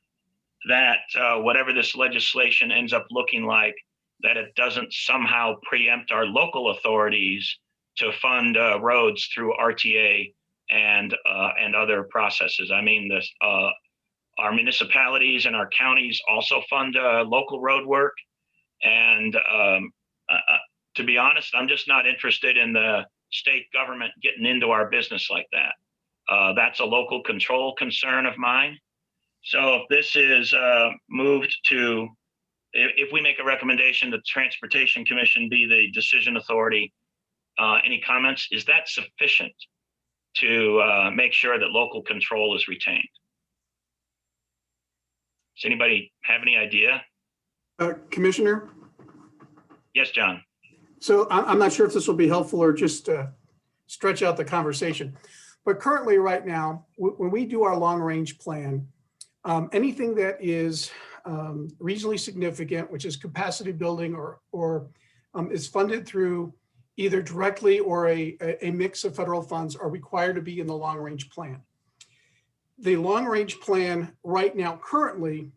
that whatever this legislation ends up looking like, that it doesn't somehow preempt our local authorities to fund roads through RTA and other processes. I mean, our municipalities and our counties also fund local road work. And to be honest, I'm just not interested in the state government getting into our business like that. That's a local control concern of mine. So if this is moved to, if we make a recommendation that the Transportation Commission be the decision authority, any comments? Is that sufficient to make sure that local control is retained? Does anybody have any idea? Commissioner? Yes, John. So I'm not sure if this will be helpful or just stretch out the conversation. But currently right now, when we do our long range plan, anything that is regionally significant, which is capacity building or is funded through either directly or a mix of federal funds, are required to be in the long range plan. The long range plan right now currently,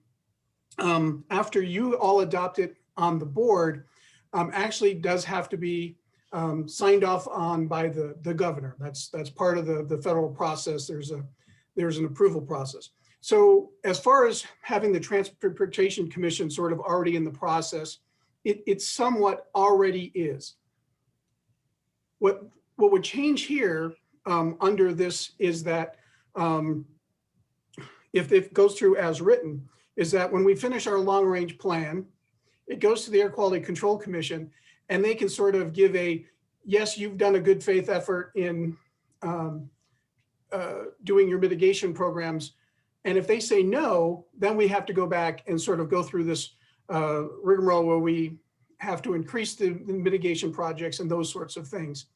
after you all adopt it on the board, actually does have to be signed off on by the governor. That's part of the federal process. There's an approval process. So as far as having the Transportation Commission sort of already in the process, it somewhat already is. What would change here under this is that if it goes through as written, is that when we finish our long range plan, it goes to the Air Quality Control Commission, and they can sort of give a, yes, you've done a good faith effort in doing your mitigation programs. And if they say no, then we have to go back and sort of go through this rigmarole where we have to increase the mitigation projects and those sorts of things.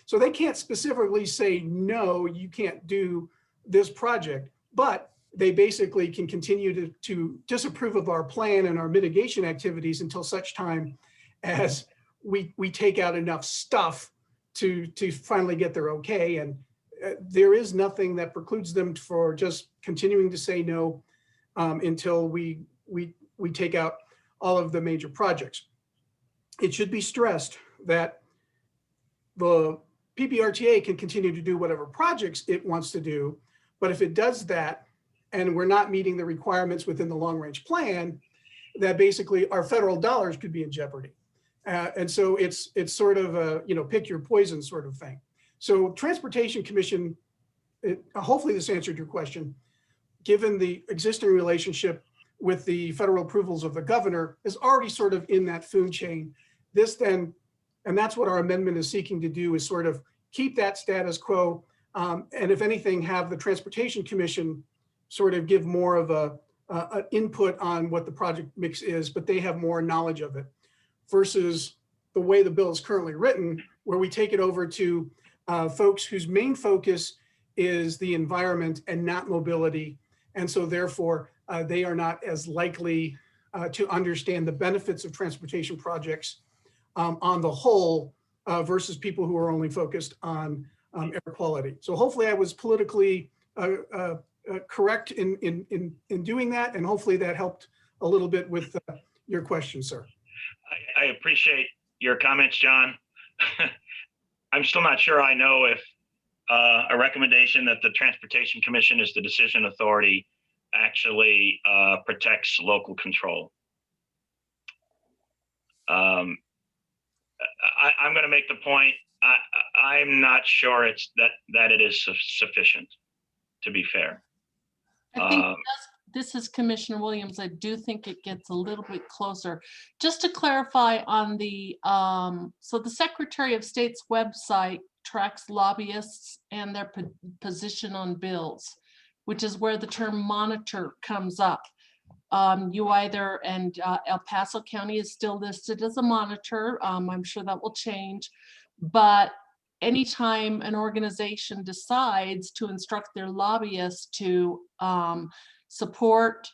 So they can't specifically say, no, you can't do this project, but they basically can continue to disapprove of our plan and our mitigation activities until such time as we take out enough stuff to finally get their okay. And there is nothing that precludes them for just continuing to say no until we take out all of the major projects. It should be stressed that the PPRTA can continue to do whatever projects it wants to do, but if it does that and we're not meeting the requirements within the long range plan, that basically our federal dollars could be in jeopardy. And so it's sort of a, pick your poison sort of thing. So Transportation Commission, hopefully this answered your question, given the existing relationship with the federal approvals of the governor, is already sort of in that food chain. This then, and that's what our amendment is seeking to do, is sort of keep that status quo. And if anything, have the Transportation Commission sort of give more of an input on what the project mix is, but they have more knowledge of it, versus the way the bill is currently written, where we take it over to folks whose main focus is the environment and not mobility. And so therefore, they are not as likely to understand the benefits of transportation projects on the whole versus people who are only focused on air quality. So hopefully I was politically correct in doing that. And hopefully that helped a little bit with your question, sir. I appreciate your comments, John. I'm still not sure I know if a recommendation that the Transportation Commission is the decision authority actually protects local control. I'm going to make the point. I'm not sure it's that it is sufficient, to be fair. I think this is Commissioner Williams, I do think it gets a little bit closer. Just to clarify on the, so the Secretary of State's website tracks lobbyists and their position on bills, which is where the term monitor comes up. You either, and El Paso County is still listed as a monitor. I'm sure that will change, but anytime an organization decides to instruct their lobbyists to support,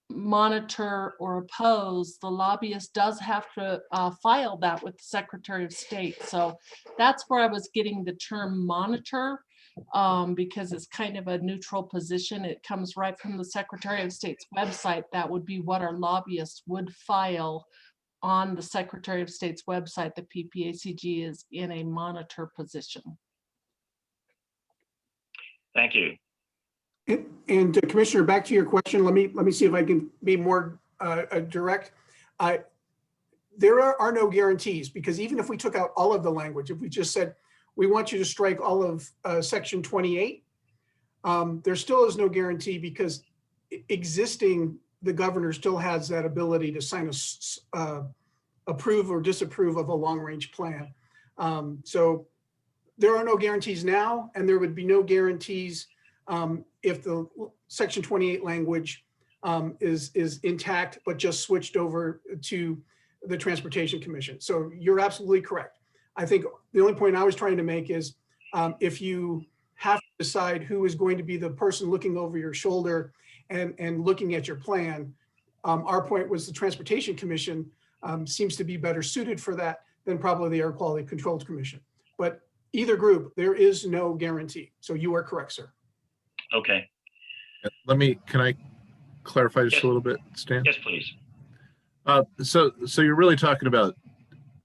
monitor, or oppose, the lobbyist does have to file that with the Secretary of State. So that's where I was getting the term monitor, because it's kind of a neutral position. It comes right from the Secretary of State's website. That would be what our lobbyists would file on the Secretary of State's website. The PPACG is in a monitor position. Thank you. And Commissioner, back to your question. Let me see if I can be more direct. There are no guarantees, because even if we took out all of the language, if we just said, we want you to strike all of section 28, there still is no guarantee, because the governor still has that ability to sign approve or disapprove of a long-range plan. So there are no guarantees now, and there would be no guarantees if the section 28 language is intact, but just switched over to the Transportation Commission. So you're absolutely correct. I think the only point I was trying to make is if you have to decide who is going to be the person looking over your shoulder and looking at your plan, our point was the Transportation Commission seems to be better suited for that than probably the Air Quality Control Commission. But either group, there is no guarantee. So you are correct, sir. Okay. Can I clarify just a little bit, Stan? Yes, please. So you're really talking about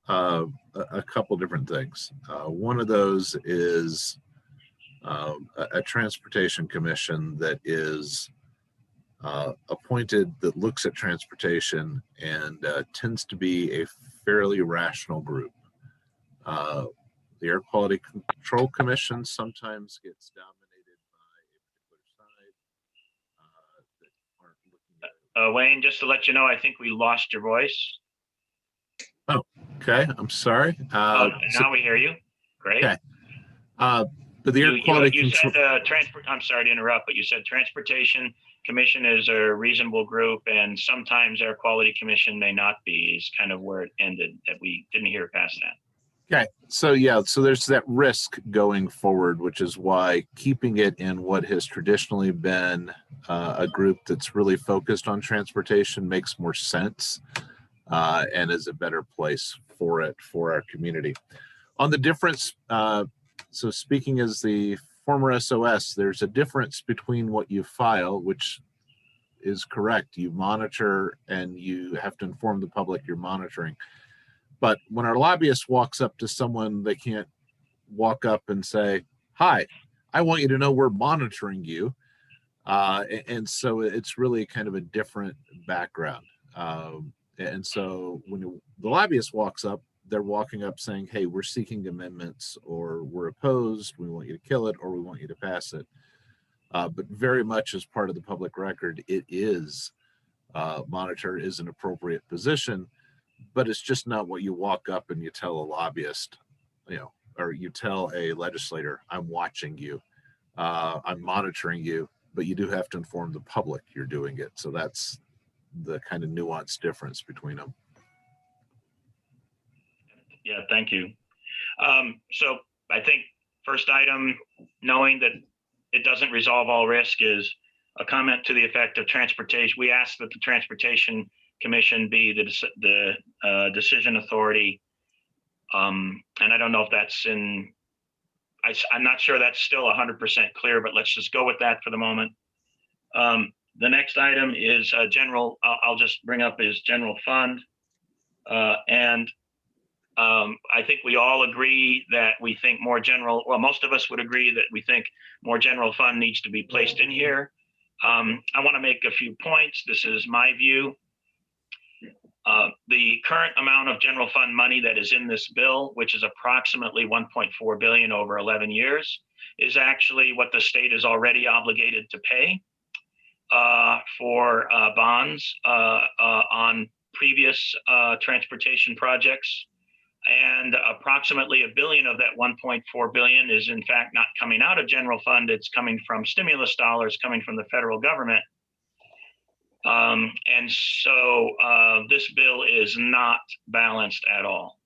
a couple different things. One of those is a transportation commission that is appointed, that looks at transportation and tends to be a fairly rational group. The Air Quality Control Commission sometimes gets dominated by a particular side that aren't looking at. Wayne, just to let you know, I think we lost your voice. Oh, okay. I'm sorry. Now we hear you. Great. Okay. But the Air Quality Control. I'm sorry to interrupt, but you said Transportation Commission is a reasonable group, and sometimes Air Quality Commission may not be, is kind of where it ended, that we didn't hear past that. Okay, so yeah, so there's that risk going forward, which is why keeping it in what has traditionally been a group that's really focused on transportation makes more sense and is a better place for it for our community. On the difference, so speaking as the former SOS, there's a difference between what you file, which is correct. You monitor and you have to inform the public you're monitoring. But when our lobbyist walks up to someone, they can't walk up and say, hi, I want you to know we're monitoring you. And so it's really kind of a different background. And so when the lobbyist walks up, they're walking up saying, hey, we're seeking amendments, or we're opposed, we want you to kill it, or we want you to pass it. But very much as part of the public record, it is, monitor is an appropriate position. But it's just not what you walk up and you tell a lobbyist, or you tell a legislator, I'm watching you, I'm monitoring you, but you do have to inform the public you're doing it. So that's the kind of nuanced difference between them. Yeah, thank you. So I think first item, knowing that it doesn't resolve all risk, is a comment to the effect of transportation. We ask that the Transportation Commission be the decision authority. And I don't know if that's I'm not sure that's still 100% clear, but let's just go with that for the moment. The next item is general, I'll just bring up is general fund. And I think we all agree that we think most of us would agree that we think more general fund needs to be placed in here. I want to make a few points. This is my view. The current amount of general fund money that is in this bill, which is approximately 1.4 billion over 11 years, is actually what the state is already obligated to pay. for bonds on previous transportation projects. And approximately $1 billion of that $1.4 billion is in fact not coming out of general fund. It's coming from stimulus dollars coming from the federal government. And so this bill is not balanced at all.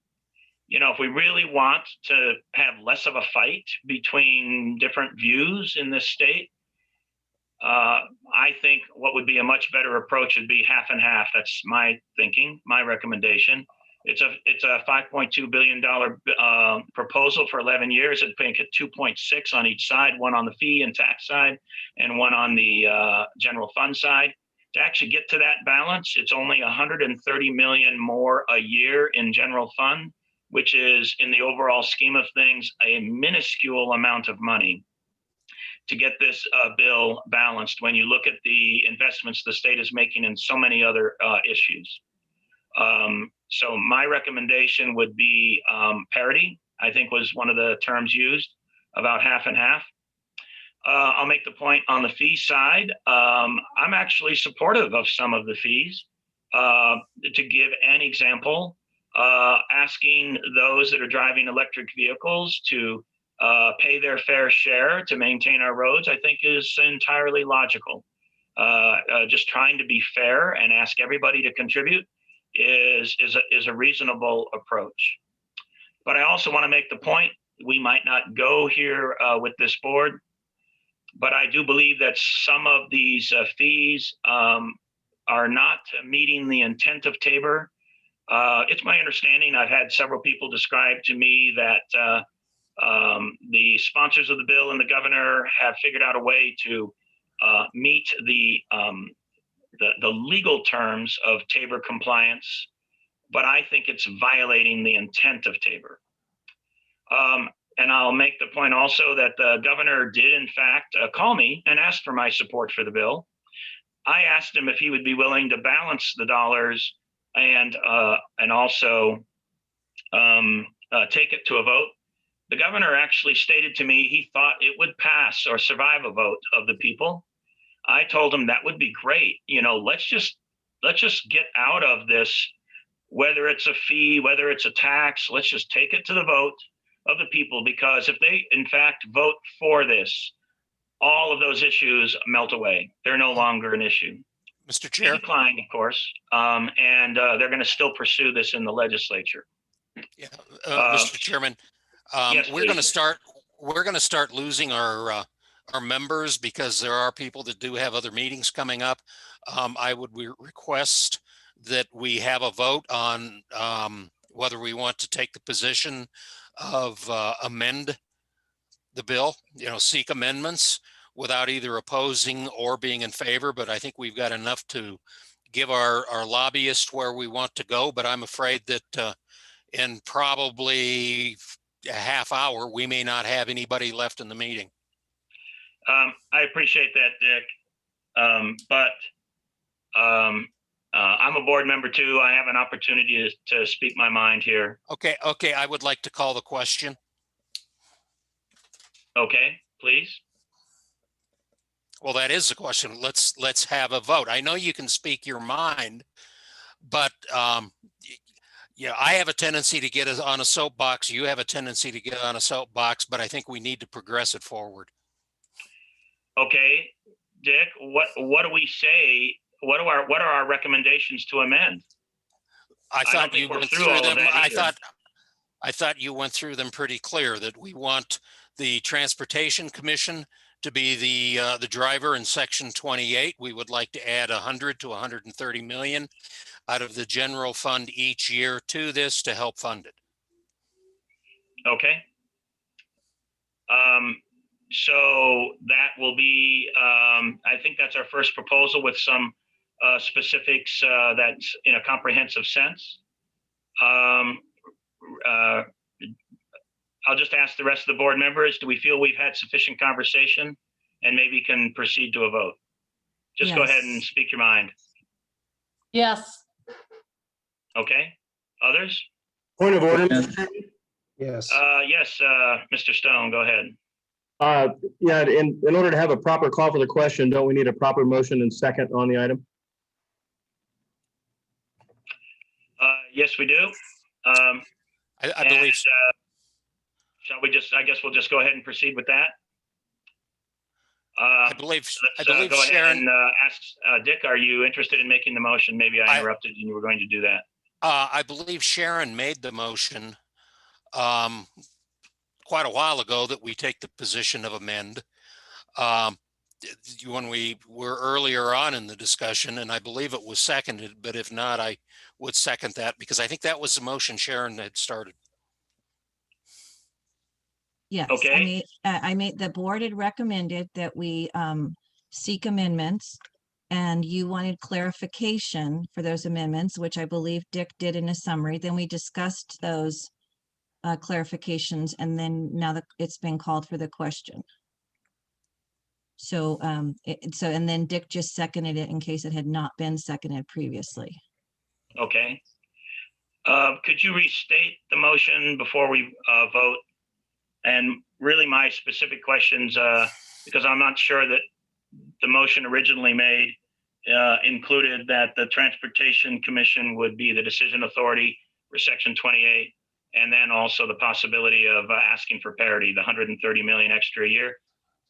You know, if we really want to have less of a fight between different views in this state, I think what would be a much better approach would be half and half. That's my thinking, my recommendation. It's a $5.2 billion proposal for 11 years. It's paying at 2.6 on each side, one on the fee and tax side, and one on the general fund side. To actually get to that balance, it's only 130 million more a year in general fund, which is, in the overall scheme of things, a minuscule amount of money to get this bill balanced when you look at the investments the state is making in so many other issues. So my recommendation would be parity, I think was one of the terms used, about half and half. I'll make the point on the fee side. I'm actually supportive of some of the fees. To give an example, asking those that are driving electric vehicles to pay their fair share to maintain our roads, I think is entirely logical. Just trying to be fair and ask everybody to contribute is a reasonable approach. But I also want to make the point, we might not go here with this board, but I do believe that some of these fees are not meeting the intent of Tabor. It's my understanding, I've had several people describe to me that the sponsors of the bill and the governor have figured out a way to meet the legal terms of Tabor compliance, but I think it's violating the intent of Tabor. And I'll make the point also that the governor did in fact call me and ask for my support for the bill. I asked him if he would be willing to balance the dollars and also take it to a vote. The governor actually stated to me he thought it would pass or survive a vote of the people. I told him that would be great. You know, let's just get out of this, whether it's a fee, whether it's a tax, let's just take it to the vote of the people, because if they in fact vote for this, all of those issues melt away. They're no longer an issue. Mr. Chair. They declined, of course, and they're going to still pursue this in the legislature. Yeah, Mr. Chairman, yes, we're going to please. start losing our members because there are people that do have other meetings coming up. I would request that we have a vote on whether we want to take the position of amend the bill, you know, seek amendments without either opposing or being in favor. But I think we've got enough to give our lobbyists where we want to go. But I'm afraid that in probably a half hour, we may not have anybody left in the meeting. I appreciate that, Dick. But I'm a board member too. I have an opportunity to speak my mind here. Okay. I would like to call the question. Okay, please. Well, that is the question. Let's have a vote. I know you can speak your mind, but yeah, I have a tendency to get on a soapbox. You have a tendency to get on a soapbox, but I think we need to progress it forward. Okay, Dick, what do we say? What are our recommendations to amend? I thought you went through them. I thought you went through them pretty clear, that we want the Transportation Commission to be the driver in Section 28. We would like to add 100 to 130 million out of the general fund each year to this to help fund it. Okay. So that will be, I think that's our first proposal with some specifics that's in a comprehensive sense. I'll just ask the rest of the board members, do we feel we've had sufficient conversation and maybe can proceed to a vote? Just go ahead and speak your mind. Yes. Okay, others? Point of order. Yes. Yes, Mr. Stone, go ahead. Yeah, in order to have a proper call for the question, don't we need a proper motion and second on the item? Yes, we do. I believe. Shall we just, I guess we'll just go ahead and proceed with that. I believe Go ahead Sharon. and ask Dick, are you interested in making the motion? Maybe I interrupted and you were going to do that. I believe Sharon made the motion quite a while ago that we take the position of amend. When we were earlier on in the discussion, and I believe it was seconded, but if not, I would second that because I think that was the motion Sharon had started. Yes, Okay. I made, the board had recommended that we seek amendments, and you wanted clarification for those amendments, which I believe Dick did in a summary. Then we discussed those clarifications, and then now that it's been called for the question. So, and then Dick just seconded it in case it had not been seconded previously. Okay. Could you restate the motion before we vote? And really my specific questions, because I'm not sure that the motion originally made included that the Transportation Commission would be the decision authority for Section 28, and then also the possibility of asking for parity, the 130 million extra a year.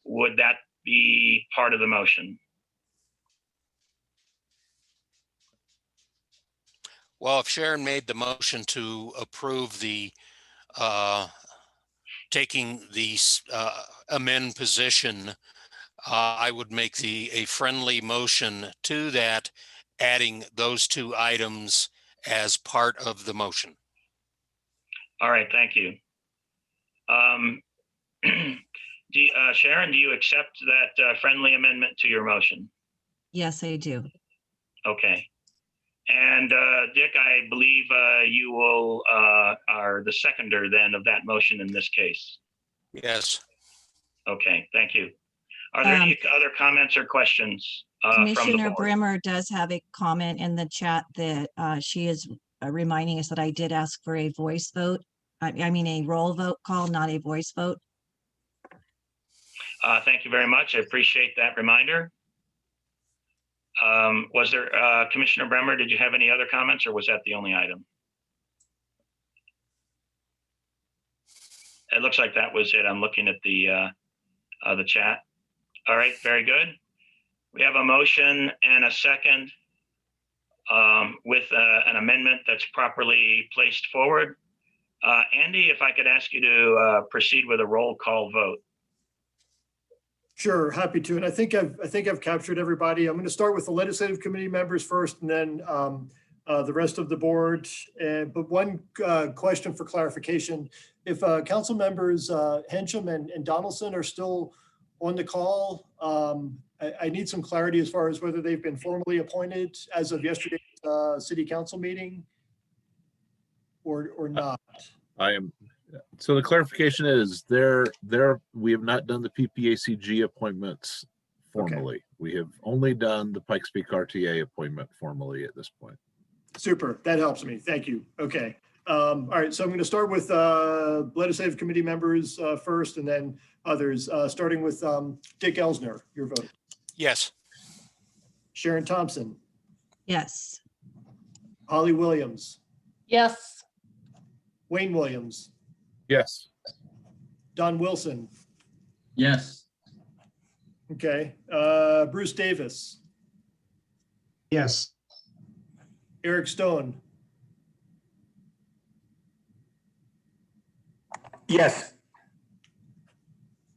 Would that be part of the motion? Well, if Sharon made the motion to approve the taking the amend position, I would make a friendly motion to that, adding those two items as part of the motion. All right, thank you. Sharon, do you accept that friendly amendment to your motion? Yes, I do. Okay. And Dick, I believe you will are the seconder then of that motion in this case. Yes. Okay, thank you. Are there any other comments or questions from the Commissioner board? Brimmer does have a comment in the chat that she is reminding us that I did ask for a voice vote. I mean, a roll vote call, not a voice vote. Thank you very much. I appreciate that reminder. Was there, Commissioner Bremer, did you have any other comments or was that the only item? It looks like that was it. I'm looking at the chat. All right, very good. We have a motion and a second with an amendment that's properly placed forward. Andy, if I could ask you to proceed with a roll call vote. Sure, happy to. And I think I've captured everybody. I'm going to start with the legislative committee members first, and then the rest of the board. But one question for clarification: if council members Hensham and Donaldson are still on the call, I need some clarity as far as whether they've been formally appointed as of yesterday's city council meeting or not. So the clarification is we have not done the PPACG appointments formally. Okay. We have only done the Pikes Peak RTA appointment formally at this point. Super, that helps me. Thank you. Okay. All right, so I'm going to start with legislative committee members first, and then others, starting with Dick Elsner, your vote. Yes. Sharon Thompson. Yes. Holly Williams. Yes. Wayne Williams. Yes. Don Wilson. Yes. Okay. Bruce Davis. Yes. Eric Stone. Yes.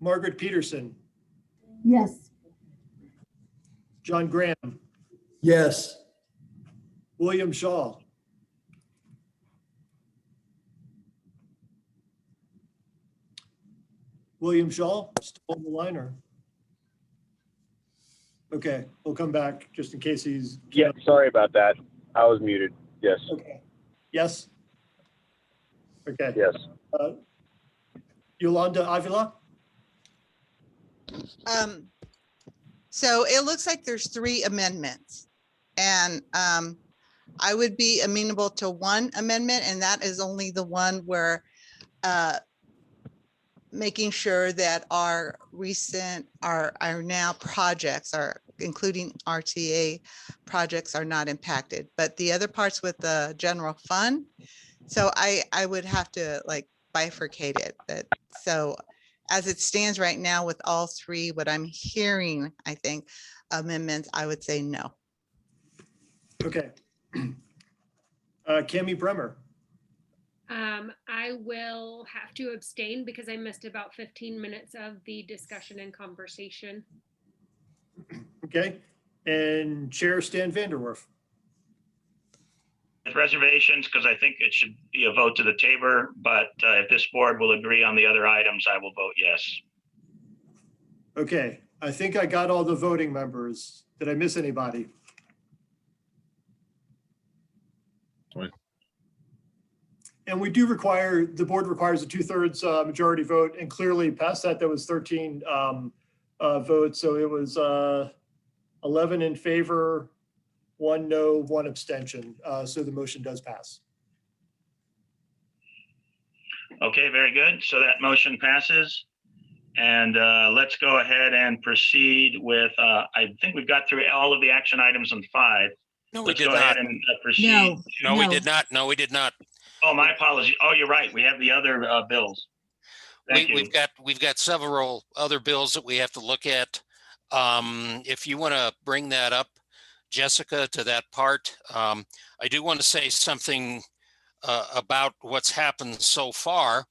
Margaret Peterson. Yes. John Graham. Yes. William Shaw. William Shaw, still on the line, or? Okay, we'll come back just in case he's. Yeah, sorry about that. I was muted. Yes. Okay. Yes. Okay. Yes. Yolanda Avila. So it looks like there's 3 amendments, and I would be amenable to one amendment, and that is only the one where making sure that our recent, our now projects are, including RTA projects, are not impacted. But the other parts with the general fund, so I would have to like bifurcate it. That, so as it stands right now with all three, what I'm hearing, I think amendments, I would say no. Okay. Kami Bremer. I will have to abstain because I missed about 15 minutes of the discussion and conversation. Okay. And Chair Stan Vanderwerf. With reservations, because I think it should be a vote to the table, but if this board will agree on the other items, I will vote yes. Okay, I think I got all the voting members. Did I miss anybody? And we do require, the board requires a 2/3 majority vote, and clearly past that, there was 13 votes. So it was 11 in favor, 1 no, 1 abstention. So the motion does pass. Okay, very good. So that motion passes. And let's go ahead and proceed with, I think we've got through all of the action items on 5. No, we Let's did go ahead not. and proceed. No, we did not. No, we did not. Oh, my apologies. Oh, you're right. We have the other bills. Thank you. We've got several other bills that we have to look at. If you want to bring that up, Jessica, to that part, I do want to say something about what's happened so far.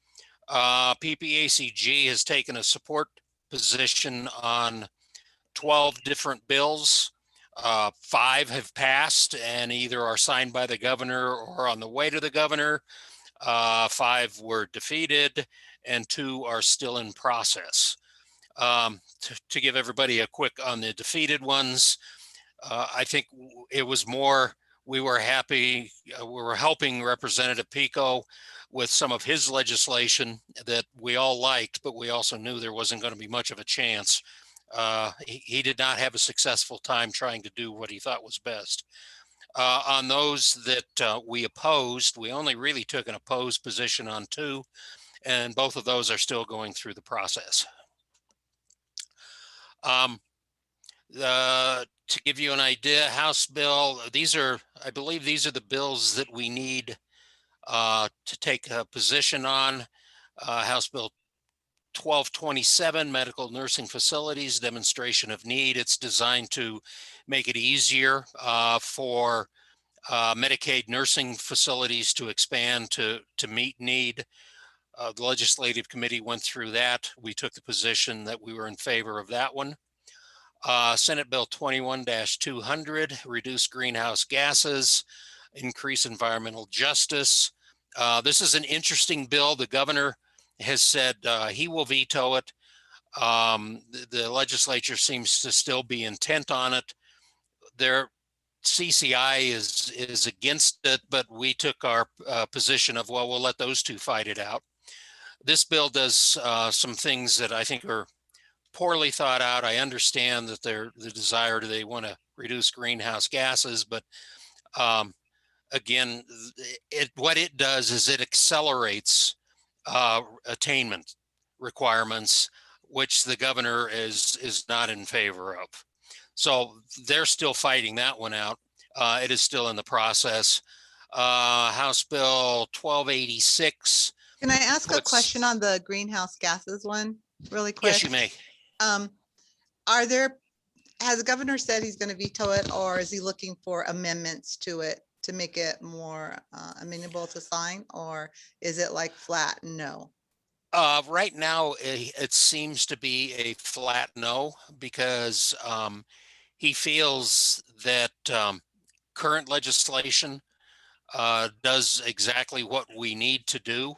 PPACG has taken a support position on 12 different bills. 5 have passed and either are signed by the governor or on the way to the governor. 5 were defeated and 2 are still in process. To give everybody a quick on the defeated ones, I think it was more, we were happy, we were helping Representative Pico with some of his legislation that we all liked, but we also knew there wasn't going to be much of a chance. He did not have a successful time trying to do what he thought was best. On those that we opposed, we only really took an opposed position on 2, and both of those are still going through the process. To give you an idea, House Bill, I believe these are the bills that we need to take a position on. House Bill 1227, medical nursing facilities, demonstration of need. It's designed to make it easier for Medicaid nursing facilities to expand to meet need. The Legislative Committee went through that. We took the position that we were in favor of that one. Senate Bill 21-200, reduce greenhouse gases, increase environmental justice. This is an interesting bill. The governor has said he will veto it. The legislature seems to still be intent on it. Their CCI is against it, but we took our position of, well, we'll let those two fight it out. This bill does some things that I think are poorly thought out. I understand that they want to reduce greenhouse gases, but again, what it does is it accelerates attainment requirements, which the governor is not in favor of. So they're still fighting that one out. It is still in the process. House Bill 1286. Can I ask a question on the greenhouse gases one really quick? Yes, you may. Has the governor said he's going to veto it, or is he looking for amendments to it to make it more amenable to sign, or is it like flat no? Right now, it seems to be a flat no, because he feels that current legislation does exactly what we need to do.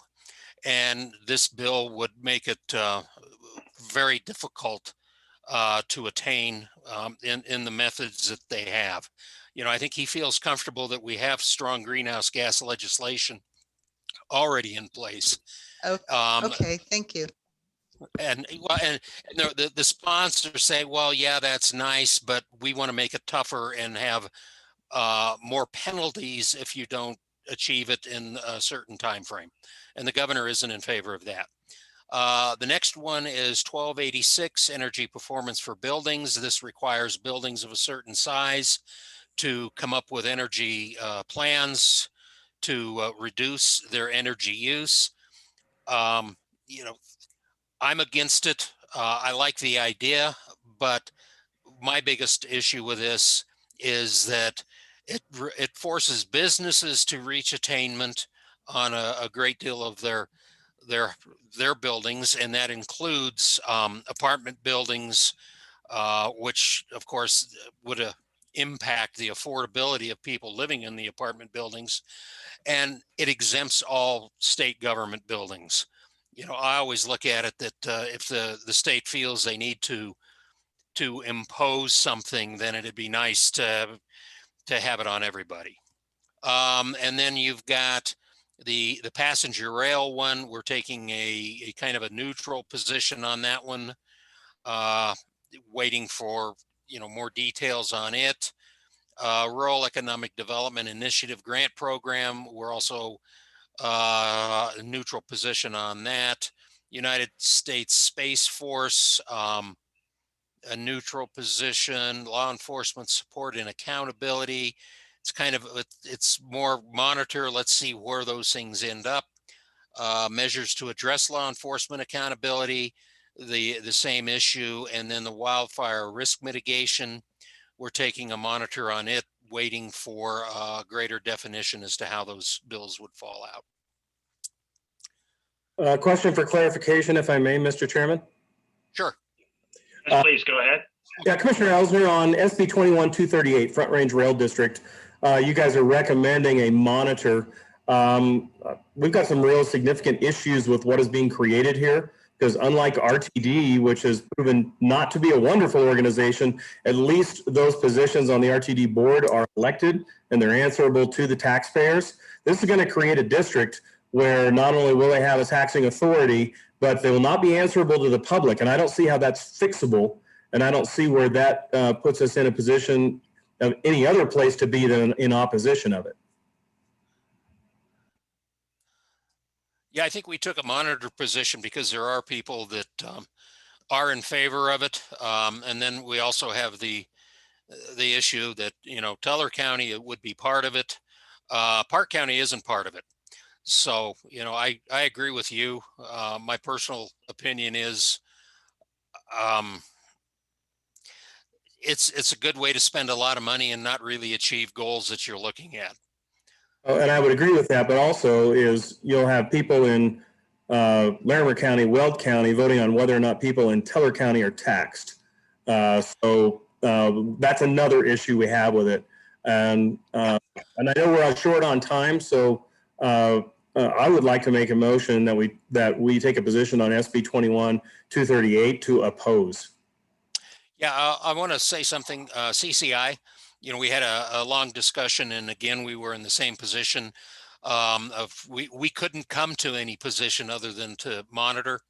And this bill would make it very difficult to attain in the methods that they have. You know, I think he feels comfortable that we have strong greenhouse gas legislation already in place. Okay, thank you. And the sponsors say, well, yeah, that's nice, but we want to make it tougher and have more penalties if you don't achieve it in a certain time frame. And the governor isn't in favor of that. The next one is 1286, energy performance for buildings. This requires buildings of a certain size to come up with energy plans to reduce their energy use. You know, I'm against it. I like the idea, but my biggest issue with this is that it forces businesses to reach attainment on a great deal of their buildings, and that includes apartment buildings, which of course would impact the affordability of people living in the apartment buildings, and it exempts all state government buildings. You know, I always look at it that if the state feels they need to impose something, then it'd be nice to have it on everybody. And then you've got the passenger rail one. We're taking a kind of a neutral position on that one, waiting for, you know, more details on it. Rural Economic Development Initiative Grant Program, we're also a neutral position on that. United States Space Force, a neutral position. Law enforcement support and accountability, it's kind of, it's more monitor, let's see where those things end up. Measures to address law enforcement accountability, the same issue. And then the wildfire risk mitigation, we're taking a monitor on it, waiting for greater definition as to how those bills would fall out. Question for clarification, if I may, Mr. Chairman. Sure. Yes, please go ahead. Yeah, Commissioner Elsner, on SB 21-238, Front Range Rail District, you guys are recommending a monitor. We've got some real significant issues with what is being created here, because unlike RTD, which has proven not to be a wonderful organization, at least those positions on the RTD board are elected and they're answerable to the taxpayers. This is going to create a district where not only will they have a taxing authority, but they will not be answerable to the public. And I don't see how that's fixable. And I don't see where that puts us in a position of any other place to be than in opposition of it. Yeah, I think we took a monitor position because there are people that are in favor of it. And then we also have the issue that, you know, Teller County would be part of it. Park County isn't part of it. So, you know, I agree with you. My personal opinion is it's a good way to spend a lot of money and not really achieve goals that you're looking at. Oh, and I would agree with that, but also is you'll have people in Larimer County, Weld County voting on whether or not people in Teller County are taxed. So that's another issue we have with it. And I know we're short on time, so I would like to make a motion that we take a position on SB 21-238 to oppose. Yeah, I want to say something. CCI, you know, we had a long discussion, and again, we were in the same position of we couldn't come to any position other than to monitor.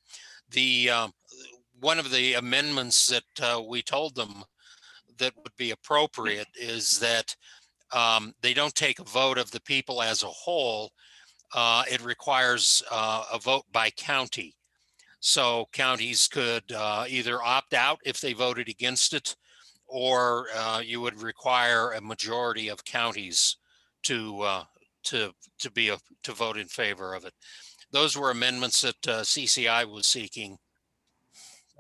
The one of the amendments that we told them that would be appropriate is that they don't take a vote of the people as a whole. It requires a vote by county. So counties could either opt out if they voted against it, or you would require a majority of counties to vote in favor of it. Those were amendments that CCI was seeking.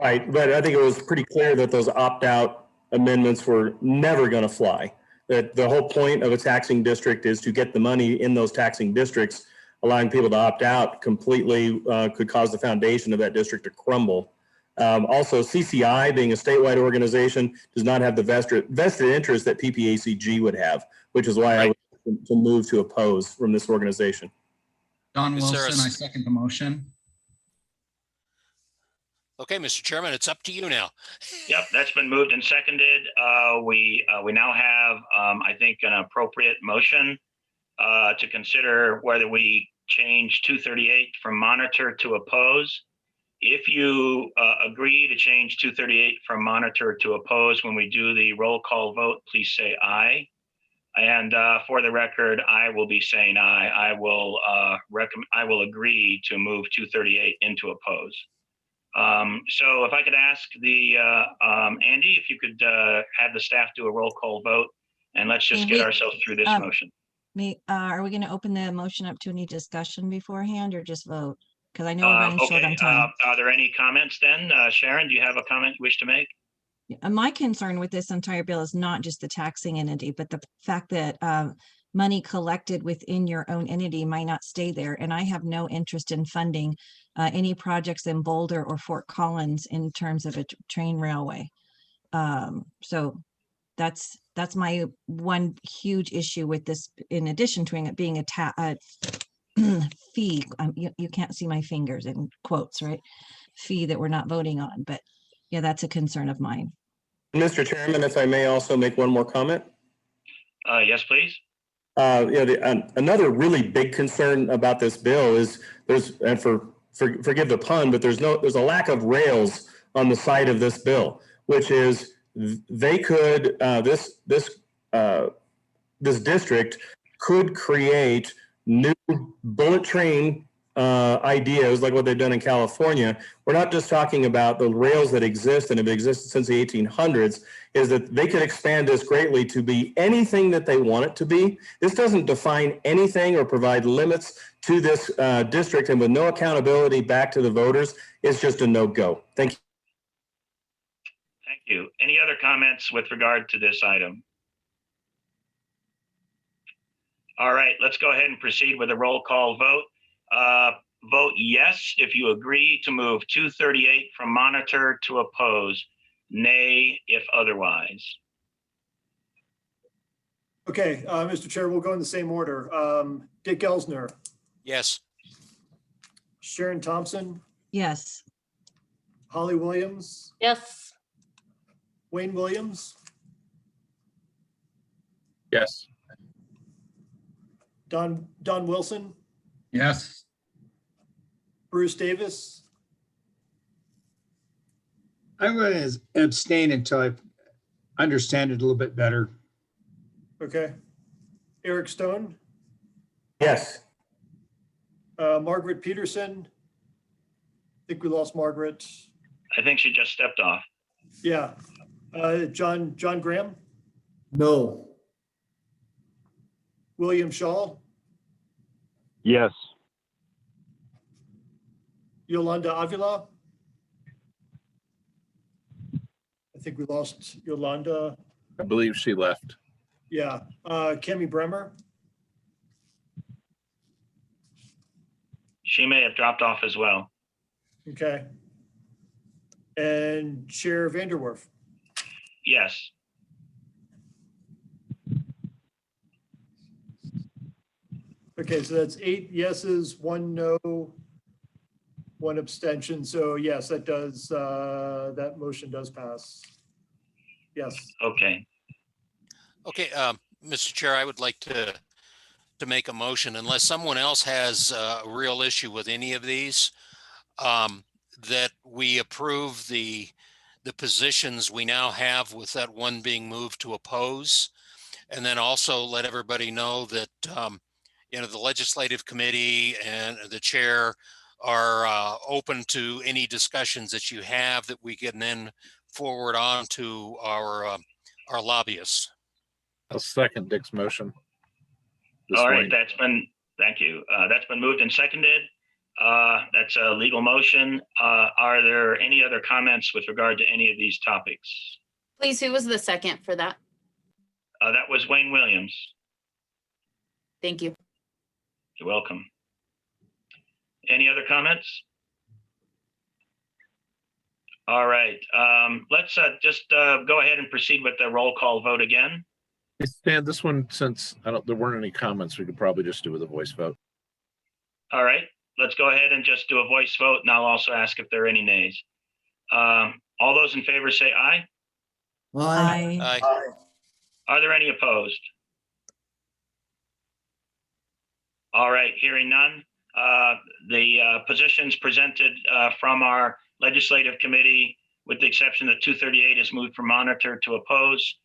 Right, but I think it was pretty clear that those opt-out amendments were never going to fly. That the whole point of a taxing district is to get the money in those taxing districts. Allowing people to opt out completely could cause the foundation of that district to crumble. Also, CCI, being a statewide organization, does not have the vested interest that PPACG would have, which is why I would to move to oppose from this organization. Don Wilson, I second the motion. Okay, Mr. Chairman, it's up to you now. Yep, that's been moved and seconded. We now have, I think, an appropriate motion to consider whether we change 238 from monitor to oppose. If you agree to change 238 from monitor to oppose when we do the roll call vote, please say aye. And for the record, I will be saying aye. I will I will agree to move 238 into oppose. So if I could ask the Andy, if you could have the staff do a roll call vote, and let's just And get we- ourselves through this motion. Are we going to open the motion up to any discussion beforehand or just vote? Because I know we're running short Okay, on time. are there any comments then? Sharon, do you have a comment you wish to make? My concern with this entire bill is not just the taxing entity, but the fact that money collected within your own entity might not stay there. And I have no interest in funding any projects in Boulder or Fort Collins in terms of a train railway. So that's my one huge issue with this, in addition to it being a fee. You can't see my fingers in quotes, right? Fee that we're not voting on, but yeah, that's a concern of mine. Mr. Chairman, if I may also make one more comment. Yes, please. Another really big concern about this bill is and forgive the pun, but there's a lack of rails on the side of this bill, which is they could this district could create new bullet train ideas like what they've done in California. We're not just talking about the rails that exist and have existed since the 1800s, is that they could expand this greatly to be anything that they want it to be. This doesn't define anything or provide limits to this district, and with no accountability back to the voters, it's just a no-go. Thank you. Thank you. Any other comments with regard to this item? All right, let's go ahead and proceed with a roll call vote. Vote yes if you agree to move 238 from monitor to oppose. Nay if otherwise. Okay, Mr. Chair, we'll go in the same order. Dick Elsner, Yes. Sharon Thompson, Yes. Holly Williams, Yes. Wayne Williams, Yes. Don Wilson, Yes. Bruce Davis, I'm going to abstain until I understand it a little bit better. okay. Eric Stone, Yes. Margaret Peterson. I think we lost Margaret. I think she just stepped off. Yeah. John Graham, No. William Shaw, Yes. Yolanda Avila. I think we lost Yolanda. I believe she left. Yeah. Kemi Bremer, She may have dropped off as well. okay. And Chair Vanderwerf. Yes. Okay, so that's 8 yeses, 1 no, 1 abstention. So yes, that does, that motion does pass. Yes. Okay. Okay, Mr. Chair, I would like to make a motion, unless someone else has a real issue with any of these, that we approve the positions we now have, with that one being moved to oppose. And then also let everybody know that, the legislative committee and the chair are open to any discussions that you have that we can then forward on to our lobbyists. I'll second Dick's motion. All right, thank you. That's been moved and seconded. That's a legal motion. Are there any other comments with regard to any of these topics? Please, who was the second for that? That was Wayne Williams. Thank you. You're welcome. Any other comments? All right, let's just go ahead and proceed with the roll call vote again. Hey, Stan, this one, since there weren't any comments, we could probably just do with a voice vote. All right, let's go ahead and just do a voice vote, and I'll also ask if there are any nays. All those in favor say aye. Aye. Aye. Are there any opposed? All right, hearing none. The positions presented from our legislative committee, with the exception that 238 is moved from monitor to oppose,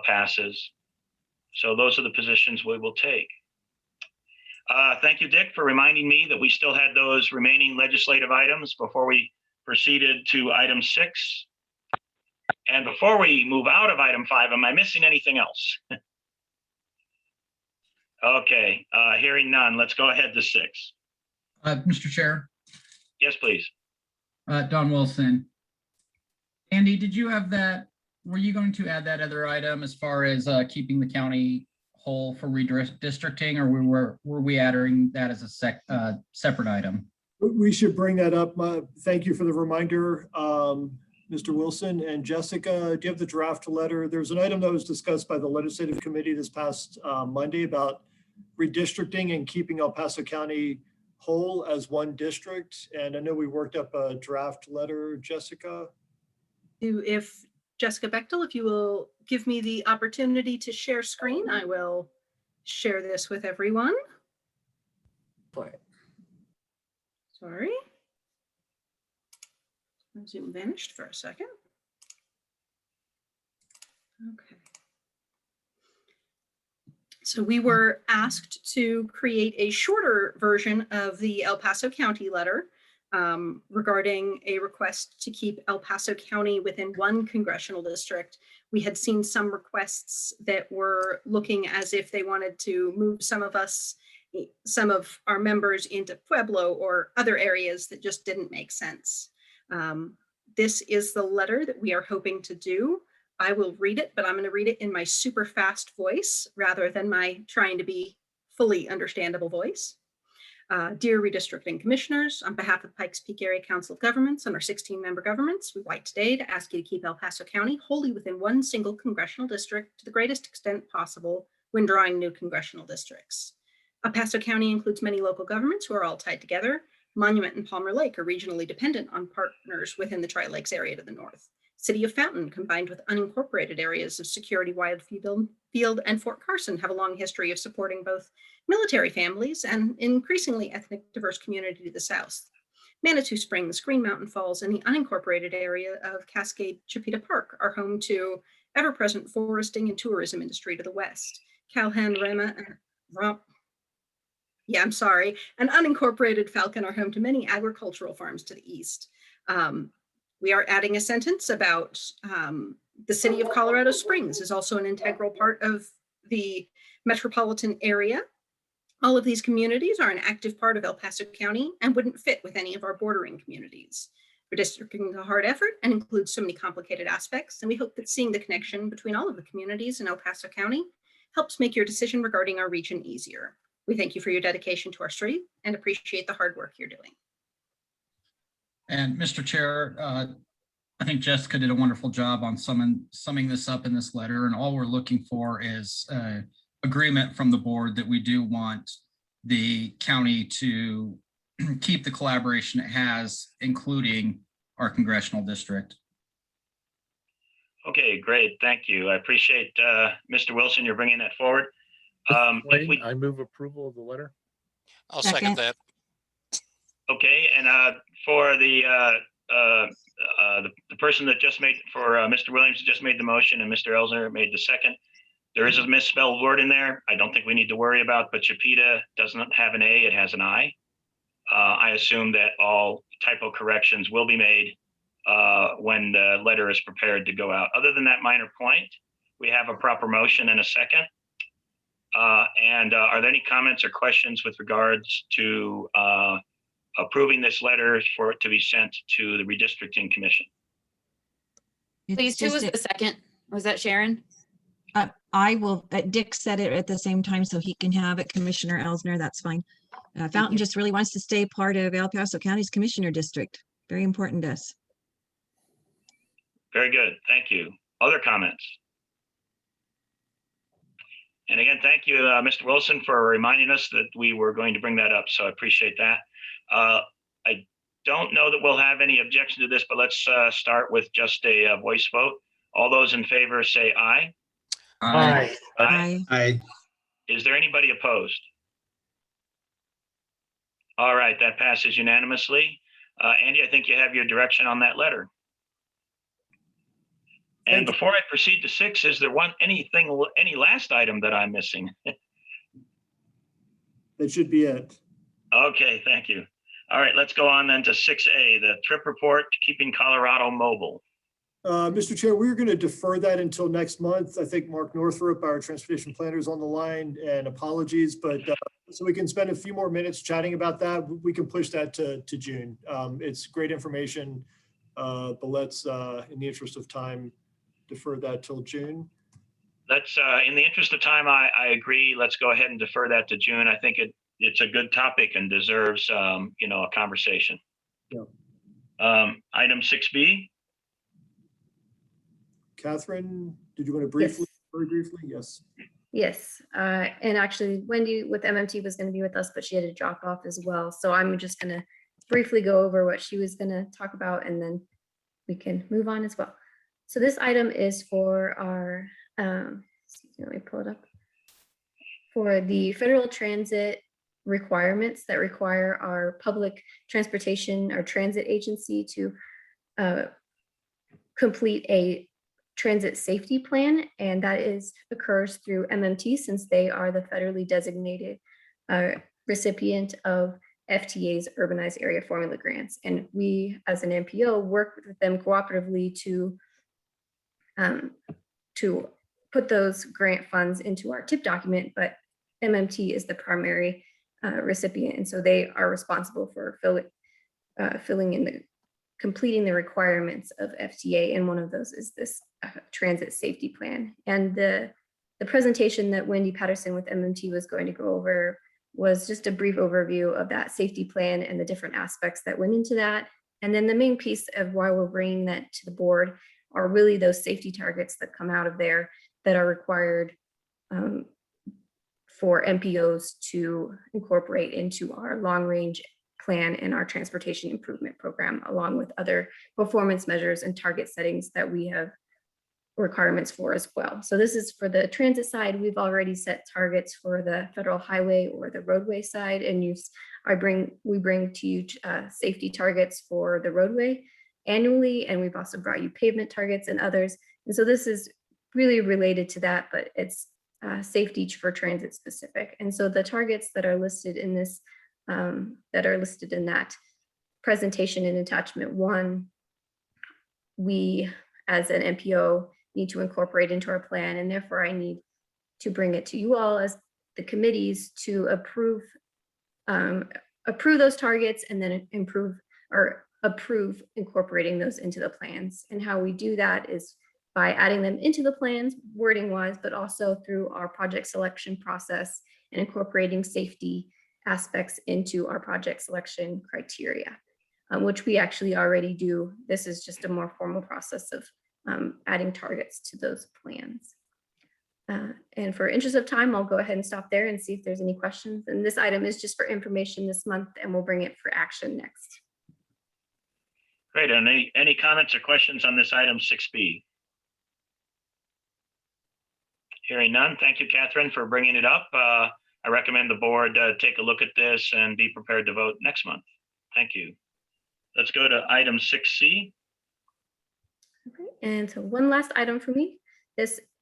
passes. So those are the positions we will take. Thank you, Dick, for reminding me that we still had those remaining legislative items before we proceeded to item 6. And before we move out of item 5, am I missing anything else? Okay, hearing none, let's go ahead to 6. Mr. Chair, Yes, please. Don Wilson. Andy, did you have that? Were you going to add that other item as far as keeping the county whole for redistricting, or were we adding that as a separate item? We should bring that up. Thank you for the reminder, Mr. Wilson. And Jessica, do you have the draft letter? There's an item that was discussed by the legislative committee this past Monday about redistricting and keeping El Paso County whole as one district. And I know we worked up a draft letter, Jessica. If Jessica Bechtel, if you will give me the opportunity to share screen, I will share this with everyone. Sorry. Zoom vanished for a second. Okay. So we were asked to create a shorter version of the El Paso County letter regarding a request to keep El Paso County within one congressional district. We had seen some requests that were looking as if they wanted to move some of our members into Pueblo or other areas that just didn't make sense. This is the letter that we are hoping to do. I will read it, but I'm going to read it in my super fast voice rather than my trying to be fully understandable voice. Dear redistricting commissioners, on behalf of Pikes Peak Area Council of Governments and our 16-member governments, we'd like today to ask you to keep El Paso County wholly within one single congressional district to the greatest extent possible when drawing new congressional districts. El Paso County includes many local governments who are all tied together. Monument and Palmer Lake are regionally dependent on partners within the Tri-Lakes area to the north. City of Fountain, combined with unincorporated areas of Security Wildfield and Fort Carson, have a long history of supporting both military families and increasingly ethnic diverse community to the south. Manitou Springs, Green Mountain Falls, and the unincorporated area of Cascade Chipeta Park are home to ever-present foresting and tourism industry to the west. Calhoun, Rema, and and unincorporated Falcon are home to many agricultural farms to the east. We are adding a sentence about the city of Colorado Springs is also an integral part of the metropolitan area. All of these communities are an active part of El Paso County and wouldn't fit with any of our bordering communities. Redistricting is a hard effort and includes so many complicated aspects, and we hope that seeing the connection between all of the communities in El Paso County helps make your decision regarding our region easier. We thank you for your dedication to our street and appreciate the hard work you're doing. And Mr. Chair, I think Jessica did a wonderful job on summing this up in this letter. And all we're looking for is agreement from the board that we do want the county to keep the collaboration it has, including our congressional district. Okay, great. Thank you. I appreciate Mr. Wilson, you're bringing that forward. I move approval of the letter. I'll second that. Okay, and for the person that just made, for Mr. Williams just made the motion and Mr. Elsner made the second, there is a misspelled word in there. I don't think we need to worry about, but Chipeta doesn't have an A, it has an I. I assume that all typo corrections will be made when the letter is prepared to go out. Other than that minor point, we have a proper motion and a second. And are there any comments or questions with regards to approving this letter for it to be sent to the redistricting commission? Please, who was the second? Was that Sharon? I will, Dick said it at the same time, so he can have it. Commissioner Elsner, that's fine. Fountain just really wants to stay part of El Paso County's commissioner district. Very important to us. Very good, thank you. Other comments? And again, thank you, Mr. Wilson, for reminding us that we were going to bring that up, so I appreciate that. I don't know that we'll have any objection to this, but let's start with just a voice vote. All those in favor say aye. Aye. Aye. Aye. Is there anybody opposed? All right, that passes unanimously. Andy, I think you have your direction on that letter. And before I proceed to 6, is there any last item that I'm missing? That should be it. Okay, thank you. All right, let's go on then to 6A, the trip report, keeping Colorado mobile. Mr. Chair, we're going to defer that until next month. I think Mark Northrup, our transportation planner, is on the line, and apologies, but so we can spend a few more minutes chatting about that. We can push that to June. It's great information, but let's, in the interest of time, defer that till June. Let's, in the interest of time, I agree. Let's go ahead and defer that to June. I think it's a good topic and deserves, a conversation. Yeah. Item 6B. Catherine, did you want to briefly, very briefly? Yes. Yes, and actually Wendy with MMT was going to be with us, but she had to drop off as well. So I'm just going to briefly go over what she was going to talk about, and then we can move on as well. So this item is for our, let me pull it up, for the federal transit requirements that require our public transportation, our transit agency to complete a transit safety plan, and that occurs through MMT, since they are the federally designated recipient of FTA's urbanized area formula grants. And we, as an MPO, work with them cooperatively to put those grant funds into our TIP document, but MMT is the primary recipient, and so they are responsible for completing the requirements of FTA, and one of those is this transit safety plan. And the presentation that Wendy Patterson with MMT was going to go over was just a brief overview of that safety plan and the different aspects that went into that. And then the main piece of why we're bringing that to the board are really those safety targets that come out of there that are required for MPOs to incorporate into our long-range plan and our transportation improvement program, along with other performance measures and target settings that we have requirements for as well. So this is for the transit side. We've already set targets for the federal highway or the roadway side, and we bring to you safety targets for the roadway annually, and we've also brought you pavement targets and others. And so this is really related to that, but it's safety for transit specific. And so the targets that are listed in this, that are listed in that presentation in attachment 1, we as an MPO need to incorporate into our plan, and therefore I need to bring it to you all as the committees to approve those targets, and then approve incorporating those into the plans. And how we do that is by adding them into the plans wording wise, but also through our project selection process and incorporating safety aspects into our project selection criteria, which we actually already do. This is just a more formal process of adding targets to those plans. And for interest of time, I'll go ahead and stop there and see if there's any questions. And this item is just for information this month, and we'll bring it for action next. Great. And any comments or questions on this item 6B? Hearing none. Thank you, Catherine, for bringing it up. I recommend the board take a look at this and be prepared to vote next month. Thank you. Let's go to item 6C. Okay, and so one last item for me.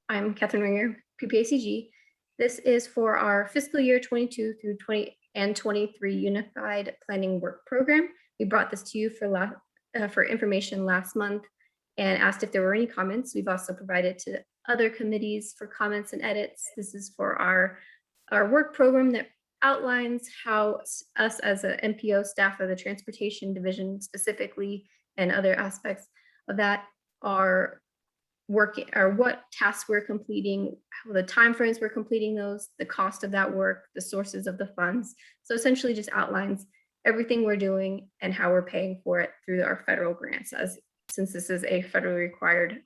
I'm Catherine Ringer, PPACG. This is for our fiscal year 22 through 23 Unified Planning Work Program. We brought this to you for information last month and asked if there were any comments. We've also provided to other committees for comments and edits. This is for our work program that outlines how us as an MPO staff of the Transportation Division specifically, and other aspects of that are working, or what tasks we're completing, how the timeframes we're completing those, the cost of that work, the sources of the funds. So essentially just outlines everything we're doing and how we're paying for it through our federal grants, since this is a federally required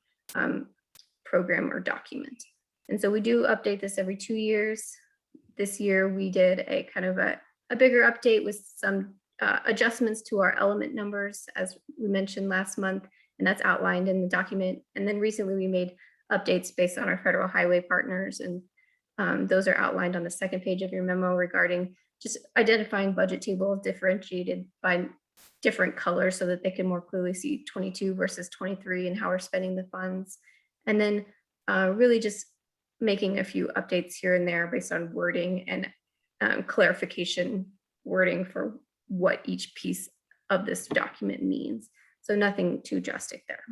program or document. And so we do update this every 2 years. This year we did a kind of a bigger update with some adjustments to our element numbers, as we mentioned last month, and that's outlined in the document. And then recently we made updates based on our federal highway partners, and those are outlined on the second page of your memo regarding just identifying budget tables differentiated by different colors so that they can more clearly see 22 versus 23 and how we're spending the funds. And then really just making a few updates here and there based on wording and clarification wording for what each piece of this document means. So nothing too drastic there.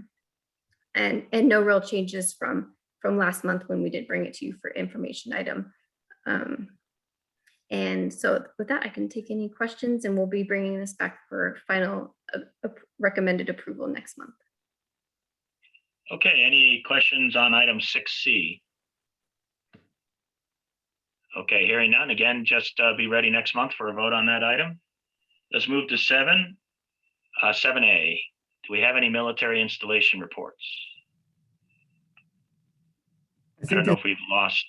And no real changes from last month when we did bring it to you for information item. And so with that, I can take any questions, and we'll be bringing this back for final recommended approval next month. Okay, any questions on item 6C? Okay, hearing none. Again, just be ready next month for a vote on that item. Let's move to 7A. Do we have any military installation reports? I don't know if we've lost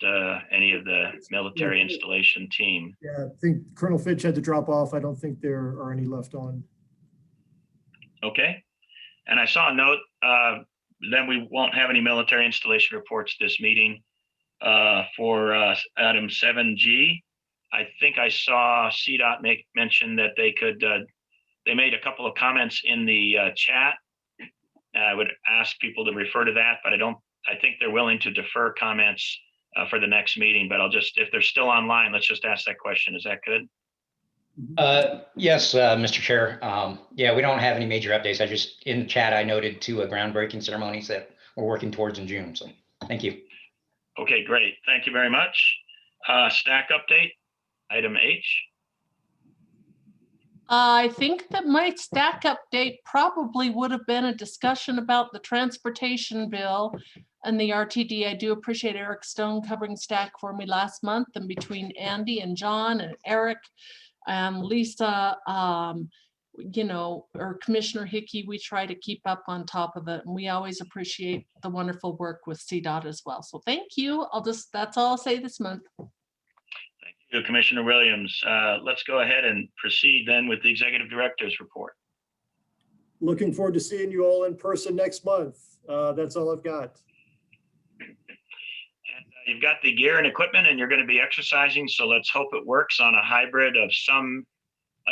any of the military installation team. Yeah, I think Colonel Fitch had to drop off. I don't think there are any left on. Okay. And I saw a note, then we won't have any military installation reports this meeting. For item 7G, I think I saw CDOT make mention that they could, they made a couple of comments in the chat. I would ask people to refer to that, but I think they're willing to defer comments for the next meeting, but if they're still online, let's just ask that question. Is that good? Yes, Mr. Chair. Yeah, we don't have any major updates. In the chat, I noted 2 groundbreaking ceremonies that we're working towards in June. So thank you. Okay, great. Thank you very much. Stack update, item H. I think that my stack update probably would have been a discussion about the transportation bill and the RTD. I do appreciate Eric Stone covering stack for me last month, and between Andy and John and Eric and Lisa, or Commissioner Hickey, we try to keep up on top of it, and we always appreciate the wonderful work with CDOT as well. So thank you. That's all I'll say this month. Thank you, Commissioner Williams. Let's go ahead and proceed then with the Executive Director's report. Looking forward to seeing you all in person next month. That's all I've got. And you've got the gear and equipment, and you're going to be exercising, so let's hope it works on a hybrid of some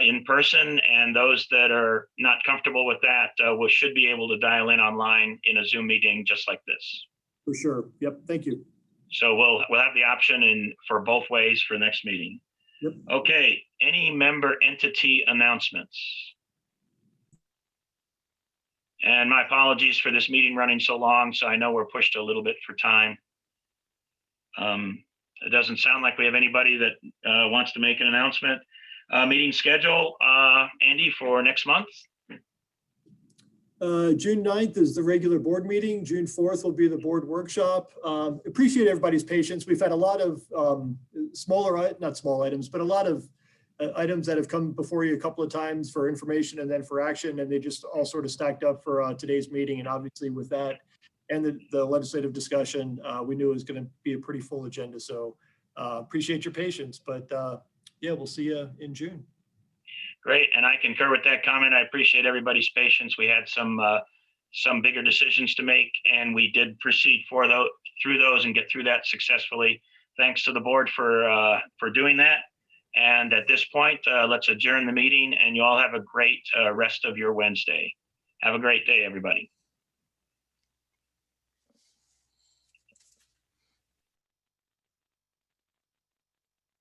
in person, and those that are not comfortable with that should be able to dial in online in a Zoom meeting just like this. For sure. Yep. Thank you. So we'll have the option for both ways for next meeting. Yep. Okay. Any member entity announcements? And my apologies for this meeting running so long. So I know we're pushed a little bit for time. It doesn't sound like we have anybody that wants to make an announcement. Meeting schedule, Andy, for next month? June 9th is the regular board meeting. June 4th will be the board workshop. Appreciate everybody's patience. We've had a lot of not small items, but a lot of items that have come before you a couple of times for information and then for action, and they just all sort of stacked up for today's meeting. And obviously with that and the legislative discussion, we knew it was going to be a pretty full agenda. So appreciate your patience, but yeah, we'll see you in June. Great, and I concur with that comment. I appreciate everybody's patience. We had some bigger decisions to make, and we did proceed through those and get through that successfully. Thanks to the board for doing that. And at this point, let's adjourn the meeting, and you all have a great rest of your Wednesday. Have a great day, everybody.